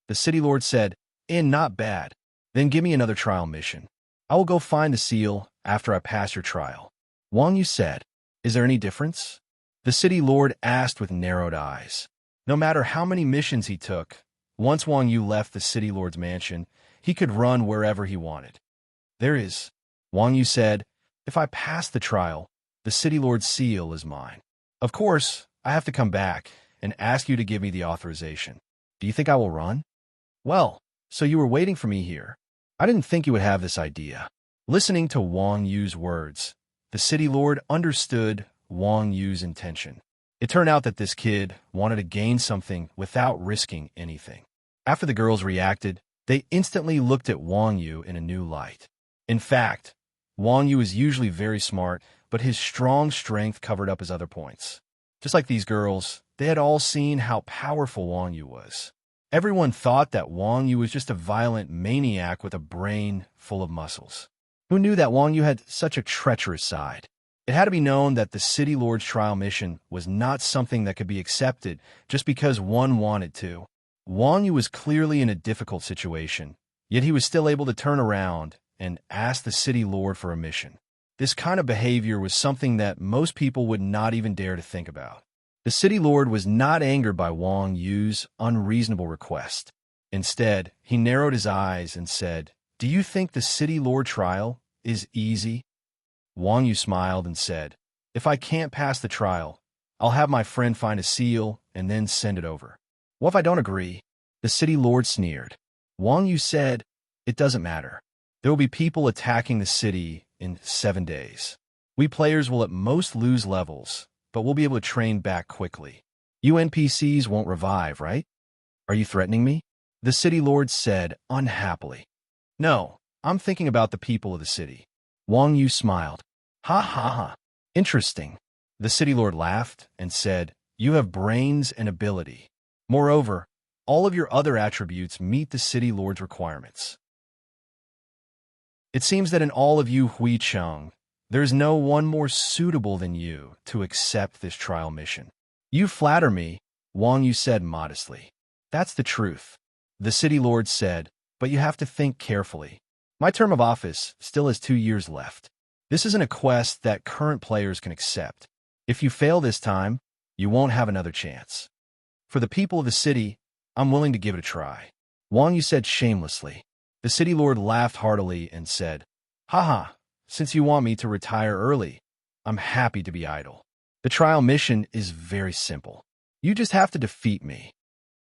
The city lord said, Not bad. Then give me another trial mission. I will go find the seal after I pass your trial." Wang Yu said. "Is there any difference?" The city lord asked with narrowed eyes. No matter how many missions he took, once Wang Yu left the city lord's mansion, he could run wherever he wanted. "There is," Wang Yu said. "If I pass the trial, the city lord's seal is mine. Of course, I have to come back and ask you to give me the authorization. Do you think I will run?" "Well, so you were waiting for me here. I didn't think you would have this idea." Listening to Wang Yu's words, the city lord understood Wang Yu's intention. It turned out that this kid wanted to gain something without risking anything. After the girls reacted, they instantly looked at Wang Yu in a new light. In fact, Wang Yu is usually very smart, but his strong strength covered up his other points. Just like these girls, they had all seen how powerful Wang Yu was. Everyone thought that Wang Yu was just a violent maniac with a brain full of muscles. Who knew that Wang Yu had such a treacherous side? It had to be known that the city lord's trial mission was not something that could be accepted just because one wanted to. Wang Yu was clearly in a difficult situation, yet he was still able to turn around and ask the city lord for a mission. This kind of behavior was something that most people would not even dare to think about. The city lord was not angered by Wang Yu's unreasonable request. Instead, he narrowed his eyes and said, Do you think the city lord trial is easy? Wang Yu smiled and said, if I can't pass the trial, I'll have my friend find a seal and then send it over. What if I don't agree? The city lord sneered. Wang Yu said, it doesn't matter. There will be people attacking the city in 7 days. We players will at most lose levels, but we'll be able to train back quickly. You NPCs won't revive, right? Are you threatening me? The city lord said unhappily. No, I'm thinking about the people of the city. Wang Yu smiled. Ha ha ha. Interesting. The city lord laughed and said, you have brains and ability. Moreover, all of your other attributes meet the city lord's requirements. It seems that in all of you Hui Cheng, there's no one more suitable than you to accept this trial mission. You flatter me, Wang Yu said modestly. That's the truth. The city lord said, but you have to think carefully. My term of office still has 2 years left. This isn't a quest that current players can accept. If you fail this time, you won't have another chance. For the people of the city, I'm willing to give it a try. Wang Yu said shamelessly. The city lord laughed heartily and said, haha, since you want me to retire early, I'm happy to be idle. The trial mission is very simple. You just have to defeat me.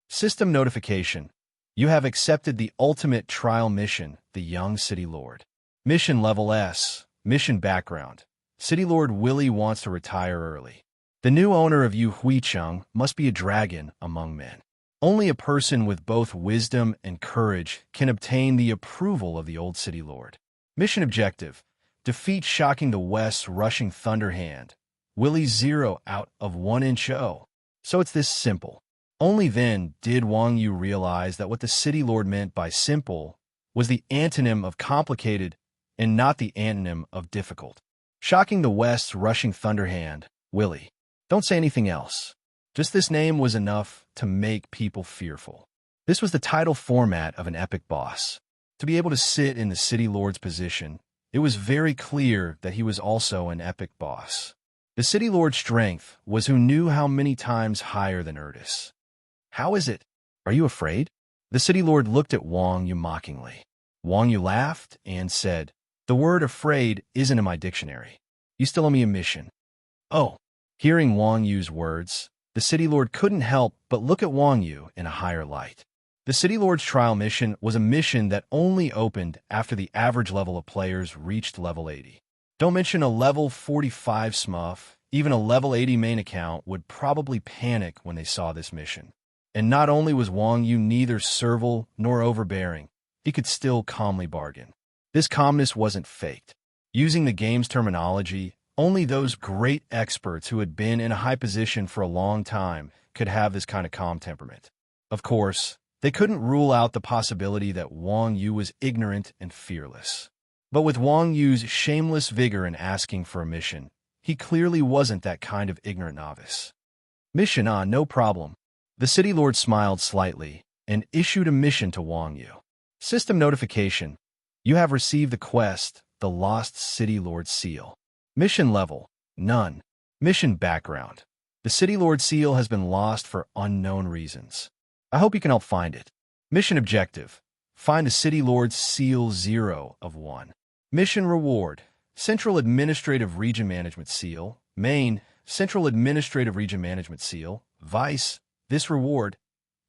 System notification. You have accepted the ultimate trial mission, the young city lord. Mission level S. Mission background. City Lord Willie wants to retire early. The new owner of Yu Huicheng must be a dragon among men. Only a person with both wisdom and courage can obtain the approval of the old city lord. Mission objective. Defeat Shocking the West's rushing thunderhand. Willie 0 out of 1 inch O. So it's this simple. Only then did Wang Yu realize that what the city lord meant by simple was the antonym of complicated and not the antonym of difficult. Shocking the West's rushing thunderhand, Willie. Don't say anything else. Just this name was enough to make people fearful. This was the title format of an epic boss. To be able to sit in the city lord's position, it was very clear that he was also an epic boss. The city lord's strength was who knew how many times higher than Erdis. How is it? Are you afraid? The city lord looked at Wang Yu mockingly. Wang Yu laughed and said, the word afraid isn't in my dictionary. You still owe me a mission. Oh. Hearing Wang Yu's words, the city lord couldn't help but look at Wang Yu in a higher light. The city lord's trial mission was a mission that only opened after the average level of players reached level 80. Don't mention a level 45 smurf, even a level 80 main account would probably panic when they saw this mission. And not only was Wang Yu neither servile nor overbearing, he could still calmly bargain. This calmness wasn't faked. Using the game's terminology, only those great experts who had been in a high position for a long time could have this kind of calm temperament. Of course, they couldn't rule out the possibility that Wang Yu was ignorant and fearless. But with Wang Yu's shameless vigor in asking for a mission, he clearly wasn't that kind of ignorant novice. Mission on, no problem. The city lord smiled slightly and issued a mission to Wang Yu. System notification. You have received the quest, the Lost City Lord Seal. Mission level, none. Mission background. The City Lord Seal has been lost for unknown reasons. I hope you can help find it. Mission objective. Find the City Lord's Seal 0 of 1. Mission reward. Central Administrative Region Management Seal. Main, Central Administrative Region Management Seal. Vice, this reward.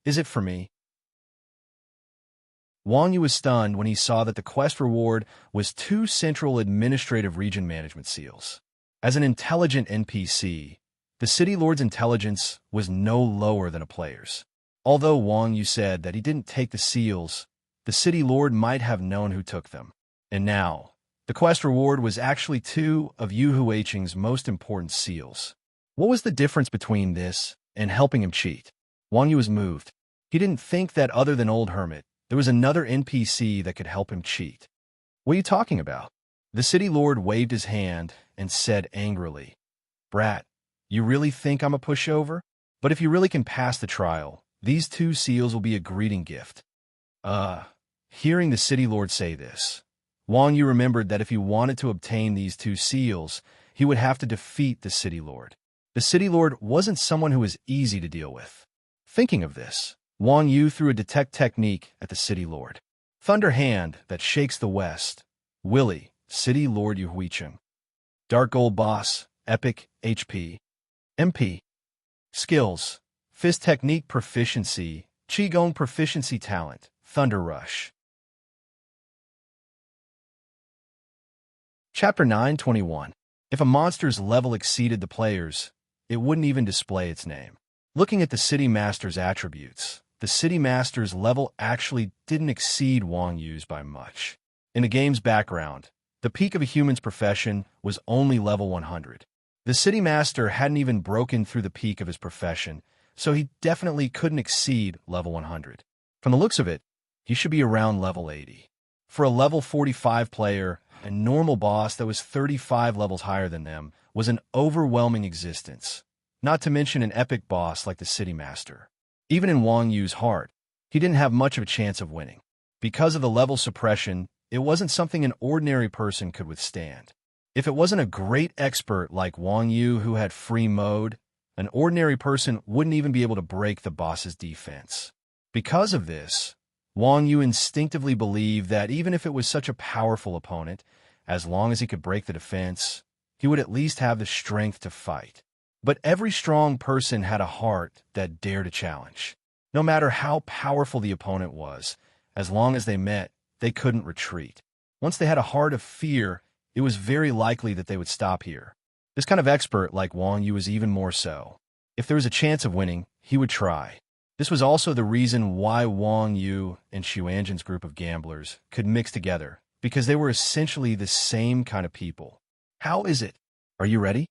Is it for me? Wang Yu was stunned when he saw that the quest reward was 2 Central Administrative Region Management Seals. As an intelligent NPC, the City Lord's intelligence was no lower than a player's. Although Wang Yu said that he didn't take the seals, the City Lord might have known who took them. And now, the quest reward was actually 2 of Yu Huicheng's most important seals. What was the difference between this and helping him cheat? Wang Yu was moved. He didn't think that other than Old Hermit, there was another NPC that could help him cheat. What are you talking about? The City Lord waved his hand and said angrily, Brat, you really think I'm a pushover? But if you really can pass the trial, these 2 seals will be a greeting gift. Hearing the City Lord say this, Wang Yu remembered that if he wanted to obtain these 2 seals, he would have to defeat the City Lord. The City Lord wasn't someone who was easy to deal with. Thinking of this, Wang Yu threw a detect technique at the City Lord. Thunder Hand that shakes the west. Willie, City Lord Yuhuichim. Dark Gold Boss, Epic, HP. MP. Skills. Fist Technique Proficiency, Qigong Proficiency Talent, Thunder Rush. Chapter 9:21. If a monster's level exceeded the player's, it wouldn't even display its name. Looking at the City Master's attributes, the City Master's level actually didn't exceed Wang Yu's by much. In the game's background, the peak of a human's profession was only level 100. The City Master hadn't even broken through the peak of his profession, so he definitely couldn't exceed level 100. From the looks of it, he should be around level 80. For a level 45 player, a normal boss that was 35 levels higher than them was an overwhelming existence, not to mention an epic boss like the City Master. Even in Wang Yu's heart, he didn't have much of a chance of winning. Because of the level suppression, it wasn't something an ordinary person could withstand. If it wasn't a great expert like Wang Yu who had free mode, an ordinary person wouldn't even be able to break the boss's defense. Because of this, Wang Yu instinctively believed that even if it was such a powerful opponent, as long as he could break the defense, he would at least have the strength to fight. But every strong person had a heart that dared to challenge. No matter how powerful the opponent was, as long as they met, they couldn't retreat. Once they had a heart of fear, it was very likely that they would stop here. This kind of expert like Wang Yu was even more so. If there was a chance of winning, he would try. This was also the reason why Wang Yu and Xuanzhen's group of gamblers could mix together, because they were essentially the same kind of people. How is it? Are you ready?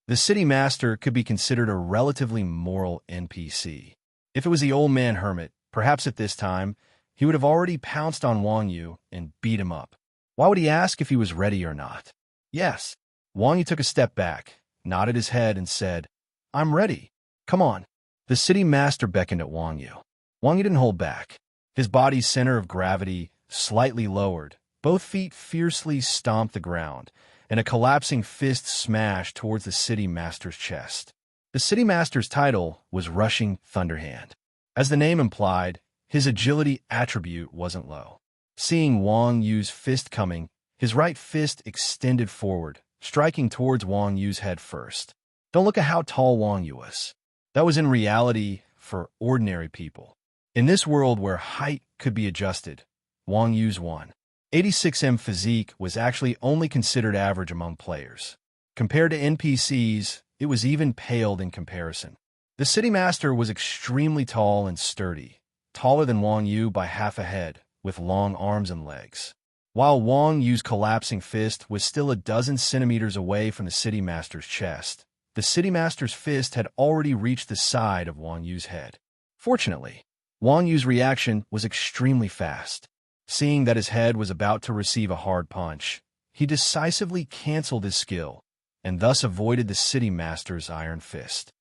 The City Master could be considered a relatively moral NPC. If it was the old man hermit, perhaps at this time, he would have already pounced on Wang Yu and beat him up. Why would he ask if he was ready or not? Yes. Wang Yu took a step back, nodded his head, and said, "I'm ready. Come on." The City Master beckoned at Wang Yu. Wang Yu didn't hold back. His body's center of gravity slightly lowered. Both feet fiercely stomped the ground, and a collapsing fist smashed towards the City Master's chest. The City Master's title was Rushing Thunderhand. As the name implied, his agility attribute wasn't low. Seeing Wang Yu's fist coming, his right fist extended forward, striking towards Wang Yu's head first. Don't look at how tall Wang Yu was. That was in reality for ordinary people. In this world where height could be adjusted, Wang Yu's 186 physique was actually only considered average among players. Compared to NPCs, it was even paled in comparison. The City Master was extremely tall and sturdy, taller than Wang Yu by half a head, with long arms and legs. While Wang Yu's collapsing fist was still a dozen centimeters away from the City Master's chest, the City Master's fist had already reached the side of Wang Yu's head. Fortunately, Wang Yu's reaction was extremely fast. Seeing that his head was about to receive a hard punch, he decisively canceled his skill, and thus avoided the City Master's iron fist.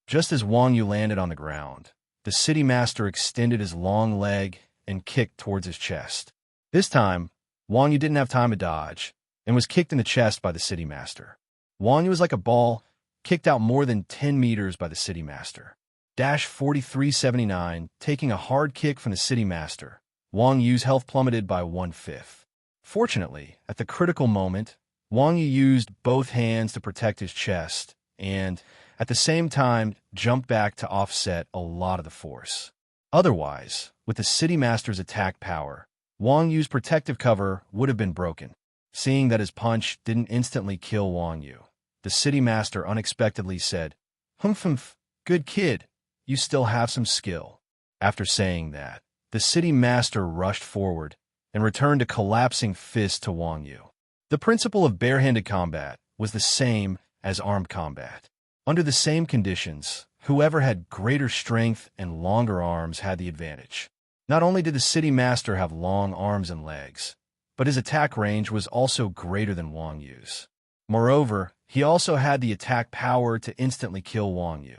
Just as Wang Yu landed on the ground, the City Master extended his long leg and kicked towards his chest. This time, Wang Yu didn't have time to dodge, and was kicked in the chest by the City Master. Wang Yu was like a ball, kicked out more than 10 meters by the City Master. 4379, taking a hard kick from the City Master. Wang Yu's health plummeted by 1/5. Fortunately, at the critical moment, Wang Yu used both hands to protect his chest, and, at the same time, jumped back to offset a lot of the force. Otherwise, with the City Master's attack power, Wang Yu's protective cover would have been broken. Seeing that his punch didn't instantly kill Wang Yu, the City Master unexpectedly said, "Humph, good kid, you still have some skill." After saying that, the City Master rushed forward and returned a collapsing fist to Wang Yu. The principle of barehanded combat was the same as armed combat. Under the same conditions, whoever had greater strength and longer arms had the advantage. Not only did the City Master have long arms and legs, but his attack range was also greater than Wang Yu's. Moreover, he also had the attack power to instantly kill Wang Yu.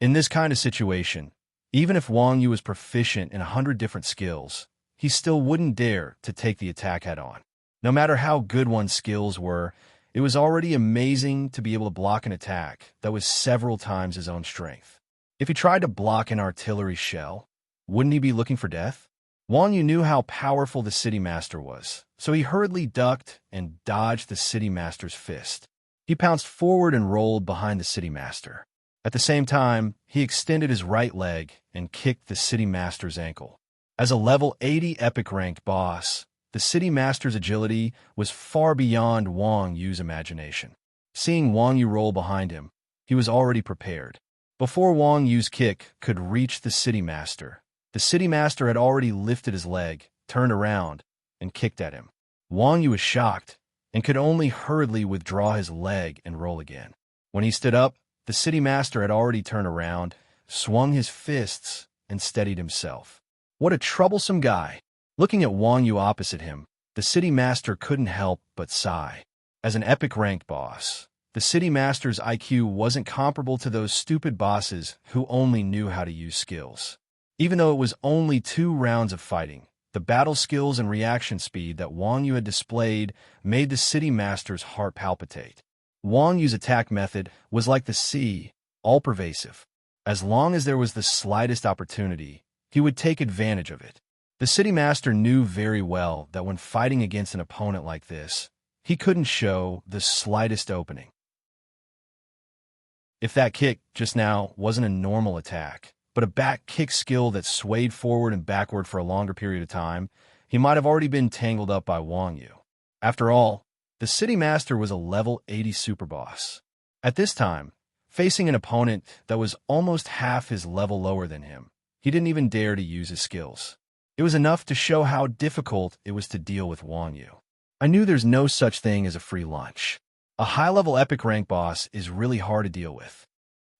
In this kind of situation, even if Wang Yu was proficient in 100 different skills, he still wouldn't dare to take the attack head-on. No matter how good one's skills were, it was already amazing to be able to block an attack that was several times his own strength. If he tried to block an artillery shell, wouldn't he be looking for death? Wang Yu knew how powerful the city master was, so he hurriedly ducked and dodged the city master's fist. He pounced forward and rolled behind the city master. At the same time, he extended his right leg and kicked the city master's ankle. As a level 80 epic ranked boss, the city master's agility was far beyond Wang Yu's imagination. Seeing Wang Yu roll behind him, he was already prepared. Before Wang Yu's kick could reach the city master had already lifted his leg, turned around, and kicked at him. Wang Yu was shocked and could only hurriedly withdraw his leg and roll again. When he stood up, the city master had already turned around, swung his fists, and steadied himself. What a troublesome guy! Looking at Wang Yu opposite him, the city master couldn't help but sigh. As an epic-ranked boss, the city master's IQ wasn't comparable to those stupid bosses who only knew how to use skills. Even though it was only 2 rounds of fighting, the battle skills and reaction speed that Wang Yu had displayed made the city master's heart palpitate. Wang Yu's attack method was like the sea, all-pervasive. As long as there was the slightest opportunity, he would take advantage of it. The city master knew very well that when fighting against an opponent like this, he couldn't show the slightest opening. If that kick just now wasn't a normal attack, but a back kick skill that swayed forward and backward for a longer period of time, he might have already been tangled up by Wang Yu. After all, the city master was a level 80 superboss. At this time, facing an opponent that was almost half his level lower than him, he didn't even dare to use his skills. It was enough to show how difficult it was to deal with Wang Yu. I knew there's no such thing as a free lunch. A high-level epic rank boss is really hard to deal with.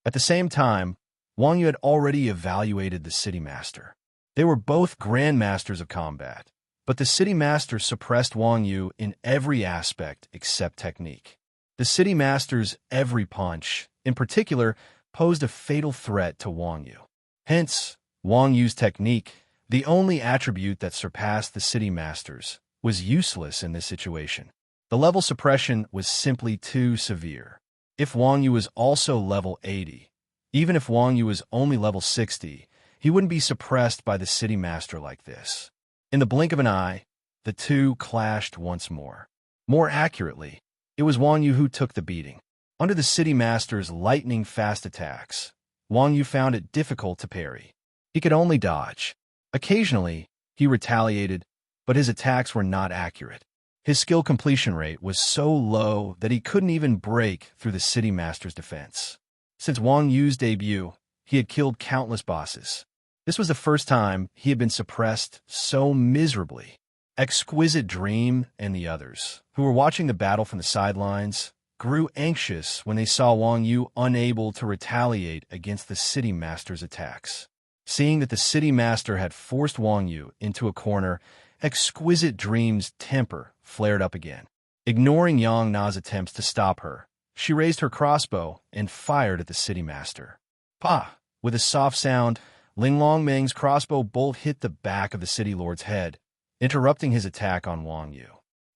At the same time, Wang Yu had already evaluated the city master. They were both grandmasters of combat, but the city master suppressed Wang Yu in every aspect except technique. The city master's every punch, in particular, posed a fatal threat to Wang Yu. Hence, Wang Yu's technique, the only attribute that surpassed the city master's, was useless in this situation. The level suppression was simply too severe. If Wang Yu was also level 80, even if Wang Yu was only level 60, he wouldn't be suppressed by the city master like this. In the blink of an eye, the two clashed once more. More accurately, it was Wang Yu who took the beating. Under the city master's lightning-fast attacks, Wang Yu found it difficult to parry. He could only dodge. Occasionally, he retaliated, but his attacks were not accurate. His skill completion rate was so low that he couldn't even break through the city master's defense. Since Wang Yu's debut, he had killed countless bosses. This was the first time he had been suppressed so miserably. Exquisite Dream and the others, who were watching the battle from the sidelines, grew anxious when they saw Wang Yu unable to retaliate against the city master's attacks. Seeing that the city master had forced Wang Yu into a corner, Exquisite Dream's temper flared up again. Ignoring Yang Na's attempts to stop her, she raised her crossbow and fired at the city master. Pa! With a soft sound, Ling Longmeng's crossbow bolt hit the back of the city lord's head, interrupting his attack on Wang Yu.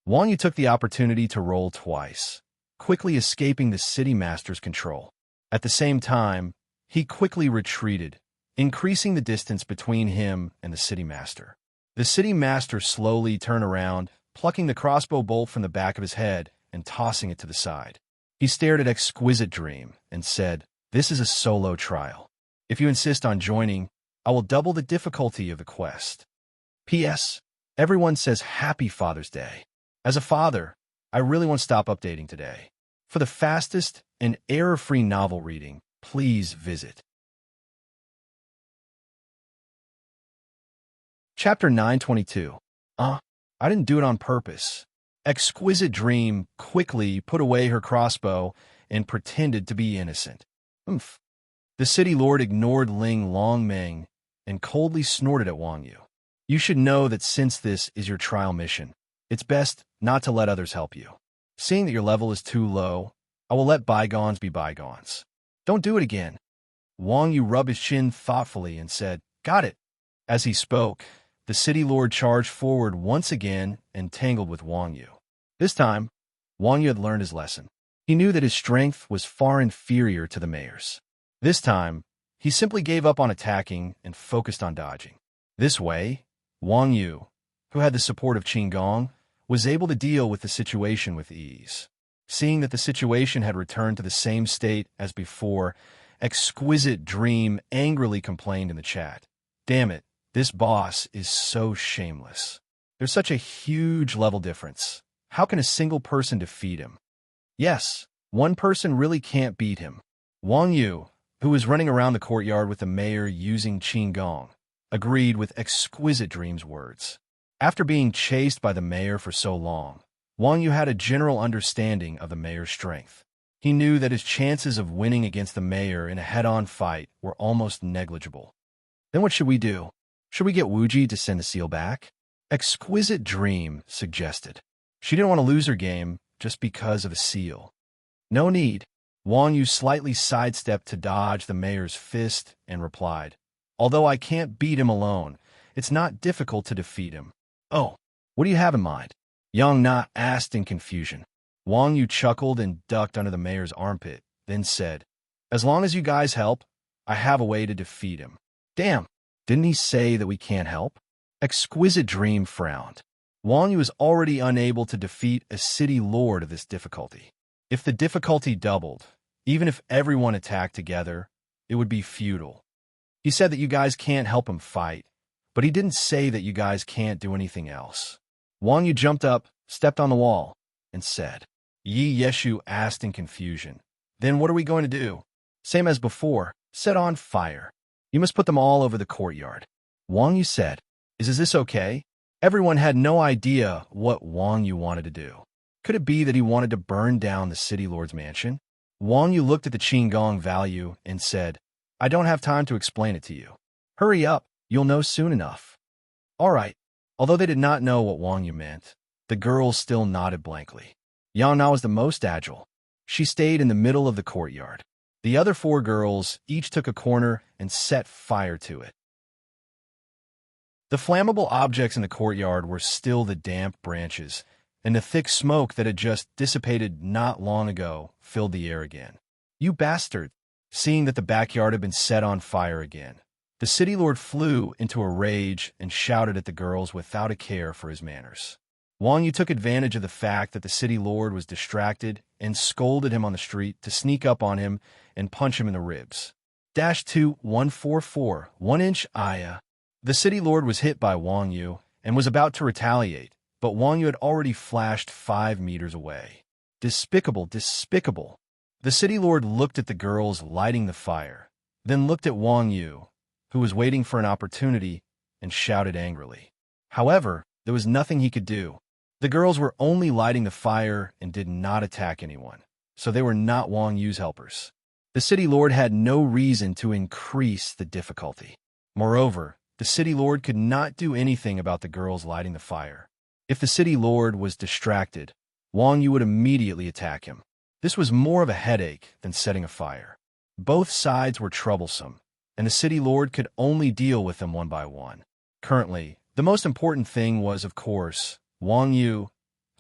Wang Yu took the opportunity to roll twice, quickly escaping the city master's control. At the same time, he quickly retreated, increasing the distance between him and the city master. The city master slowly turned around, plucking the crossbow bolt from the back of his head and tossing it to the side. He stared at Exquisite Dream and said, "This is a solo trial. If you insist on joining, I will double the difficulty of the quest. P.S. Everyone says Happy Father's Day. As a father, I really won't stop updating today. For the fastest and error-free novel reading, please visit." Chapter 922. I didn't do it on purpose. Exquisite Dream quickly put away her crossbow and pretended to be innocent. Oomph. The city lord ignored Ling Longmeng and coldly snorted at Wang Yu. You should know that since this is your trial mission, it's best not to let others help you. Seeing that your level is too low, I will let bygones be bygones. Don't do it again. Wang Yu rubbed his chin thoughtfully and said, "Got it." As he spoke, the city lord charged forward once again and tangled with Wang Yu. This time, Wang Yu had learned his lesson. He knew that his strength was far inferior to the mayor's. This time, he simply gave up on attacking and focused on dodging. This way, Wang Yu, who had the support of Qin Gong, was able to deal with the situation with ease. Seeing that the situation had returned to the same state as before, Exquisite Dream angrily complained in the chat. Damn it, this boss is so shameless. There's such a huge level difference. How can a single person defeat him? Yes, one person really can't beat him. Wang Yu, who was running around the courtyard with the mayor using Qin Gong, agreed with Exquisite Dream's words. After being chased by the mayor for so long, Wang Yu had a general understanding of the mayor's strength. He knew that his chances of winning against the mayor in a head-on fight were almost negligible. Then what should we do? Should we get Wuji to send the seal back? Exquisite Dream suggested. She didn't want to lose her game just because of a seal. No need. Wang Yu slightly sidestepped to dodge the mayor's fist and replied, although I can't beat him alone, it's not difficult to defeat him. Oh, what do you have in mind? Yang Na asked in confusion. Wang Yu chuckled and ducked under the mayor's armpit, then said, as long as you guys help, I have a way to defeat him. Damn, didn't he say that we can't help? Exquisite Dream frowned. Wang Yu was already unable to defeat a city lord of this difficulty. If the difficulty doubled, even if everyone attacked together, it would be futile. He said that you guys can't help him fight, but he didn't say that you guys can't do anything else. Wang Yu jumped up, stepped on the wall, and said. Yi Yeshu asked in confusion. Then what are we going to do? Same as before, set on fire. You must put them all over the courtyard. Wang Yu said. Is this okay? Everyone had no idea what Wang Yu wanted to do. Could it be that he wanted to burn down the city lord's mansion? Wang Yu looked at the Qin Gong value and said, I don't have time to explain it to you. Hurry up, you'll know soon enough. All right. Although they did not know what Wang Yu meant, the girls still nodded blankly. Yang Na was the most agile. She stayed in the middle of the courtyard. The other 4 girls each took a corner and set fire to it. The flammable objects in the courtyard were still the damp branches, and the thick smoke that had just dissipated not long ago filled the air again. You bastard! Seeing that the backyard had been set on fire again, the city lord flew into a rage and shouted at the girls without a care for his manners. Wang Yu took advantage of the fact that the city lord was distracted and scolded him on the street to sneak up on him and punch him in the ribs. -2144, 1-inch Aya. The city lord was hit by Wang Yu and was about to retaliate, but Wang Yu had already flashed 5 meters away. Despicable, despicable. The city lord looked at the girls lighting the fire, then looked at Wang Yu, who was waiting for an opportunity, and shouted angrily. However, there was nothing he could do. The girls were only lighting the fire and did not attack anyone, so they were not Wang Yu's helpers. The city lord had no reason to increase the difficulty. Moreover, the city lord could not do anything about the girls lighting the fire. If the city lord was distracted, Wang Yu would immediately attack him. This was more of a headache than setting a fire. Both sides were troublesome, and the city lord could only deal with them one by one. Currently, the most important thing was, of course, Wang Yu,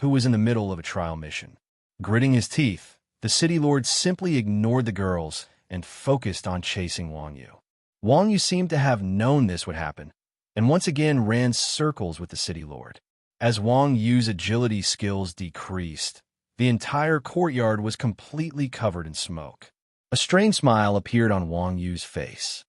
who was in the middle of a trial mission. Gritting his teeth, the city lord simply ignored the girls and focused on chasing Wang Yu. Wang Yu seemed to have known this would happen, and once again ran circles with the city lord. As Wang Yu's agility skills decreased, the entire courtyard was completely covered in smoke. A strange smile appeared on Wang Yu's face.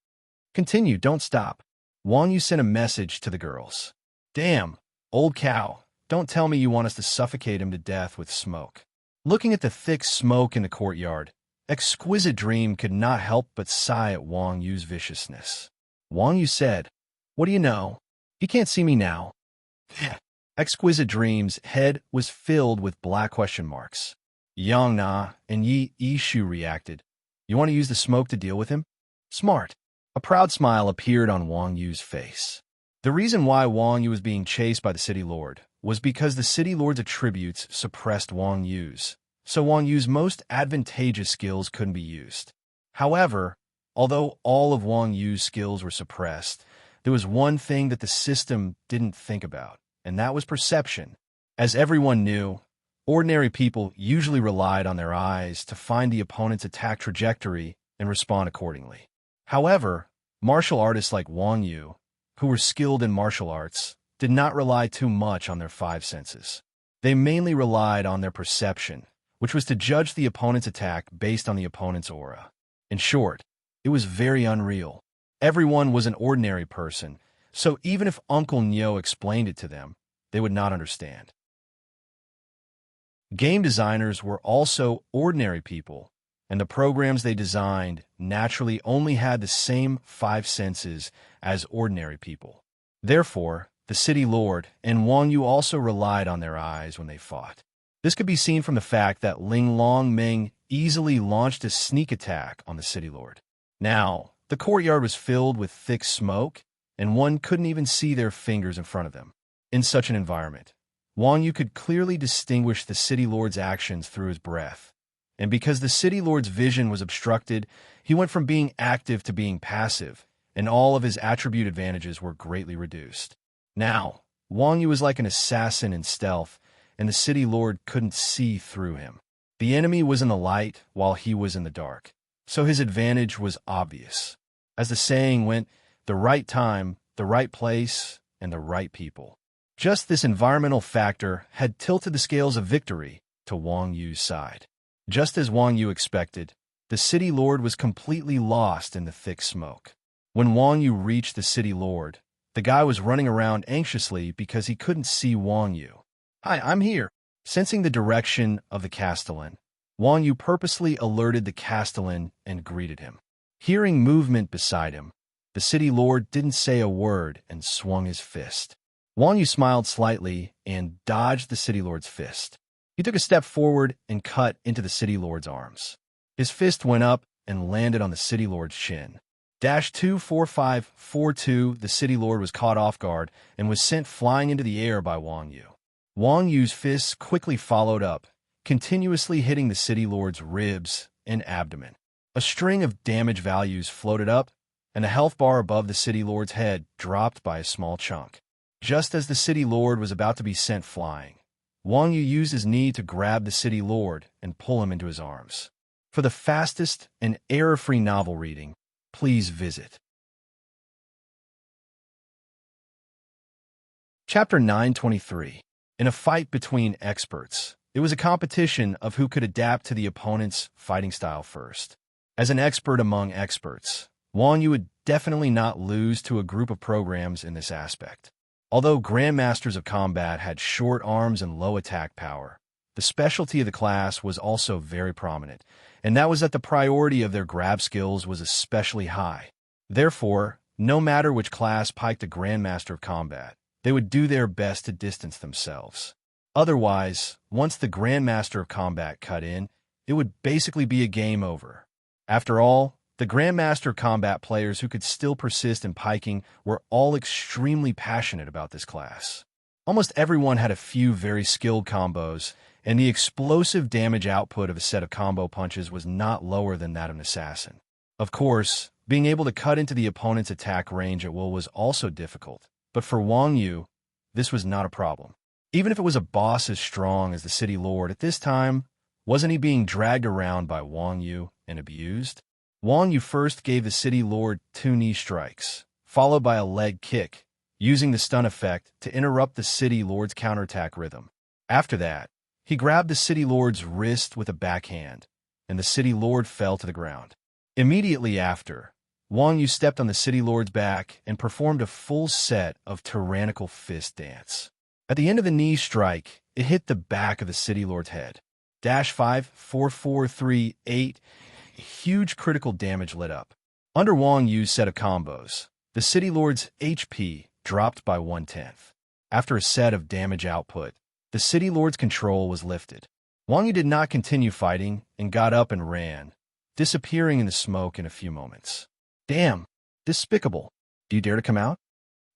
Continue, don't stop. Wang Yu sent a message to the girls. Damn, old cow, don't tell me you want us to suffocate him to death with smoke. Looking at the thick smoke in the courtyard, Exquisite Dream could not help but sigh at Wang Yu's viciousness. Wang Yu said, what do you know? He can't see me now. Exquisite Dream's head was filled with black question marks. Yang Na and Yi Yishu reacted. You want to use the smoke to deal with him? Smart. A proud smile appeared on Wang Yu's face. The reason why Wang Yu was being chased by the city lord was because the city lord's attributes suppressed Wang Yu's, so Wang Yu's most advantageous skills couldn't be used. However, although all of Wang Yu's skills were suppressed, there was one thing that the system didn't think about, and that was perception. As everyone knew, ordinary people usually relied on their eyes to find the opponent's attack trajectory and respond accordingly. However, martial artists like Wang Yu, who were skilled in martial arts, did not rely too much on their five senses. They mainly relied on their perception, which was to judge the opponent's attack based on the opponent's aura. In short, it was very unreal. Everyone was an ordinary person, so even if Uncle Nyo explained it to them, they would not understand. Game designers were also ordinary people, and the programs they designed naturally only had the same five senses as ordinary people. Therefore, the City Lord and Wang Yu also relied on their eyes when they fought. This could be seen from the fact that Ling Long Meng easily launched a sneak attack on the City Lord. Now, the courtyard was filled with thick smoke, and one couldn't even see their fingers in front of them. In such an environment, Wang Yu could clearly distinguish the City Lord's actions through his breath. And because the City Lord's vision was obstructed, he went from being active to being passive, and all of his attribute advantages were greatly reduced. Now, Wang Yu was like an assassin in stealth, and the City Lord couldn't see through him. The enemy was in the light while he was in the dark, so his advantage was obvious. As the saying went, the right time, the right place, and the right people. Just this environmental factor had tilted the scales of victory to Wang Yu's side. Just as Wang Yu expected, the City Lord was completely lost in the thick smoke. When Wang Yu reached the City Lord, the guy was running around anxiously because he couldn't see Wang Yu. "Hi, I'm here." Sensing the direction of the Castellan, Wang Yu purposely alerted the Castellan and greeted him. Hearing movement beside him, the City Lord didn't say a word and swung his fist. Wang Yu smiled slightly and dodged the City Lord's fist. He took a step forward and cut into the City Lord's arms. His fist went up and landed on the City Lord's chin. -24542, the City Lord was caught off guard and was sent flying into the air by Wang Yu. Wang Yu's fists quickly followed up, continuously hitting the City Lord's ribs and abdomen. A string of damage values floated up, and the health bar above the City Lord's head dropped by a small chunk. Just as the City Lord was about to be sent flying, Wang Yu used his knee to grab the City Lord and pull him into his arms. For the fastest and error-free novel reading, please visit Chapter 923. In a fight between experts, it was a competition of who could adapt to the opponent's fighting style first. As an expert among experts, Wang Yu would definitely not lose to a group of programs in this aspect. Although Grandmasters of Combat had short arms and low attack power, the specialty of the class was also very prominent, and that was that the priority of their grab skills was especially high. Therefore, no matter which class piked a Grandmaster of Combat, they would do their best to distance themselves. Otherwise, once the Grandmaster of Combat cut in, it would basically be a game over. After all, the Grandmaster of Combat players who could still persist in piking were all extremely passionate about this class. Almost everyone had a few very skilled combos, and the explosive damage output of a set of combo punches was not lower than that of an assassin. Of course, being able to cut into the opponent's attack range at will was also difficult, but for Wang Yu, this was not a problem. Even if it was a boss as strong as the City Lord at this time, wasn't he being dragged around by Wang Yu and abused? Wang Yu first gave the City Lord 2 knee strikes, followed by a leg kick, using the stun effect to interrupt the City Lord's counterattack rhythm. After that, he grabbed the City Lord's wrist with a backhand, and the City Lord fell to the ground. Immediately after, Wang Yu stepped on the City Lord's back and performed a full set of tyrannical fist dance. At the end of the knee strike, it hit the back of the City Lord's head. -54438. Huge critical damage lit up. Under Wang Yu's set of combos, the City Lord's HP dropped by 1/10. After a set of damage output, the City Lord's control was lifted. Wang Yu did not continue fighting and got up and ran, disappearing in the smoke in a few moments. "Damn, despicable. Do you dare to come out?"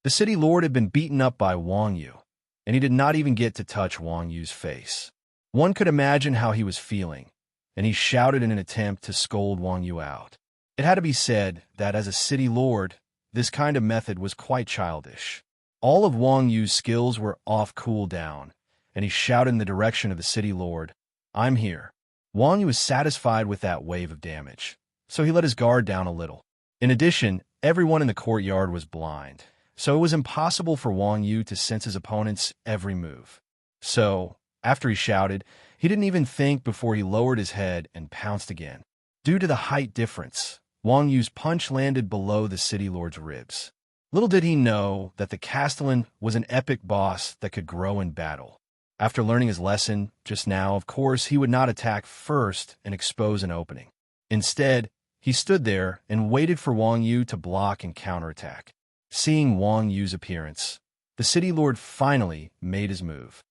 The City Lord had been beaten up by Wang Yu, and he did not even get to touch Wang Yu's face. One could imagine how he was feeling, and he shouted in an attempt to scold Wang Yu out. It had to be said that as a City Lord, this kind of method was quite childish. All of Wang Yu's skills were off cooldown, and he shouted in the direction of the City Lord, "I'm here." Wang Yu was satisfied with that wave of damage, so he let his guard down a little. In addition, everyone in the courtyard was blind, so it was impossible for Wang Yu to sense his opponent's every move. So, after he shouted, he didn't even think before he lowered his head and pounced again. Due to the height difference, Wang Yu's punch landed below the city lord's ribs. Little did he know that the Castellan was an epic boss that could grow in battle. After learning his lesson just now, of course, he would not attack first and expose an opening. Instead, he stood there and waited for Wang Yu to block and counterattack. Seeing Wang Yu's appearance, the city lord finally made his move.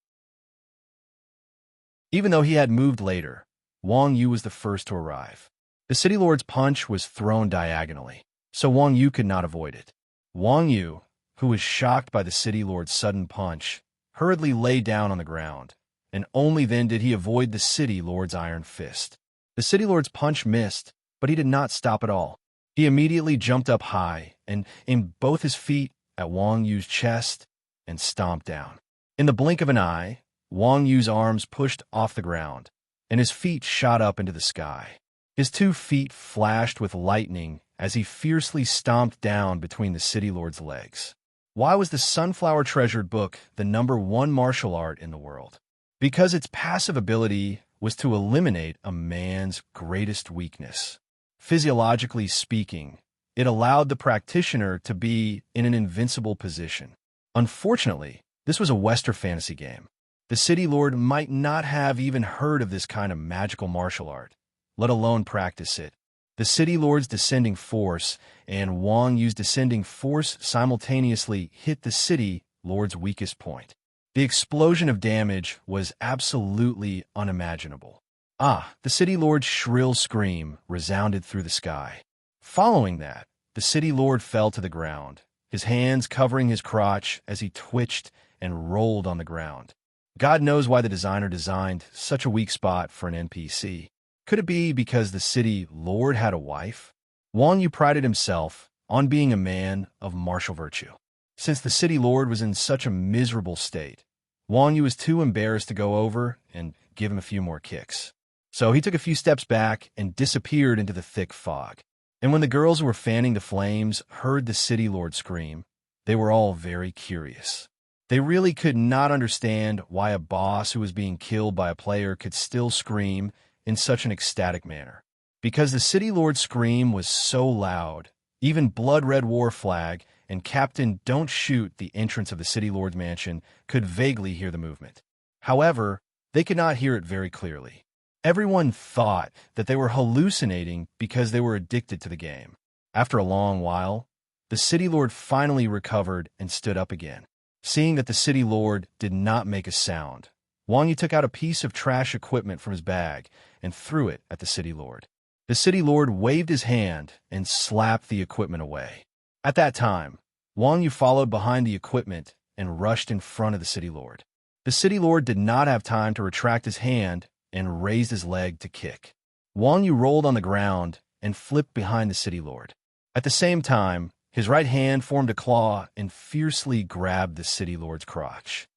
Even though he had moved later, Wang Yu was the first to arrive. The city lord's punch was thrown diagonally, so Wang Yu could not avoid it. Wang Yu, who was shocked by the city lord's sudden punch, hurriedly lay down on the ground, and only then did he avoid the city lord's iron fist. The city lord's punch missed, but he did not stop at all. He immediately jumped up high and aimed both his feet at Wang Yu's chest and stomped down. In the blink of an eye, Wang Yu's arms pushed off the ground, and his feet shot up into the sky. His 2 feet flashed with lightning as he fiercely stomped down between the city lord's legs. Why was the Sunflower Treasured Book the #1 martial art in the world? Because its passive ability was to eliminate a man's greatest weakness. Physiologically speaking, it allowed the practitioner to be in an invincible position. Unfortunately, this was a Western fantasy game. The city lord might not have even heard of this kind of magical martial art, let alone practice it. The city lord's descending force and Wang Yu's descending force simultaneously hit the city lord's weakest point. The explosion of damage was absolutely unimaginable. The city lord's shrill scream resounded through the sky. Following that, the city lord fell to the ground, his hands covering his crotch as he twitched and rolled on the ground. God knows why the designer designed such a weak spot for an NPC. Could it be because the city lord had a wife? Wang Yu prided himself on being a man of martial virtue. Since the city lord was in such a miserable state, Wang Yu was too embarrassed to go over and give him a few more kicks. So he took a few steps back and disappeared into the thick fog. And when the girls who were fanning the flames heard the city lord scream, they were all very curious. They really could not understand why a boss who was being killed by a player could still scream in such an ecstatic manner. Because the city lord's scream was so loud, even Blood Red War Flag and Captain Don't Shoot, the entrance of the city lord's mansion, could vaguely hear the movement. However, they could not hear it very clearly. Everyone thought that they were hallucinating because they were addicted to the game. After a long while, the city lord finally recovered and stood up again. Seeing that the city lord did not make a sound, Wang Yu took out a piece of trash equipment from his bag and threw it at the city lord. The city lord waved his hand and slapped the equipment away. At that time, Wang Yu followed behind the equipment and rushed in front of the city lord. The city lord did not have time to retract his hand and raised his leg to kick. Wang Yu rolled on the ground and flipped behind the city lord. At the same time, his right hand formed a claw and fiercely grabbed the city lord's crotch.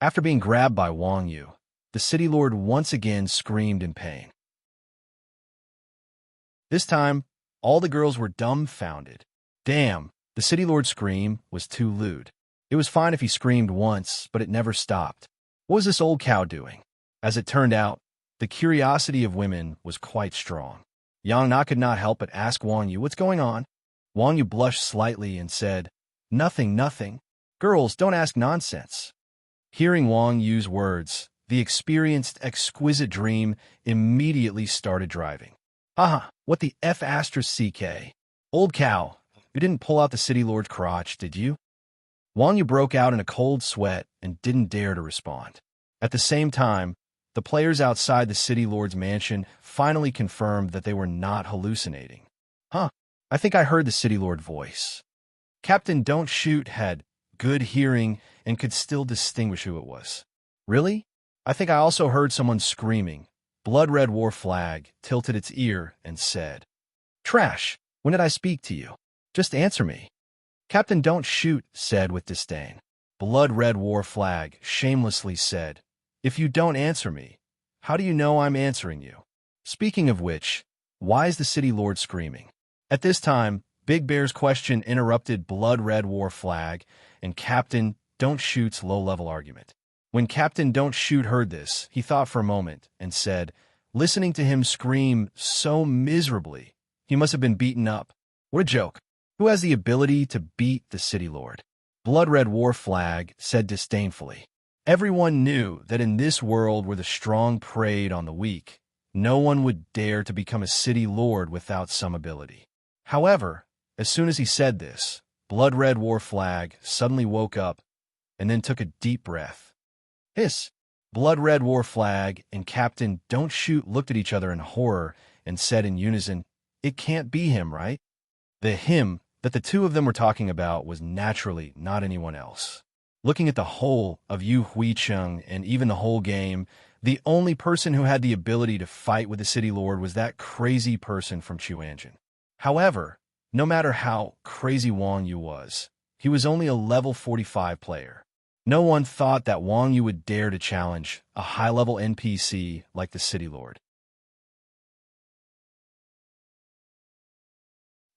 After being grabbed by Wang Yu, the city lord once again screamed in pain. This time, all the girls were dumbfounded. Damn, the city lord's scream was too lewd. It was fine if he screamed once, but it never stopped. What was this old cow doing? As it turned out, the curiosity of women was quite strong. Yang Na could not help but ask Wang Yu, "What's going on?" Wang Yu blushed slightly and said, "Nothing, nothing. Girls, don't ask nonsense." Hearing Wang Yu's words, the experienced, exquisite dream immediately started driving. What the F***CK? Old cow, you didn't pull out the city lord's crotch, did you? Wang Yu broke out in a cold sweat and didn't dare to respond. At the same time, the players outside the city lord's mansion finally confirmed that they were not hallucinating. I think I heard the city lord voice. Captain Don't Shoot had good hearing and could still distinguish who it was. Really? I think I also heard someone screaming. Blood Red War Flag tilted its ear and said, "Trash, when did I speak to you? Just answer me." Captain Don't Shoot said with disdain. Blood Red War Flag shamelessly said, "If you don't answer me, how do you know I'm answering you? Speaking of which, why is the city lord screaming?" At this time, Big Bear's question interrupted Blood Red War Flag and Captain Don't Shoot's low-level argument. When Captain Don't Shoot heard this, he thought for a moment and said, listening to him scream so miserably, he must have been beaten up. What a joke. Who has the ability to beat the City Lord? Blood Red War Flag said disdainfully. Everyone knew that in this world where the strong preyed on the weak, no one would dare to become a City Lord without some ability. However, as soon as he said this, Blood Red War Flag suddenly woke up and then took a deep breath. Hiss! Blood Red War Flag and Captain Don't Shoot looked at each other in horror and said in unison, "It can't be him, right?" The him that the two of them were talking about was naturally not anyone else. Looking at the whole of Yu Huicheng and even the whole game, the only person who had the ability to fight with the City Lord was that crazy person from Chuanjin. However, no matter how crazy Wang Yu was, he was only a level 45 player. No one thought that Wang Yu would dare to challenge a high-level NPC like the City Lord.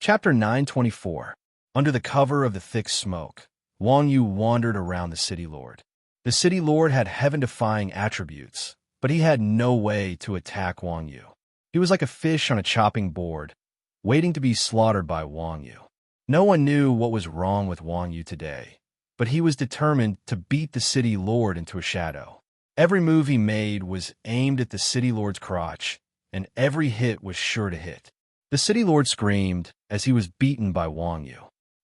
Chapter 924. Under the cover of the thick smoke, Wang Yu wandered around the City Lord. The City Lord had heaven-defying attributes, but he had no way to attack Wang Yu. He was like a fish on a chopping board, waiting to be slaughtered by Wang Yu. No one knew what was wrong with Wang Yu today, but he was determined to beat the City Lord into a shadow. Every move he made was aimed at the City Lord's crotch, and every hit was sure to hit. The City Lord screamed as he was beaten by Wang Yu.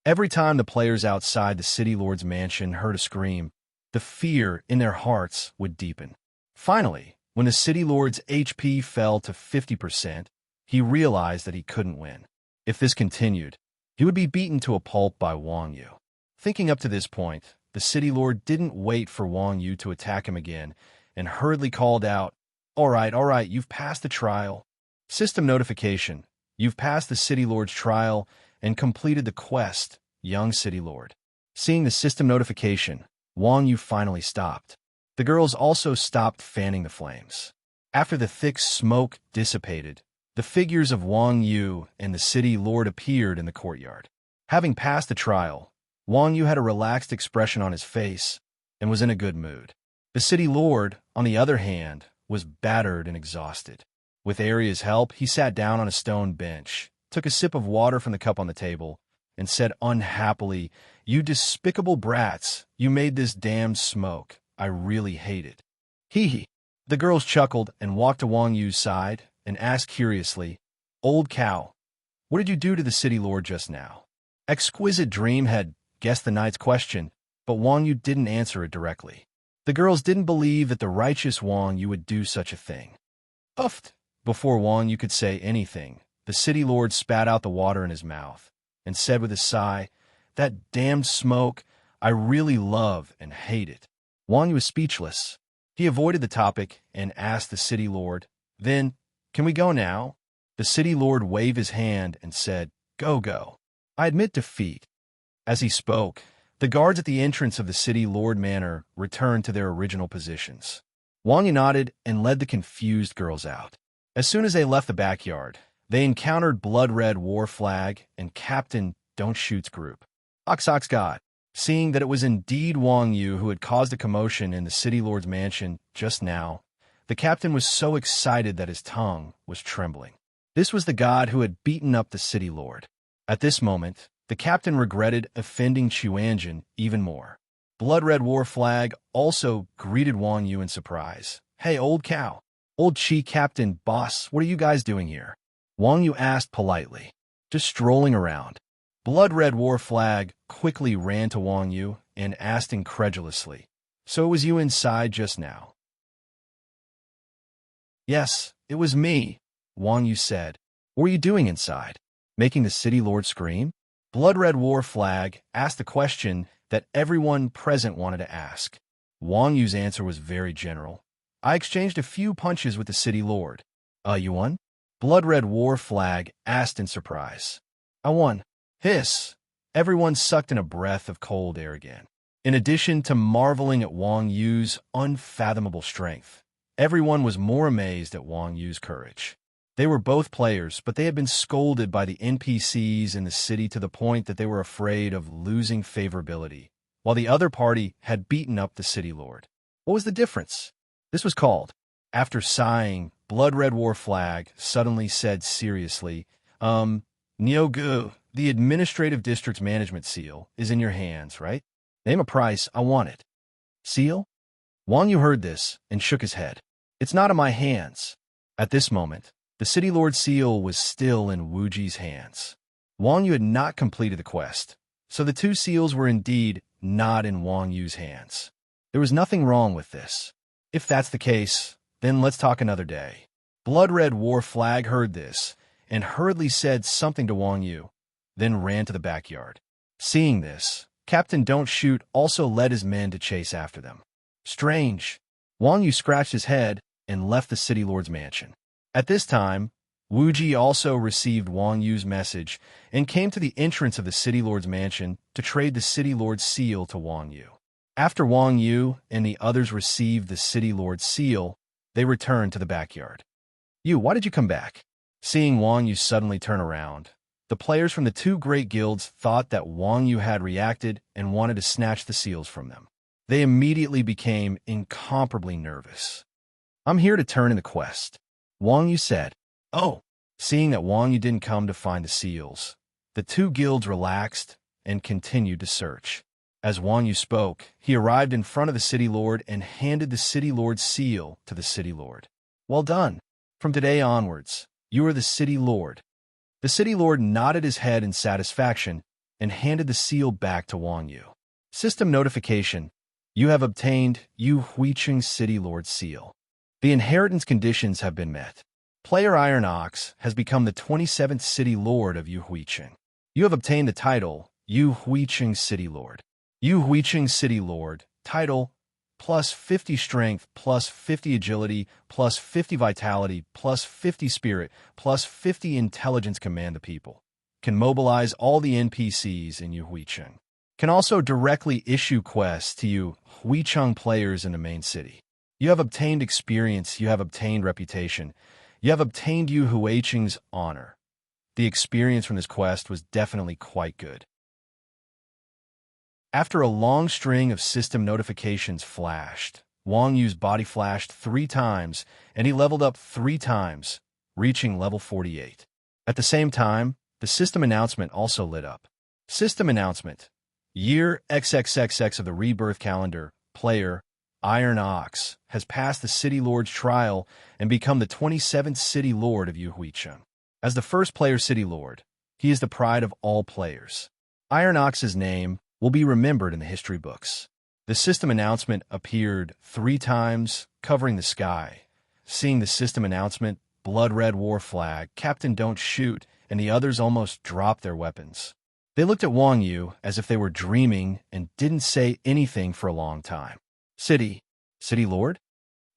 Every time the players outside the City Lord's mansion heard a scream, the fear in their hearts would deepen. Finally, when the City Lord's HP fell to 50%, he realized that he couldn't win. If this continued, he would be beaten to a pulp by Wang Yu. Thinking up to this point, the City Lord didn't wait for Wang Yu to attack him again and hurriedly called out, all right, you've passed the trial. System notification. You've passed the City Lord's trial and completed the quest, young City Lord." Seeing the system notification, Wang Yu finally stopped. The girls also stopped fanning the flames. After the thick smoke dissipated, the figures of Wang Yu and the City Lord appeared in the courtyard. Having passed the trial, Wang Yu had a relaxed expression on his face and was in a good mood. The City Lord, on the other hand, was battered and exhausted. With Aria's help, he sat down on a stone bench, took a sip of water from the cup on the table, and said unhappily, "You despicable brats, you made this damned smoke. I really hate it." Hee. The girls chuckled and walked to Wang Yu's side and asked curiously, "Old cow, what did you do to the City Lord just now?" Exquisite Dream had guessed the knight's question, but Wang Yu didn't answer it directly. The girls didn't believe that the righteous Wang Yu would do such a thing. Uffed! Before Wang Yu could say anything, the City Lord spat out the water in his mouth and said with a sigh, "That damned smoke, I really love and hate it." Wang Yu was speechless. He avoided the topic and asked the City Lord, "Then, can we go now?" The City Lord waved his hand and said, Go. I admit defeat." As he spoke, the guards at the entrance of the City Lord Manor returned to their original positions. Wang Yu nodded and led the confused girls out. As soon as they left the backyard, they encountered Blood Red War Flag and Captain Don't Shoot's group. Ox God. Seeing that it was indeed Wang Yu who had caused a commotion in the City Lord's mansion just now, the captain was so excited that his tongue was trembling. This was the god who had beaten up the City Lord. At this moment, the captain regretted offending Chuanjin even more. Blood Red War Flag also greeted Wang Yu in surprise. "Hey, old cow. Old Chi Captain Boss, what are you guys doing here?" Wang Yu asked politely. "Just strolling around." Blood Red War Flag quickly ran to Wang Yu and asked incredulously, "So it was you inside just now?" "Yes, it was me," Wang Yu said. "What were you doing inside? Making the City Lord scream?" Blood Red War Flag asked the question that everyone present wanted to ask. Wang Yu's answer was very general. "I exchanged a few punches with the City Lord." You won?" Blood Red War Flag asked in surprise. "I won." Hiss! Everyone sucked in a breath of cold air again. In addition to marveling at Wang Yu's unfathomable strength, everyone was more amazed at Wang Yu's courage. They were both players, but they had been scolded by the NPCs in the city to the point that they were afraid of losing favorability, while the other party had beaten up the city lord. What was the difference? This was called. After sighing, Blood Red War Flag suddenly said seriously, Nyogu, the administrative district's management seal is in your hands, right? Name a price, I want it. Seal? Wang Yu heard this and shook his head. It's not in my hands. At this moment, the city lord's seal was still in Wu Ji's hands. Wang Yu had not completed the quest, so the two seals were indeed not in Wang Yu's hands. There was nothing wrong with this. If that's the case, then let's talk another day. Blood Red War Flag heard this and hurriedly said something to Wang Yu, then ran to the backyard. Seeing this, Captain Don't Shoot also led his men to chase after them. Strange. Wang Yu scratched his head and left the city lord's mansion. At this time, Wu Ji also received Wang Yu's message and came to the entrance of the city lord's mansion to trade the city lord's seal to Wang Yu. After Wang Yu and the others received the city lord's seal, they returned to the backyard. You, why did you come back? Seeing Wang Yu suddenly turn around, the players from the two great guilds thought that Wang Yu had reacted and wanted to snatch the seals from them. They immediately became incomparably nervous. I'm here to turn in the quest, Wang Yu said. Oh, seeing that Wang Yu didn't come to find the seals, the two guilds relaxed and continued to search. As Wang Yu spoke, he arrived in front of the city lord and handed the city lord's seal to the city lord. Well done. From today onwards, you are the city lord. The city lord nodded his head in satisfaction and handed the seal back to Wang Yu. System notification. You have obtained Yu Huicheng's city lord's seal. The inheritance conditions have been met. Player Iron Ox has become the 27th city lord of Yu Huicheng. You have obtained the title Yu Huicheng's city lord. Yu Huicheng's city lord, title, plus 50 strength, plus 50 agility, plus 50 vitality, plus 50 spirit, plus 50 intelligence. Command the people. Can mobilize all the NPCs in Yu Huicheng. Can also directly issue quests to Yu Huicheng players in the main city. You have obtained experience, you have obtained reputation, you have obtained Yu Huicheng's honor. The experience from this quest was definitely quite good. After a long string of system notifications flashed, Wang Yu's body flashed 3 times, and he leveled up 3 times, reaching level 48. At the same time, the system announcement also lit up. System announcement. Year XXXX of the Rebirth Calendar, player, Iron Ox, has passed the City Lord's trial and become the 27th City Lord of Yu Huicheng. As the first player City Lord, he is the pride of all players. Iron Ox's name will be remembered in the history books. The system announcement appeared 3 times, covering the sky. Seeing the system announcement, Blood Red War Flag, Captain Don't Shoot, and the others almost dropped their weapons. They looked at Wang Yu as if they were dreaming and didn't say anything for a long time. City Lord?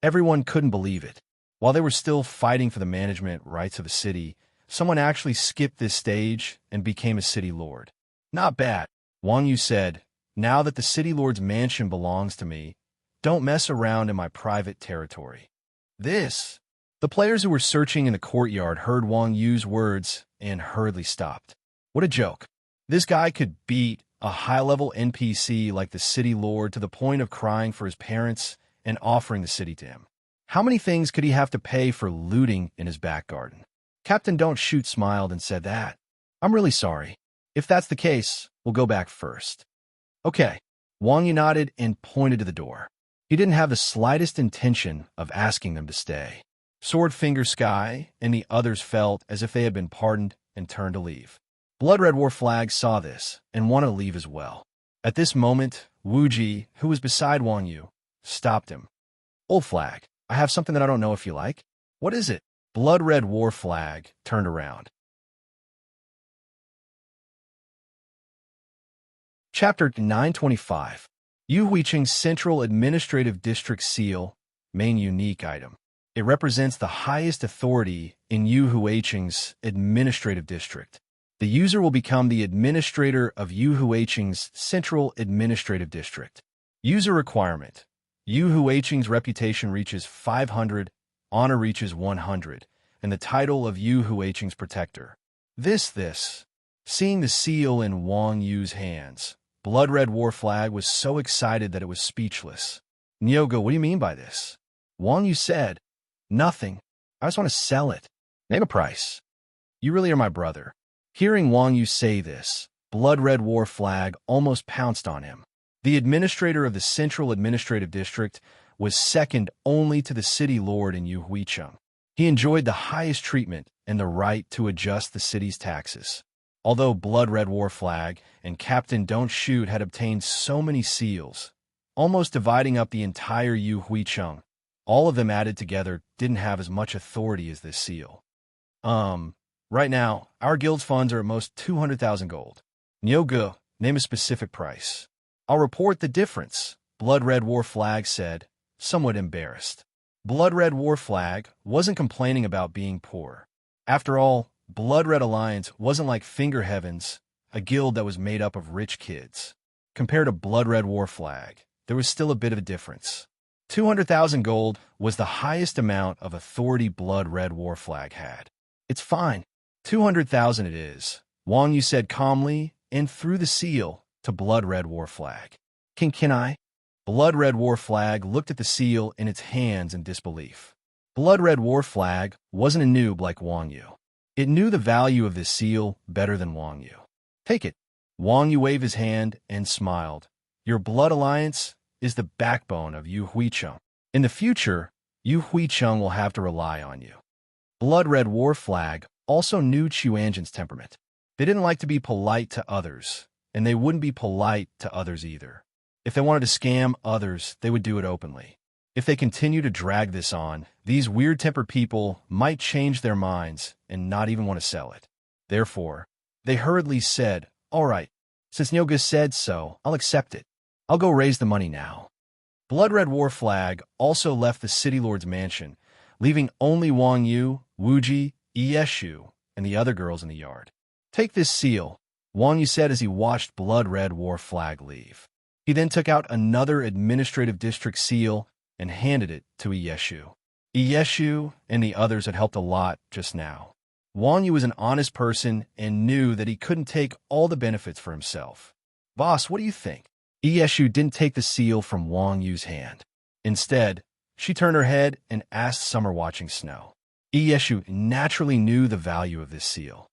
Everyone couldn't believe it. While they were still fighting for the management rights of the city, someone actually skipped this stage and became a City Lord. Not bad. Wang Yu said, now that the City Lord's mansion belongs to me, don't mess around in my private territory. The players who were searching in the courtyard heard Wang Yu's words and hurriedly stopped. What a joke. This guy could beat a high-level NPC like the City Lord to the point of crying for his parents and offering the city to him. How many things could he have to pay for looting in his back garden? Captain Don't Shoot smiled and said that. I'm really sorry. If that's the case, we'll go back first. Okay. Wang Yu nodded and pointed to the door. He didn't have the slightest intention of asking them to stay. Swordfinger Sky and the others felt as if they had been pardoned and turned to leave. Blood Red War Flag saw this and wanted to leave as well. At this moment, Wu Ji, who was beside Wang Yu, stopped him. Old Flag, I have something that I don't know if you like. What is it? Blood Red War Flag turned around. Chapter 925. Yu Huicheng's Central Administrative District Seal, main unique item. It represents the highest authority in Yu Huicheng's administrative district. The user will become the administrator of Yu Huicheng's Central Administrative District. User requirement. Yu Huicheng's reputation reaches 500, honor reaches 100, and the title of Yu Huicheng's protector. This. Seeing the seal in Wang Yu's hands, Blood Red War Flag was so excited that it was speechless. Nyoga, what do you mean by this? Wang Yu said, nothing. I just want to sell it. Name a price. You really are my brother. Hearing Wang Yu say this, Blood Red War Flag almost pounced on him. The administrator of the Central Administrative District was second only to the city lord in Yu Huicheng. He enjoyed the highest treatment and the right to adjust the city's taxes. Although Blood Red War Flag and Captain Don't Shoot had obtained so many seals, almost dividing up the entire Yu Huicheng, all of them added together didn't have as much authority as this seal. Right now, our guild's funds are at most 200,000 gold. Nyoga, name a specific price. I'll report the difference, Blood Red War Flag said, somewhat embarrassed. Blood Red War Flag wasn't complaining about being poor. After all, Blood Red Alliance wasn't like Finger Heavens, a guild that was made up of rich kids. Compared to Blood Red War Flag, there was still a bit of a difference. 200,000 gold was the highest amount of authority Blood Red War Flag had. It's fine. 200,000 it is, Wang Yu said calmly and threw the seal to Blood Red War Flag. Can I? Blood Red War Flag looked at the seal in its hands in disbelief. Blood Red War Flag wasn't a noob like Wang Yu. It knew the value of this seal better than Wang Yu. Take it. Wang Yu waved his hand and smiled. Your blood alliance is the backbone of Yu Huicheng. In the future, Yu Huicheng will have to rely on you. Blood Red War Flag also knew Chuanjin's temperament. They didn't like to be polite to others, and they wouldn't be polite to others either. If they wanted to scam others, they would do it openly. If they continue to drag this on, these weird-tempered people might change their minds and not even want to sell it. Therefore, they hurriedly said, all right, since Nyoga said so, I'll accept it. I'll go raise the money now. Blood Red War Flag also left the city lord's mansion, leaving only Wang Yu, Wuji, Yeshu, and the other girls in the yard. Take this seal, Wang Yu said as he watched Blood Red War Flag leave. He then took out another administrative district seal and handed it to Yeshu. Yeshu and the others had helped a lot just now. Wang Yu was an honest person and knew that he couldn't take all the benefits for himself. Boss, what do you think? Yeshu didn't take the seal from Wang Yu's hand. Instead, she turned her head and asked Summer Watching Snow. Yeshu naturally knew the value of this seal.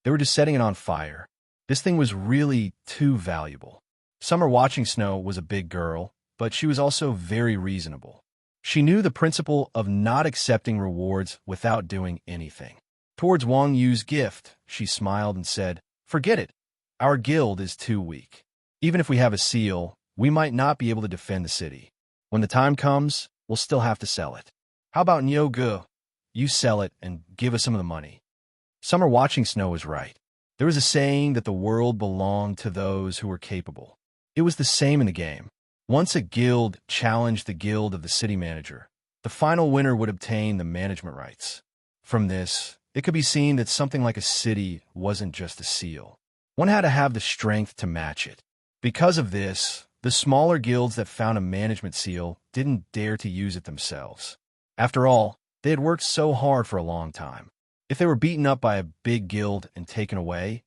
They were just setting it on fire. This thing was really too valuable. Summer Watching Snow was a big girl, but she was also very reasonable. She knew the principle of not accepting rewards without doing anything. Towards Wang Yu's gift, she smiled and said, forget it. Our guild is too weak. Even if we have a seal, we might not be able to defend the city. When the time comes, we'll still have to sell it. How about Nyoga? You sell it and give us some of the money. Summer Watching Snow was right. There was a saying that the world belonged to those who were capable. It was the same in the game. Once a guild challenged the guild of the city manager, the final winner would obtain the management rights. From this, it could be seen that something like a city wasn't just a seal. One had to have the strength to match it. Because of this, the smaller guilds that found a management seal didn't dare to use it themselves. After all, they had worked so hard for a long time. If they were beaten up by a big guild and taken away,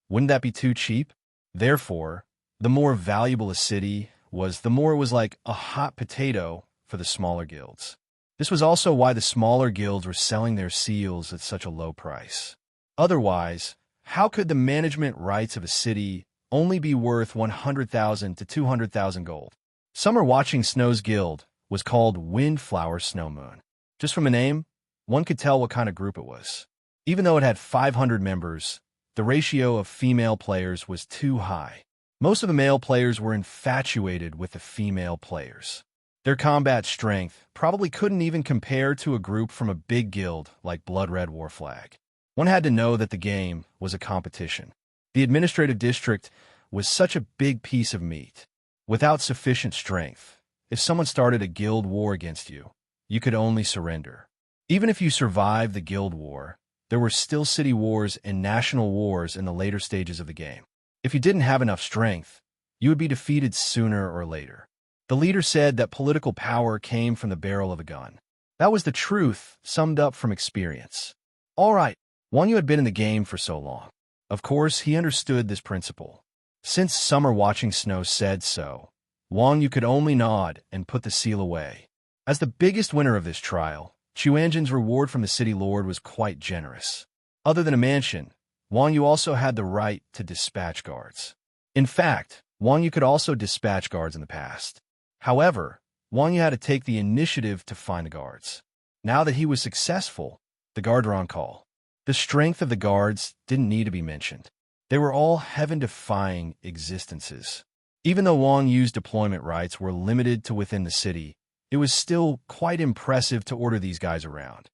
wouldn't that be too cheap? Therefore, the more valuable a city was, the more it was like a hot potato for the smaller guilds. This was also why the smaller guilds were selling their seals at such a low price. Otherwise, how could the management rights of a city only be worth 100,000 to 200,000 gold? Summer Watching Snow's guild was called Windflower Snowmoon. Just from a name, one could tell what kind of group it was. Even though it had 500 members, the ratio of female players was too high. Most of the male players were infatuated with the female players. Their combat strength probably couldn't even compare to a group from a big guild like Blood Red War Flag. One had to know that the game was a competition. The administrative district was such a big piece of meat. Without sufficient strength, if someone started a guild war against you, you could only surrender. Even if you survived the guild war, there were still city wars and national wars in the later stages of the game. If you didn't have enough strength, you would be defeated sooner or later. The leader said that political power came from the barrel of a gun. That was the truth, summed up from experience. All right, Wang Yu had been in the game for so long. Of course, he understood this principle. Since summer watching snow said so, Wang Yu could only nod and put the seal away. As the biggest winner of this trial, Chuanjin's reward from the city lord was quite generous. Other than a mansion, Wang Yu also had the right to dispatch guards. In fact, Wang Yu could also dispatch guards in the past. However, Wang Yu had to take the initiative to find the guards. Now that he was successful, the guards were on call. The strength of the guards didn't need to be mentioned. They were all heaven-defying existences. Even though Wang Yu's deployment rights were limited to within the city, it was still quite impressive to order these guys around.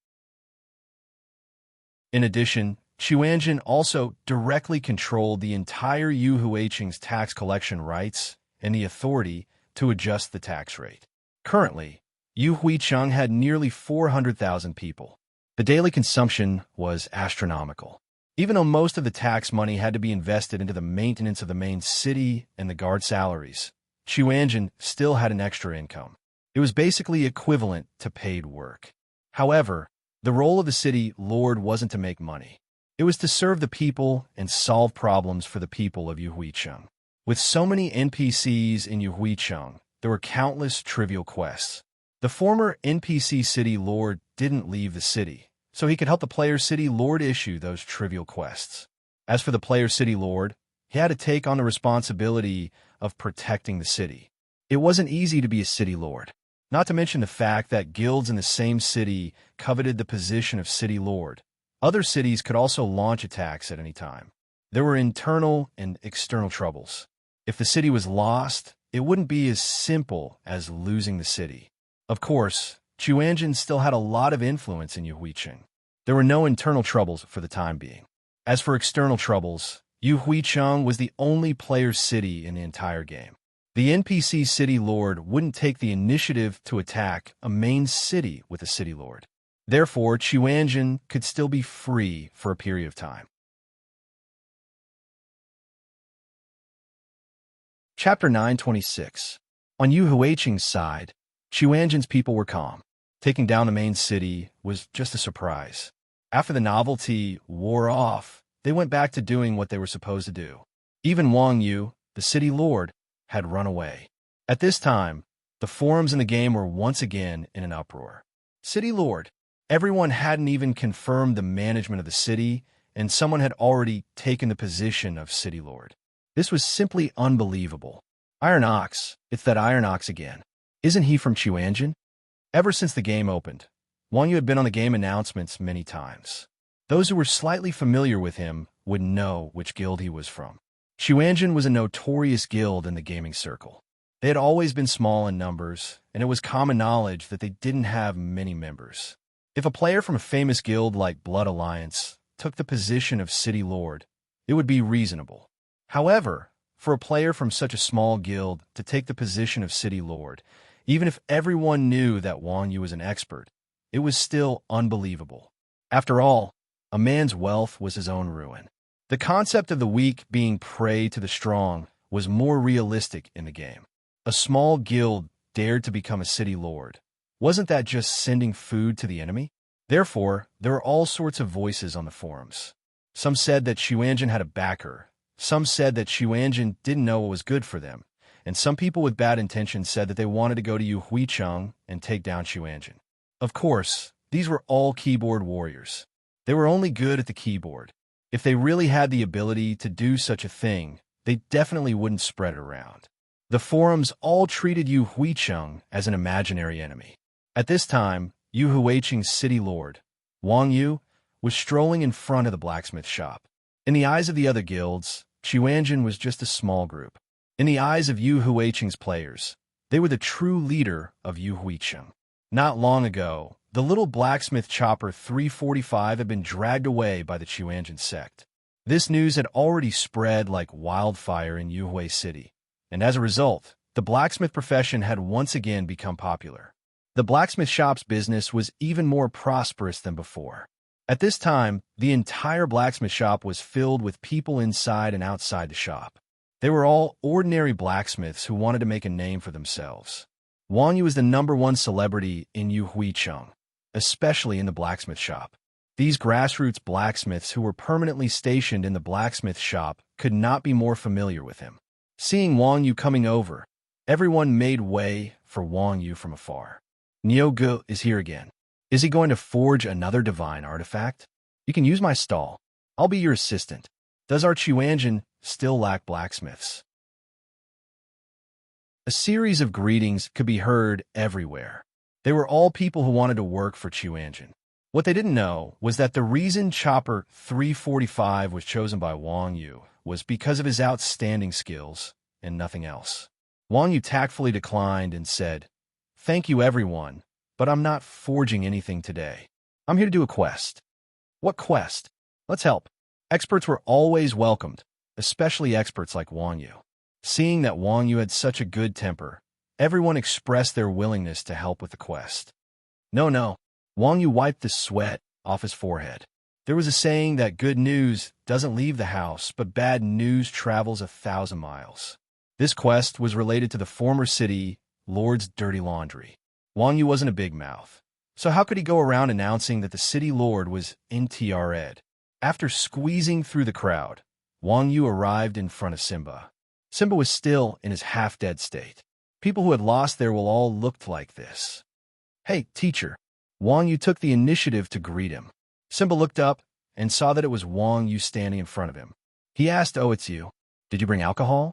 In addition, Chuanjin also directly controlled the entire Yu Huiqing's tax collection rights and the authority to adjust the tax rate. Currently, Yu Huiqing had nearly 400,000 people. The daily consumption was astronomical. Even though most of the tax money had to be invested into the maintenance of the main city and the guard salaries, Chuanjin still had an extra income. It was basically equivalent to paid work. However, the role of the city lord wasn't to make money. It was to serve the people and solve problems for the people of Yu Huiqing. With so many NPCs in Yu Huiqing, there were countless trivial quests. The former NPC city lord didn't leave the city, so he could help the player city lord issue those trivial quests. As for the player city lord, he had to take on the responsibility of protecting the city. It wasn't easy to be a city lord, not to mention the fact that guilds in the same city coveted the position of city lord. Other cities could also launch attacks at any time. There were internal and external troubles. If the city was lost, it wouldn't be as simple as losing the city. Of course, Chuanjin still had a lot of influence in Yu Huiqing. There were no internal troubles for the time being. As for external troubles, Yu Huiqing was the only player city in the entire game. The NPC city lord wouldn't take the initiative to attack a main city with a city lord. Therefore, Chuanjin could still be free for a period of time. Chapter 926. On Yu Huiqing's side, Chuanjin's people were calm. Taking down the main city was just a surprise. After the novelty wore off, they went back to doing what they were supposed to do. Even Wang Yu, the city lord, had run away. At this time, the forums in the game were once again in an uproar. City lord. Everyone hadn't even confirmed the management of the city, and someone had already taken the position of city lord. This was simply unbelievable. Iron Ox, it's that Iron Ox again. Isn't he from Chuanjin? Ever since the game opened, Wang Yu had been on the game announcements many times. Those who were slightly familiar with him would know which guild he was from. Chuanjin was a notorious guild in the gaming circle. They had always been small in numbers, and it was common knowledge that they didn't have many members. If a player from a famous guild like Blood Alliance took the position of city lord, it would be reasonable. However, for a player from such a small guild to take the position of city lord, even if everyone knew that Wang Yu was an expert, it was still unbelievable. After all, a man's wealth was his own ruin. The concept of the weak being prey to the strong was more realistic in the game. A small guild dared to become a city lord. Wasn't that just sending food to the enemy? Therefore, there were all sorts of voices on the forums. Some said that Chuanjin had a backer. Some said that Chuanjin didn't know what was good for them. And some people with bad intentions said that they wanted to go to Yu Huiqing and take down Chuanjin. Of course, these were all keyboard warriors. They were only good at the keyboard. If they really had the ability to do such a thing, they definitely wouldn't spread it around. The forums all treated Yu Huiqing as an imaginary enemy. At this time, Yu Huiqing's city lord, Wang Yu, was strolling in front of the blacksmith shop. In the eyes of the other guilds, Chuanjin was just a small group. In the eyes of Yu Huiqing's players, they were the true leader of Yu Huiqing. Not long ago, the little blacksmith chopper 345 had been dragged away by the Chuanjin sect. This news had already spread like wildfire in Yuhui City, and as a result, the blacksmith profession had once again become popular. The blacksmith shop's business was even more prosperous than before. At this time, the entire blacksmith shop was filled with people inside and outside the shop. They were all ordinary blacksmiths who wanted to make a name for themselves. Wang Yu was the #1 celebrity in Yu Huiqing. especially in the blacksmith shop. These grassroots blacksmiths who were permanently stationed in the blacksmith shop could not be more familiar with him. Seeing Wang Yu coming over, everyone made way for Wang Yu from afar. Nyogu is here again. Is he going to forge another divine artifact? You can use my stall. I'll be your assistant. Does our Chuanjin still lack blacksmiths? A series of greetings could be heard everywhere. They were all people who wanted to work for Chuanjin. What they didn't know was that the reason Chopper 345 was chosen by Wang Yu was because of his outstanding skills and nothing else. Wang Yu tactfully declined and said, "Thank you, everyone, but I'm not forging anything today. I'm here to do a quest." "What quest? Let's help." Experts were always welcomed, especially experts like Wang Yu. Seeing that Wang Yu had such a good temper, everyone expressed their willingness to help with the quest. No. Wang Yu wiped the sweat off his forehead. There was a saying that good news doesn't leave the house, but bad news travels 1,000 miles. This quest was related to the former city lord's dirty laundry. Wang Yu wasn't a big mouth, so how could he go around announcing that the city lord was NTR'd? After squeezing through the crowd, Wang Yu arrived in front of Simba. Simba was still in his half-dead state. People who had lost their will all looked like this. "Hey, teacher." Wang Yu took the initiative to greet him. Simba looked up and saw that it was Wang Yu standing in front of him. He asked, "Oh, it's you. Did you bring alcohol?"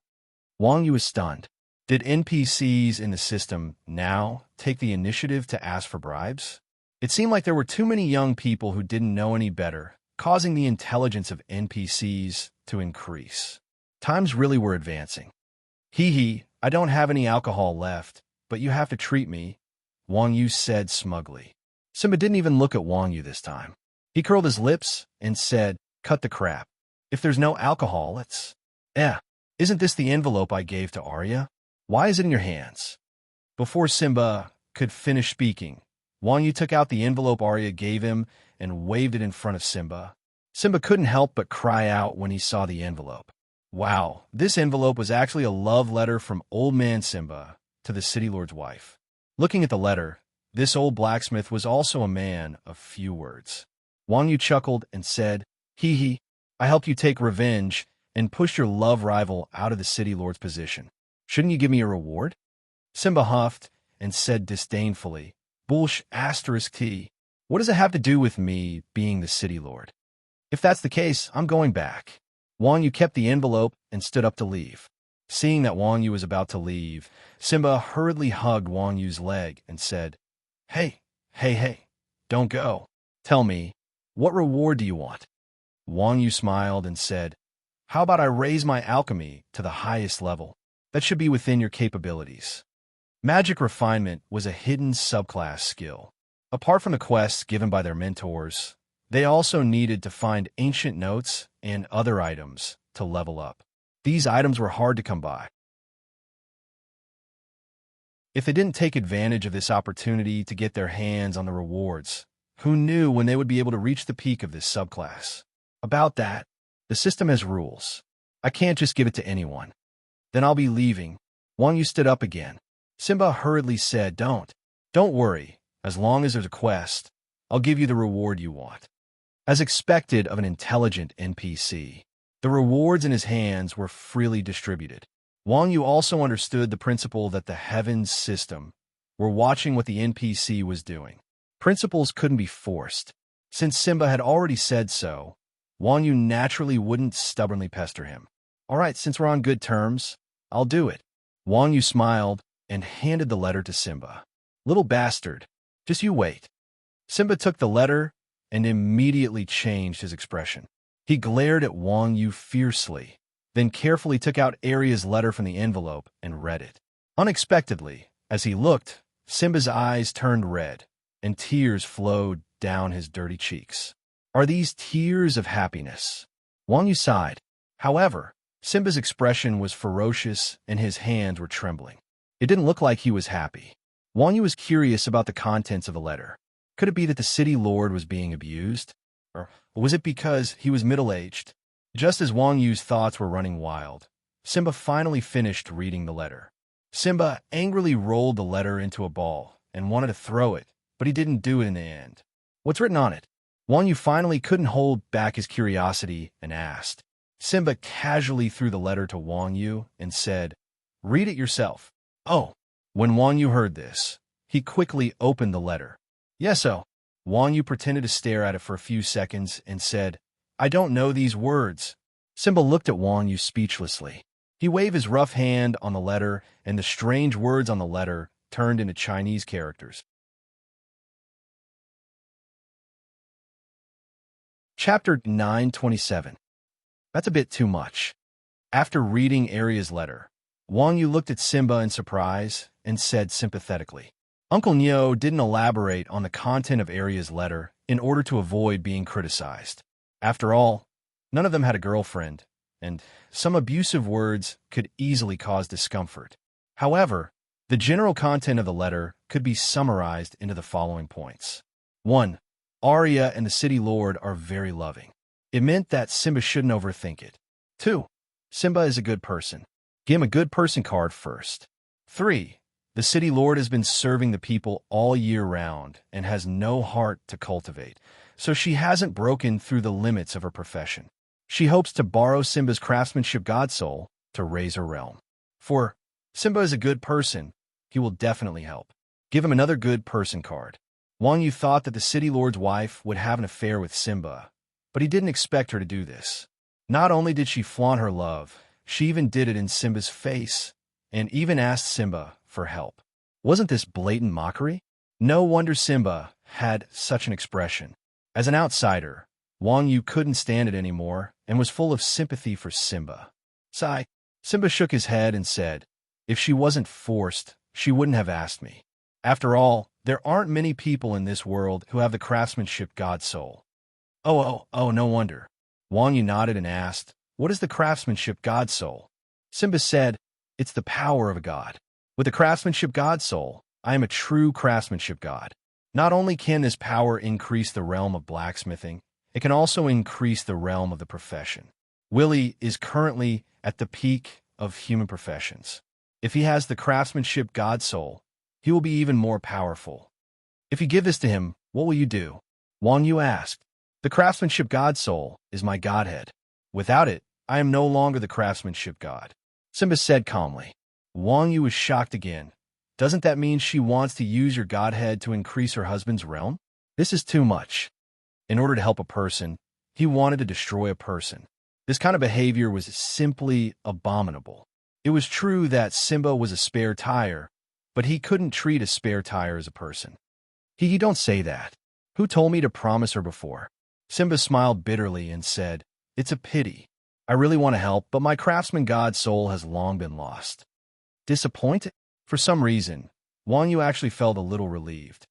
Wang Yu was stunned. Did NPCs in the system now take the initiative to ask for bribes? It seemed like there were too many young people who didn't know any better, causing the intelligence of NPCs to increase. Times really were advancing. Hee, I don't have any alcohol left, but you have to treat me," Wang Yu said smugly. Simba didn't even look at Wang Yu this time. He curled his lips and said, "Cut the crap. If there's no alcohol, let's..." Isn't this the envelope I gave to Arya? Why is it in your hands?" Before Simba could finish speaking, Wang Yu took out the envelope Arya gave him and waved it in front of Simba. Simba couldn't help but cry out when he saw the envelope. Wow, this envelope was actually a love letter from Old Man Simba to the city lord's wife. Looking at the letter, this old blacksmith was also a man of few words. Wang Yu chuckled and said, "Hee, I helped you take revenge and push your love rival out of the city lord's position. Shouldn't you give me a reward?" Simba huffed and said disdainfully, "Bullsh *T. What does it have to do with me being the city lord? If that's the case, I'm going back." Wang Yu kept the envelope and stood up to leave. Seeing that Wang Yu was about to leave, Simba hurriedly hugged Wang Yu's leg and said, Hey, don't go. Tell me, what reward do you want?" Wang Yu smiled and said, "How about I raise my alchemy to the highest level? That should be within your capabilities." Magic refinement was a hidden subclass skill. Apart from the quests given by their mentors, they also needed to find ancient notes and other items to level up. These items were hard to come by. If they didn't take advantage of this opportunity to get their hands on the rewards, who knew when they would be able to reach the peak of this subclass? About that, the system has rules. I can't just give it to anyone. Then I'll be leaving. Wang Yu stood up again. Simba hurriedly said, Don't worry. As long as there's a quest, I'll give you the reward you want." As expected of an intelligent NPC, the rewards in his hands were freely distributed. Wang Yu also understood the principle that the heavens system were watching what the NPC was doing. Principles couldn't be forced. Since Simba had already said so, Wang Yu naturally wouldn't stubbornly pester him. "All right, since we're on good terms, I'll do it." Wang Yu smiled and handed the letter to Simba. "Little bastard, just you wait." Simba took the letter and immediately changed his expression. He glared at Wang Yu fiercely, then carefully took out Arya's letter from the envelope and read it. Unexpectedly, as he looked, Simba's eyes turned red, and tears flowed down his dirty cheeks. Are these tears of happiness? Wang Yu sighed. However, Simba's expression was ferocious and his hands were trembling. It didn't look like he was happy. Wang Yu was curious about the contents of the letter. Could it be that the city lord was being abused? Or was it because he was middle-aged? Just as Wang Yu's thoughts were running wild, Simba finally finished reading the letter. Simba angrily rolled the letter into a ball and wanted to throw it, but he didn't do it in the end. What's written on it? Wang Yu finally couldn't hold back his curiosity and asked. Simba casually threw the letter to Wang Yu and said, "Read it yourself." Oh. When Wang Yu heard this, he quickly opened the letter. Yes-o. Wang Yu pretended to stare at it for a few seconds and said, "I don't know these words." Simba looked at Wang Yu speechlessly. He waved his rough hand on the letter, and the strange words on the letter turned into Chinese characters. Chapter 927. That's a bit too much. After reading Arya's letter, Wang Yu looked at Simba in surprise and said sympathetically, Uncle Nyo didn't elaborate on the content of Arya's letter in order to avoid being criticized. After all, none of them had a girlfriend, and some abusive words could easily cause discomfort. However, the general content of the letter could be summarized into the following points. 1. Arya and the city lord are very loving. It meant that Simba shouldn't overthink it. 2. Simba is a good person. Give him a good person card first. 3. The city lord has been serving the people all year round and has no heart to cultivate, so she hasn't broken through the limits of her profession. She hopes to borrow Simba's craftsmanship god soul to raise her realm. 4. Simba is a good person. He will definitely help. Give him another good person card. Wang Yu thought that the city lord's wife would have an affair with Simba, but he didn't expect her to do this. Not only did she flaunt her love, she even did it in Simba's face, and even asked Simba for help. Wasn't this blatant mockery? No wonder Simba had such an expression. As an outsider, Wang Yu couldn't stand it anymore and was full of sympathy for Simba. Sigh. Simba shook his head and said, "If she wasn't forced, she wouldn't have asked me. After all, there aren't many people in this world who have the craftsmanship god soul." Oh, no wonder. Wang Yu nodded and asked, "What is the craftsmanship god soul?" Simba said, "It's the power of a god. With the craftsmanship god soul, I am a true craftsmanship god. Not only can this power increase the realm of blacksmithing, it can also increase the realm of the profession. Willie is currently at the peak of human professions. If he has the craftsmanship god soul, he will be even more powerful. If you give this to him, what will you do?" Wang Yu asked. "The craftsmanship god soul is my godhead. Without it, I am no longer the craftsmanship god," Simba said calmly. Wang Yu was shocked again. "Doesn't that mean she wants to use your godhead to increase her husband's realm? This is too much." In order to help a person, he wanted to destroy a person. This kind of behavior was simply abominable. It was true that Simba was a spare tire, but he couldn't treat a spare tire as a person. He don't say that. Who told me to promise her before?" Simba smiled bitterly and said, "It's a pity. I really want to help, but my craftsman god soul has long been lost." Disappointed? For some reason, Wang Yu actually felt a little relieved.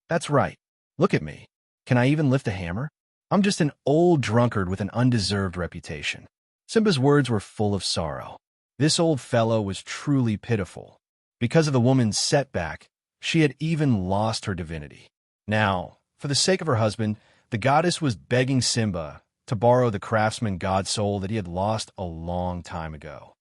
"That's right. Look at me. Can I even lift a hammer? I'm just an old drunkard with an undeserved reputation." Simba's words were full of sorrow. This old fellow was truly pitiful. Because of the woman's setback, she had even lost her divinity. Now, for the sake of her husband, the goddess was begging Simba to borrow the craftsman god soul that he had lost a long time ago.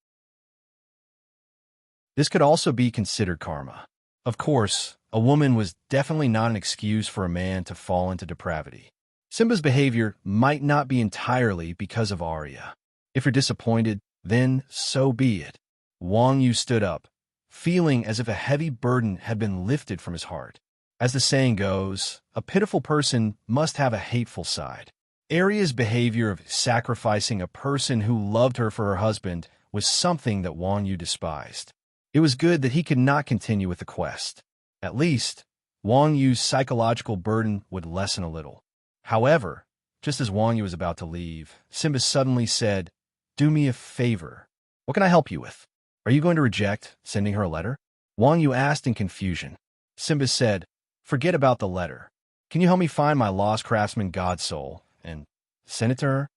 This could also be considered karma. Of course, a woman was definitely not an excuse for a man to fall into depravity. Simba's behavior might not be entirely because of Arya. If you're disappointed, then so be it. Wang Yu stood up, feeling as if a heavy burden had been lifted from his heart. As the saying goes, a pitiful person must have a hateful side. Arya's behavior of sacrificing a person who loved her for her husband was something that Wang Yu despised. It was good that he could not continue with the quest. At least, Wang Yu's psychological burden would lessen a little. However, just as Wang Yu was about to leave, Simba suddenly said, "Do me a favor. What can I help you with? Are you going to reject sending her a letter?" Wang Yu asked in confusion. Simba said, "Forget about the letter. Can you help me find my lost craftsman god soul and send it to her?"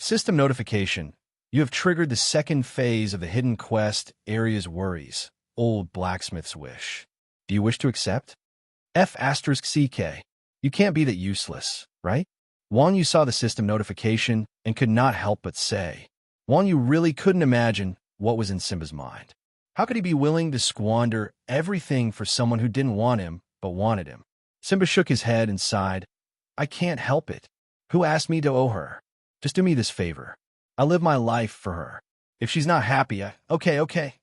System notification. You have triggered the second phase of the hidden quest, Arya's Worries, Old Blacksmith's Wish. Do you wish to accept? F*CK. You can't be that useless, right? Wang Yu saw the system notification and could not help but say. Wang Yu really couldn't imagine what was in Simba's mind. How could he be willing to squander everything for someone who didn't want him but wanted him? Simba shook his head and sighed. I can't help it. Who asked me to owe her? Just do me this favor. I live my life for her. If she's not happy, okay.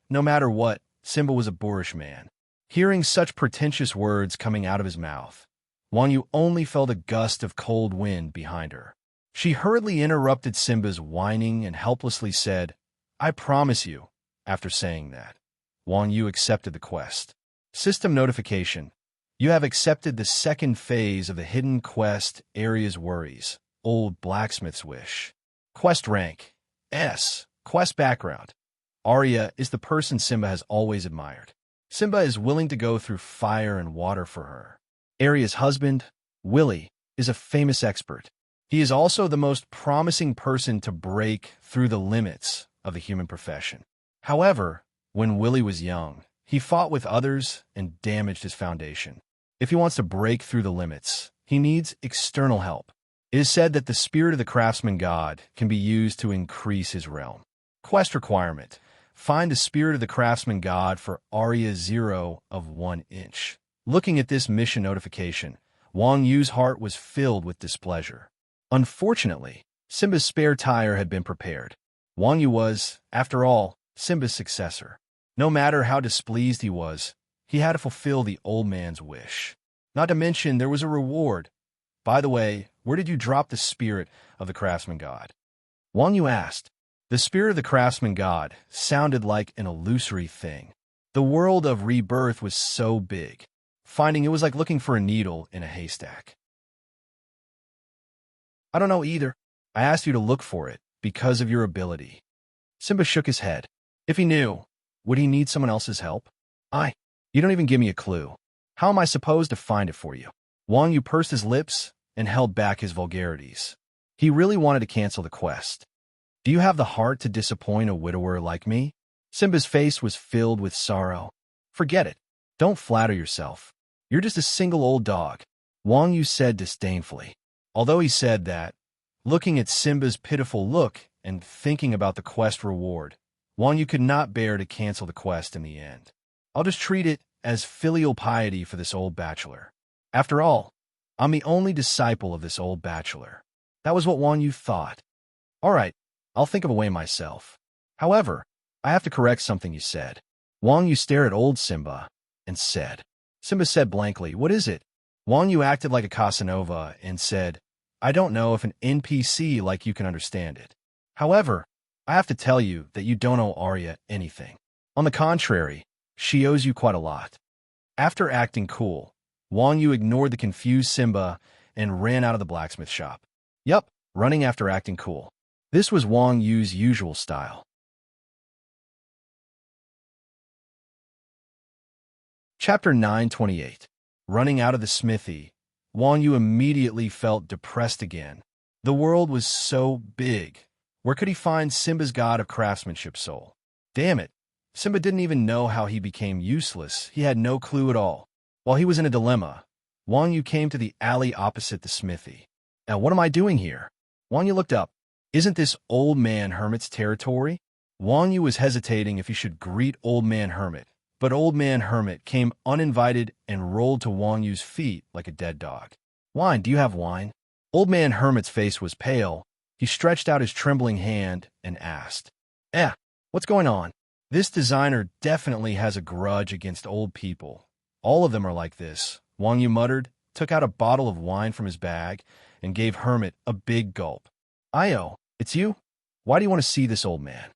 No matter what, Simba was a boorish man. Hearing such pretentious words coming out of his mouth, Wang Yu only felt a gust of cold wind behind her. She hurriedly interrupted Simba's whining and helplessly said, I promise you. After saying that, Wang Yu accepted the quest. System notification. You have accepted the second phase of the hidden quest Area's Worries, Old Blacksmith's Wish. Quest rank, S. Quest background. Arya is the person Simba has always admired. Simba is willing to go through fire and water for her. Arya's husband, Willie, is a famous expert. He is also the most promising person to break through the limits of the human profession. However, when Willie was young, he fought with others and damaged his foundation. If he wants to break through the limits, he needs external help. It is said that the spirit of the craftsman god can be used to increase his realm. Quest requirement. Find the spirit of the craftsman god for Arya 0 of 1 inch. Looking at this mission notification, Wang Yu's heart was filled with displeasure. Unfortunately, Simba's spare tire had been prepared. Wang Yu was, after all, Simba's successor. No matter how displeased he was, he had to fulfill the old man's wish. Not to mention, there was a reward. By the way, where did you drop the spirit of the craftsman god? Wang Yu asked. The spirit of the craftsman god sounded like an illusory thing. The world of rebirth was so big. Finding it was like looking for a needle in a haystack. I don't know either. I asked you to look for it because of your ability. Simba shook his head. If he knew, would he need someone else's help? You don't even give me a clue. How am I supposed to find it for you? Wang Yu pursed his lips and held back his vulgarities. He really wanted to cancel the quest. Do you have the heart to disappoint a widower like me? Simba's face was filled with sorrow. Forget it. Don't flatter yourself. You're just a single old dog, Wang Yu said disdainfully. Although he said that, looking at Simba's pitiful look and thinking about the quest reward, Wang Yu could not bear to cancel the quest in the end. I'll just treat it as filial piety for this old bachelor. After all, I'm the only disciple of this old bachelor. That was what Wang Yu thought. All right, I'll think of a way myself. However, I have to correct something you said. Wang Yu stared at old Simba and said. Simba said blankly, what is it? Wang Yu acted like a Casanova and said, I don't know if an NPC like you can understand it. However, I have to tell you that you don't owe Arya anything. On the contrary, she owes you quite a lot. After acting cool, Wang Yu ignored the confused Simba and ran out of the blacksmith shop. Yup, running after acting cool. This was Wang Yu's usual style. Chapter 928. Running out of the smithy, Wang Yu immediately felt depressed again. The world was so big. Where could he find Simba's god of craftsmanship soul? Damn it. Simba didn't even know how he became useless. He had no clue at all. While he was in a dilemma, Wang Yu came to the alley opposite the smithy. Now, what am I doing here? Wang Yu looked up. Isn't this Old Man Hermit's territory? Wang Yu was hesitating if he should greet Old Man Hermit, but Old Man Hermit came uninvited and rolled to Wang Yu's feet like a dead dog. Wine, do you have wine? Old Man Hermit's face was pale. He stretched out his trembling hand and asked, what's going on? This designer definitely has a grudge against old people. All of them are like this, Wang Yu muttered, took out a bottle of wine from his bag, and gave Hermit a big gulp. Io, it's you? Why do you want to see this old man?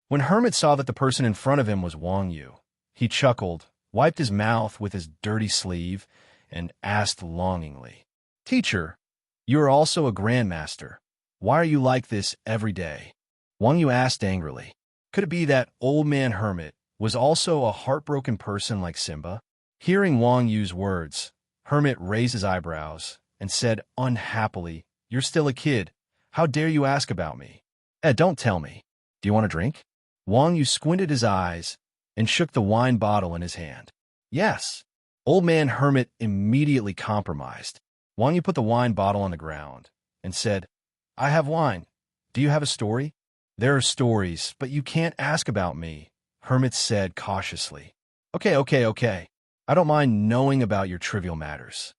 When Hermit saw that the person in front of him was Wang Yu, he chuckled, wiped his mouth with his dirty sleeve, and asked longingly, Teacher, you are also a grandmaster. Why are you like this every day? Wang Yu asked angrily. Could it be that Old Man Hermit was also a heartbroken person like Simba? Hearing Wang Yu's words, Hermit raised his eyebrows and said unhappily, You're still a kid. How dare you ask about me? Don't tell me. Do you want a drink? Wang Yu squinted his eyes and shook the wine bottle in his hand. Yes. Old Man Hermit immediately compromised. Wang Yu put the wine bottle on the ground and said, I have wine. Do you have a story? There are stories, but you can't ask about me, Hermit said cautiously. Okay. I don't mind knowing about your trivial matters.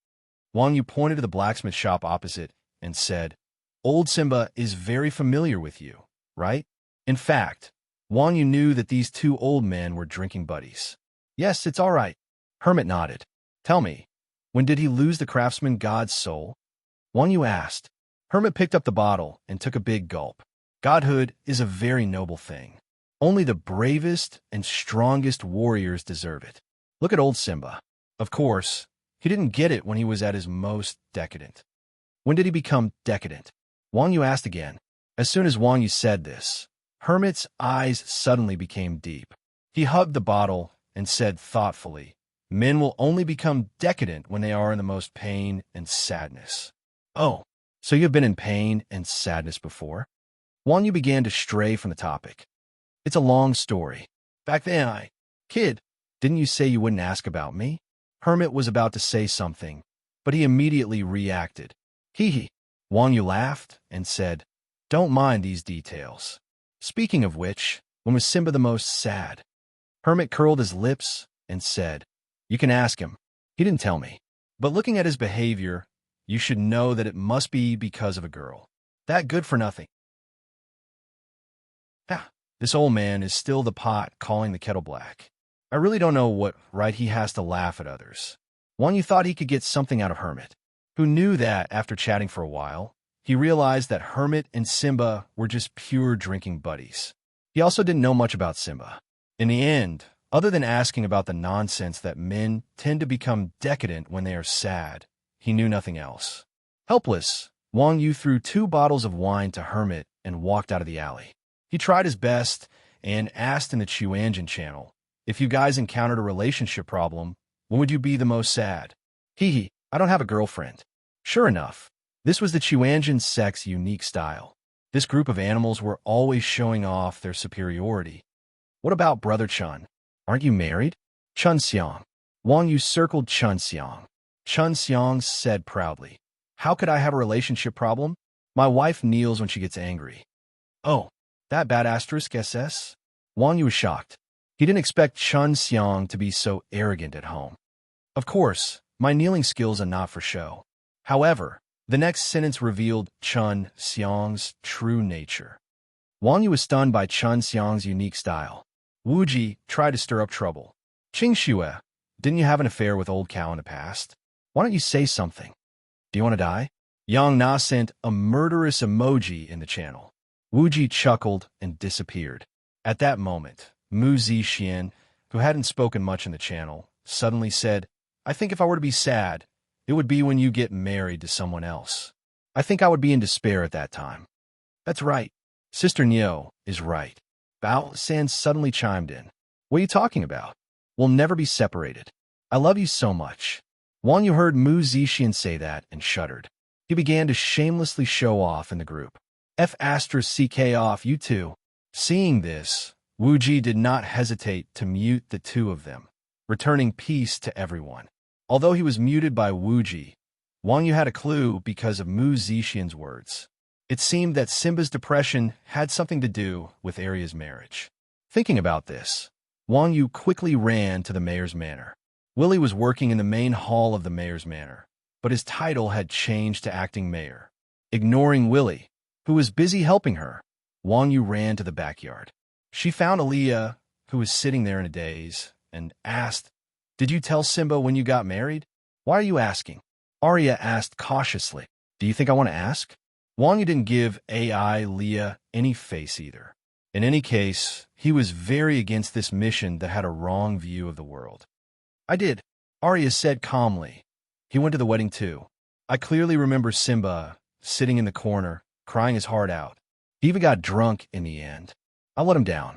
Wang Yu pointed to the blacksmith shop opposite and said, Old Simba is very familiar with you, right? In fact, Wang Yu knew that these two old men were drinking buddies. Yes, it's all right. Hermit nodded. Tell me, when did he lose the craftsman god's soul? Wang Yu asked. Hermit picked up the bottle and took a big gulp. Godhood is a very noble thing. Only the bravest and strongest warriors deserve it. Look at old Simba. Of course, he didn't get it when he was at his most decadent. When did he become decadent? Wang Yu asked again. As soon as Wang Yu said this, Hermit's eyes suddenly became deep. He hugged the bottle and said thoughtfully, Men will only become decadent when they are in the most pain and sadness. Oh, so you've been in pain and sadness before? Wang Yu began to stray from the topic. It's a long story. Back then Kid, didn't you say you wouldn't ask about me? Hermit was about to say something, but he immediately reacted. Hee hee. Wang Yu laughed and said, Don't mind these details. Speaking of which, when was Simba the most sad? Hermit curled his lips and said, You can ask him. He didn't tell me. But looking at his behavior, you should know that it must be because of a girl. That good for nothing. This old man is still the pot calling the kettle black. I really don't know what right he has to laugh at others. Wang Yu thought he could get something out of Hermit, who knew that after chatting for a while, he realized that Hermit and Simba were just pure drinking buddies. He also didn't know much about Simba. In the end, other than asking about the nonsense that men tend to become decadent when they are sad, he knew nothing else. Helpless, Wang Yu threw 2 bottles of wine to Hermit and walked out of the alley. He tried his best and asked in the Chuanjin channel, If you guys encountered a relationship problem, when would you be the most sad? Hee hee, I don't have a girlfriend. Sure enough, this was the Chuanjin sect's unique style. This group of animals were always showing off their superiority. What about Brother Chun? Aren't you married? Chun Xiang. Wang Yu circled Chun Xiang. Chun Xiang said proudly, How could I have a relationship problem? My wife kneels when she gets angry. Oh, that bad asterisk SS? Wang Yu was shocked. He didn't expect Chun Xiang to be so arrogant at home. Of course, my kneeling skills are not for show. However, the next sentence revealed Chun Xiang's true nature. Wang Yu was stunned by Chun Xiang's unique style. Wu Ji tried to stir up trouble. Qing Xue, didn't you have an affair with old cow in the past? Why don't you say something? Do you want to die? Yang Na sent a murderous emoji in the channel. Wu Ji chuckled and disappeared. At that moment, Mu Zixin, who hadn't spoken much in the channel, suddenly said, I think if I were to be sad, it would be when you get married to someone else. I think I would be in despair at that time. That's right. Sister Nio is right. Bao San suddenly chimed in. What are you talking about? We'll never be separated. I love you so much. Wang Yu heard Mu Zixin say that and shuddered. He began to shamelessly show off in the group. F***ck off, you two. Seeing this, Wu Ji did not hesitate to mute the 2 of them, returning peace to everyone. Although he was muted by Wu Ji, Wang Yu had a clue because of Mu Zixin's words. It seemed that Simba's depression had something to do with Arya's marriage. Thinking about this, Wang Yu quickly ran to the mayor's manor. Willie was working in the main hall of the mayor's manor, but his title had changed to acting mayor. Ignoring Willie, who was busy helping her, Wang Yu ran to the backyard. She found Aaliyah, who was sitting there in a daze, and asked, Did you tell Simba when you got married? Why are you asking? Arya asked cautiously. Do you think I want to ask? Wang Yu didn't give AI Leah any face either. In any case, he was very against this mission that had a wrong view of the world. I did, Arya said calmly. He went to the wedding too. I clearly remember Simba sitting in the corner, crying his heart out. He even got drunk in the end. I let him down.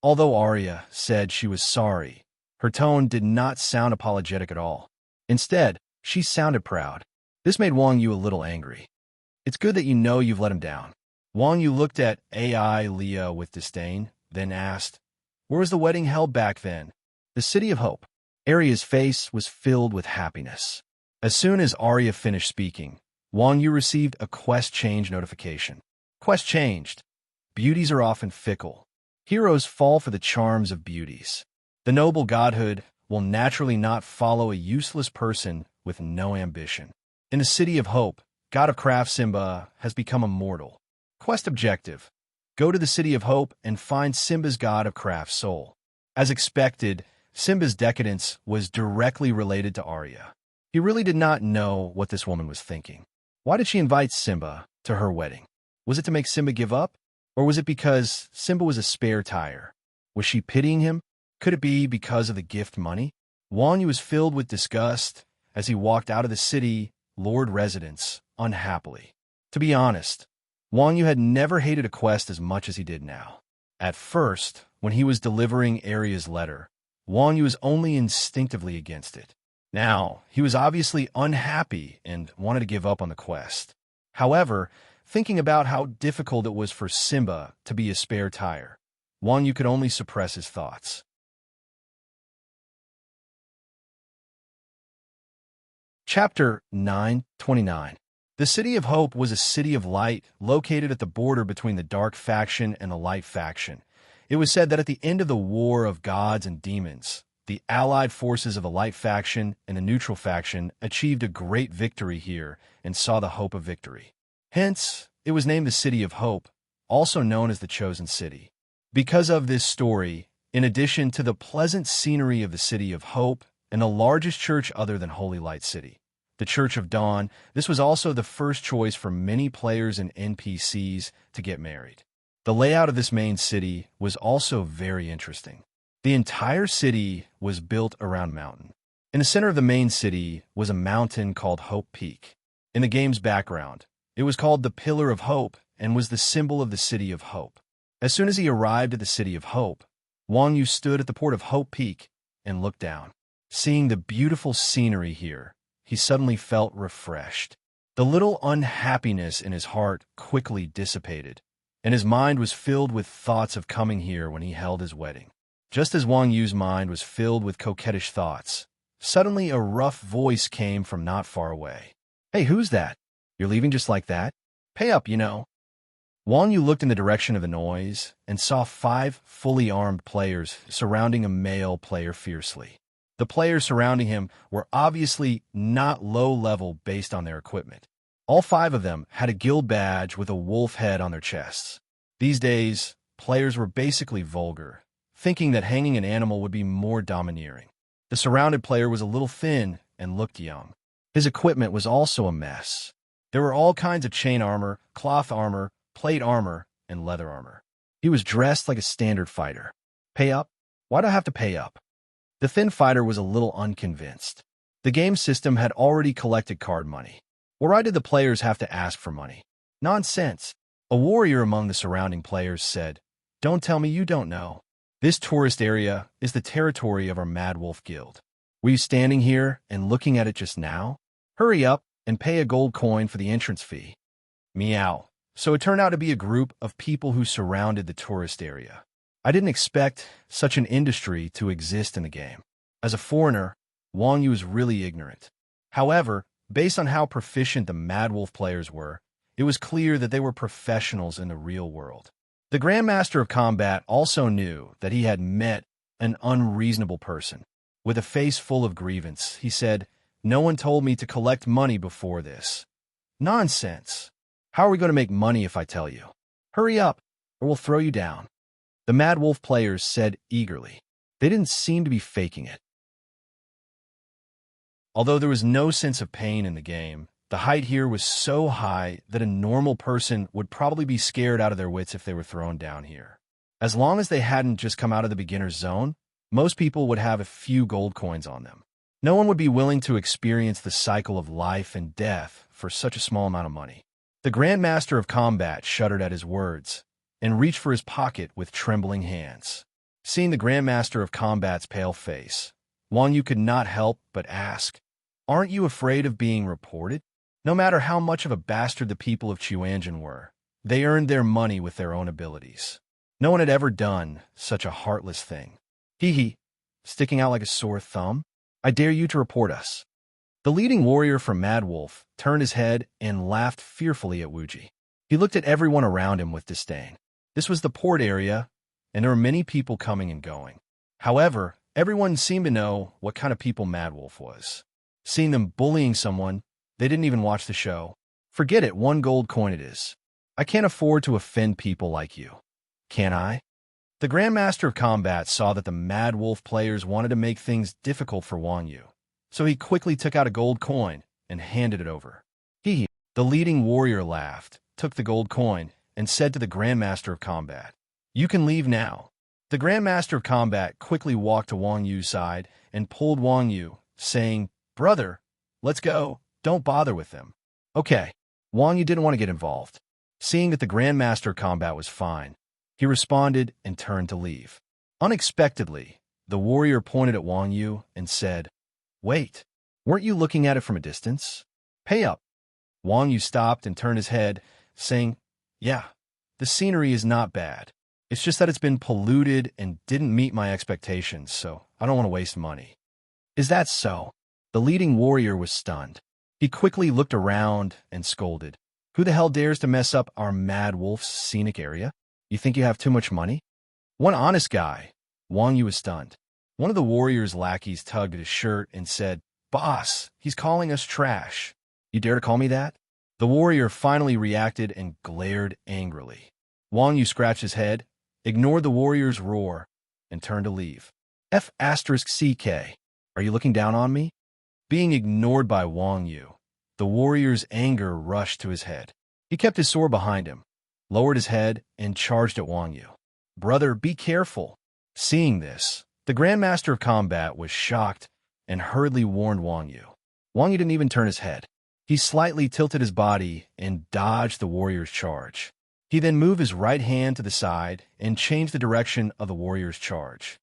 Although Arya said she was sorry, her tone did not sound apologetic at all. Instead, she sounded proud. This made Wang Yu a little angry. It's good that you know you've let him down. Wang Yu looked at AI Leah with disdain, then asked, Where was the wedding held back then? The City of Hope. Arya's face was filled with happiness. As soon as Arya finished speaking, Wang Yu received a quest change notification. Quest changed. Beauties are often fickle. Heroes fall for the charms of beauties. The noble godhood will naturally not follow a useless person with no ambition. In the City of Hope, God of Craft Simba has become immortal. Quest objective: go to the City of Hope and find Simba's God of Craft soul. As expected, Simba's decadence was directly related to Arya. He really did not know what this woman was thinking. Why did she invite Simba to her wedding? Was it to make Simba give up? Or was it because Simba was a spare tire? Was she pitying him? Could it be because of the gift money? Wang Yu was filled with disgust as he walked out of the city lord residence unhappily. To be honest, Wang Yu had never hated a quest as much as he did now. At first, when he was delivering Arya's letter, Wang Yu was only instinctively against it. Now, he was obviously unhappy and wanted to give up on the quest. However, thinking about how difficult it was for Simba to be a spare tire, Wang Yu could only suppress his thoughts. Chapter 9:29. The City of Hope was a city of light located at the border between the Dark faction and the Light faction. It was said that at the end of the War of Gods and Demons, the allied forces of the Light faction and the Neutral faction achieved a great victory here and saw the hope of victory. Hence, it was named the City of Hope, also known as the Chosen City. Because of this story, in addition to the pleasant scenery of the City of Hope and the largest church other than Holy Light City, the Church of Dawn, this was also the first choice for many players and NPCs to get married. The layout of this main city was also very interesting. The entire city was built around a mountain. In the center of the main city was a mountain called Hope Peak. In the game's background, it was called the Pillar of Hope and was the symbol of the City of Hope. As soon as he arrived at the City of Hope, Wang Yu stood at the port of Hope Peak and looked down. Seeing the beautiful scenery here, he suddenly felt refreshed. The little unhappiness in his heart quickly dissipated, and his mind was filled with thoughts of coming here when he held his wedding. Just as Wang Yu's mind was filled with coquettish thoughts, suddenly a rough voice came from not far away. "Hey, who's that? You're leaving just like that? Pay up, you know." Wang Yu looked in the direction of the noise and saw 5 fully armed players surrounding a male player fiercely. The players surrounding him were obviously not low-level based on their equipment. All 5 of them had a guild badge with a wolf head on their chests. These days, players were basically vulgar, thinking that hanging an animal would be more domineering. The surrounded player was a little thin and looked young. His equipment was also a mess. There were all kinds of chain armor, cloth armor, plate armor, and leather armor. He was dressed like a standard fighter. Pay up? Why do I have to pay up? The thin fighter was a little unconvinced. The game system had already collected card money. Why did the players have to ask for money? Nonsense. A warrior among the surrounding players said, "Don't tell me you don't know. This tourist area is the territory of our Mad Wolf Guild. Were you standing here and looking at it just now? Hurry up and pay a gold coin for the entrance fee." Meow. So it turned out to be a group of people who surrounded the tourist area. I didn't expect such an industry to exist in the game. As a foreigner, Wang Yu was really ignorant. However, based on how proficient the Mad Wolf players were, it was clear that they were professionals in the real world. The Grandmaster of Combat also knew that he had met an unreasonable person. With a face full of grievance, he said, "No one told me to collect money before this." "Nonsense. How are we going to make money if I tell you? Hurry up, or we'll throw you down," the Mad Wolf players said eagerly. They didn't seem to be faking it. Although there was no sense of pain in the game, the height here was so high that a normal person would probably be scared out of their wits if they were thrown down here. As long as they hadn't just come out of the beginner's zone, most people would have a few gold coins on them. No one would be willing to experience the cycle of life and death for such a small amount of money. The Grandmaster of Combat shuddered at his words and reached for his pocket with trembling hands. Seeing the Grandmaster of Combat's pale face, Wang Yu could not help but ask, "Aren't you afraid of being reported?" No matter how much of a bastard the people of Chuanjin were, they earned their money with their own abilities. No one had ever done such a heartless thing. Hee, sticking out like a sore thumb? I dare you to report us. The leading warrior from Mad Wolf turned his head and laughed fearfully at Wuji. He looked at everyone around him with disdain. This was the port area, and there were many people coming and going. However, Everyone seemed to know what kind of people Mad Wolf was. Seeing them bullying someone, they didn't even watch the show. Forget it, 1 gold coin it is. I can't afford to offend people like you. Can I? The Grandmaster of Combat saw that the Mad Wolf players wanted to make things difficult for Wang Yu, so he quickly took out a gold coin and handed it over. The leading warrior laughed, took the gold coin, and said to the Grandmaster of Combat, "You can leave now." The Grandmaster of Combat quickly walked to Wang Yu's side and pulled Wang Yu, saying, "Brother, let's go. Don't bother with them." Okay. Wang Yu didn't want to get involved. Seeing that the Grandmaster of Combat was fine, he responded and turned to leave. Unexpectedly, the warrior pointed at Wang Yu and said, "Wait, weren't you looking at it from a distance? Pay up." Wang Yu stopped and turned his head, saying, "Yeah, the scenery is not bad. It's just that it's been polluted and didn't meet my expectations, so I don't want to waste money." "Is that so?" The leading warrior was stunned. He quickly looked around and scolded, "Who the hell dares to mess up our Mad Wolf's scenic area? You think you have too much money?" "One honest guy." Wang Yu was stunned. One of the warrior's lackeys tugged at his shirt and said, "Boss, he's calling us trash. You dare to call me that?" The warrior finally reacted and glared angrily. Wang Yu scratched his head, ignored the warrior's roar, and turned to leave. F***CK. Are you looking down on me? Being ignored by Wang Yu, the warrior's anger rushed to his head. He kept his sword behind him, lowered his head, and charged at Wang Yu. "Brother, be careful." Seeing this, the Grandmaster of Combat was shocked and hurriedly warned Wang Yu. Wang Yu didn't even turn his head. He slightly tilted his body and dodged the warrior's charge. He then moved his right hand to the side and changed the direction of the warrior's charge.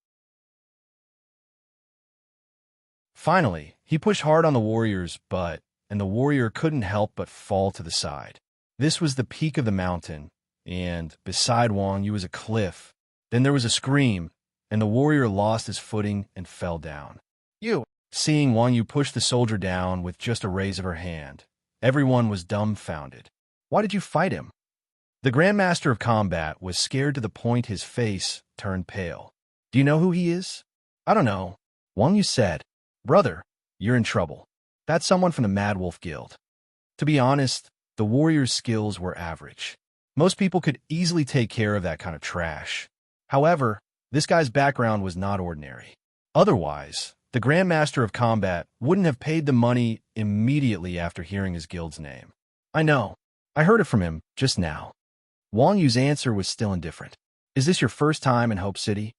Finally, he pushed hard on the warrior's butt, and the warrior couldn't help but fall to the side. This was the peak of the mountain, and beside Wang Yu was a cliff. Then there was a scream, and the warrior lost his footing and fell down. Seeing Wang Yu push the soldier down with just a raise of her hand, everyone was dumbfounded. "Why did you fight him?" The Grandmaster of Combat was scared to the point his face turned pale. "Do you know who he is?" "I don't know." Wang Yu said, "Brother, you're in trouble. That's someone from the Mad Wolf Guild." To be honest, the warrior's skills were average. Most people could easily take care of that kind of trash. However, this guy's background was not ordinary. Otherwise, the Grandmaster of Combat wouldn't have paid the money immediately after hearing his guild's name. "I know. I heard it from him just now." Wang Yu's answer was still indifferent. "Is this your first time in Hope City?"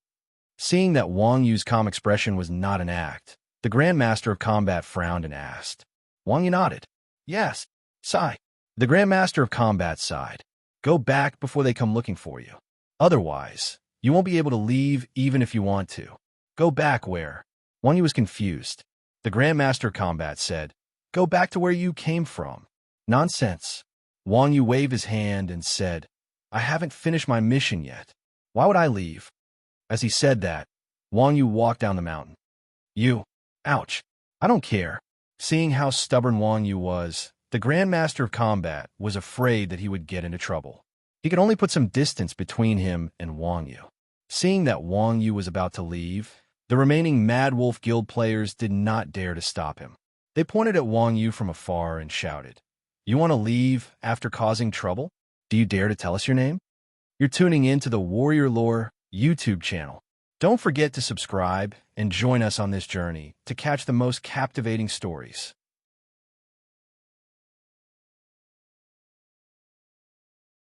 Seeing that Wang Yu's calm expression was not an act, the Grandmaster of Combat frowned and asked. Wang Yu nodded. "Yes. Sigh." The Grandmaster of Combat sighed. "Go back before they come looking for you. Otherwise, you won't be able to leave even if you want to." "Go back where?" Wang Yu was confused. The Grandmaster of Combat said, "Go back to where you came from." "Nonsense." Wang Yu waved his hand and said, "I haven't finished my mission yet. Why would I leave?" As he said that, Wang Yu walked down the mountain. Ouch. I don't care. Seeing how stubborn Wang Yu was, the Grandmaster of Combat was afraid that he would get into trouble. He could only put some distance between him and Wang Yu. Seeing that Wang Yu was about to leave, the remaining Mad Wolf Guild players did not dare to stop him. They pointed at Wang Yu from afar and shouted, "You want to leave after causing trouble? Do you dare to tell us your name?" You're tuning in to the Warrior Lore YouTube channel. Don't forget to subscribe and join us on this journey to catch the most captivating stories.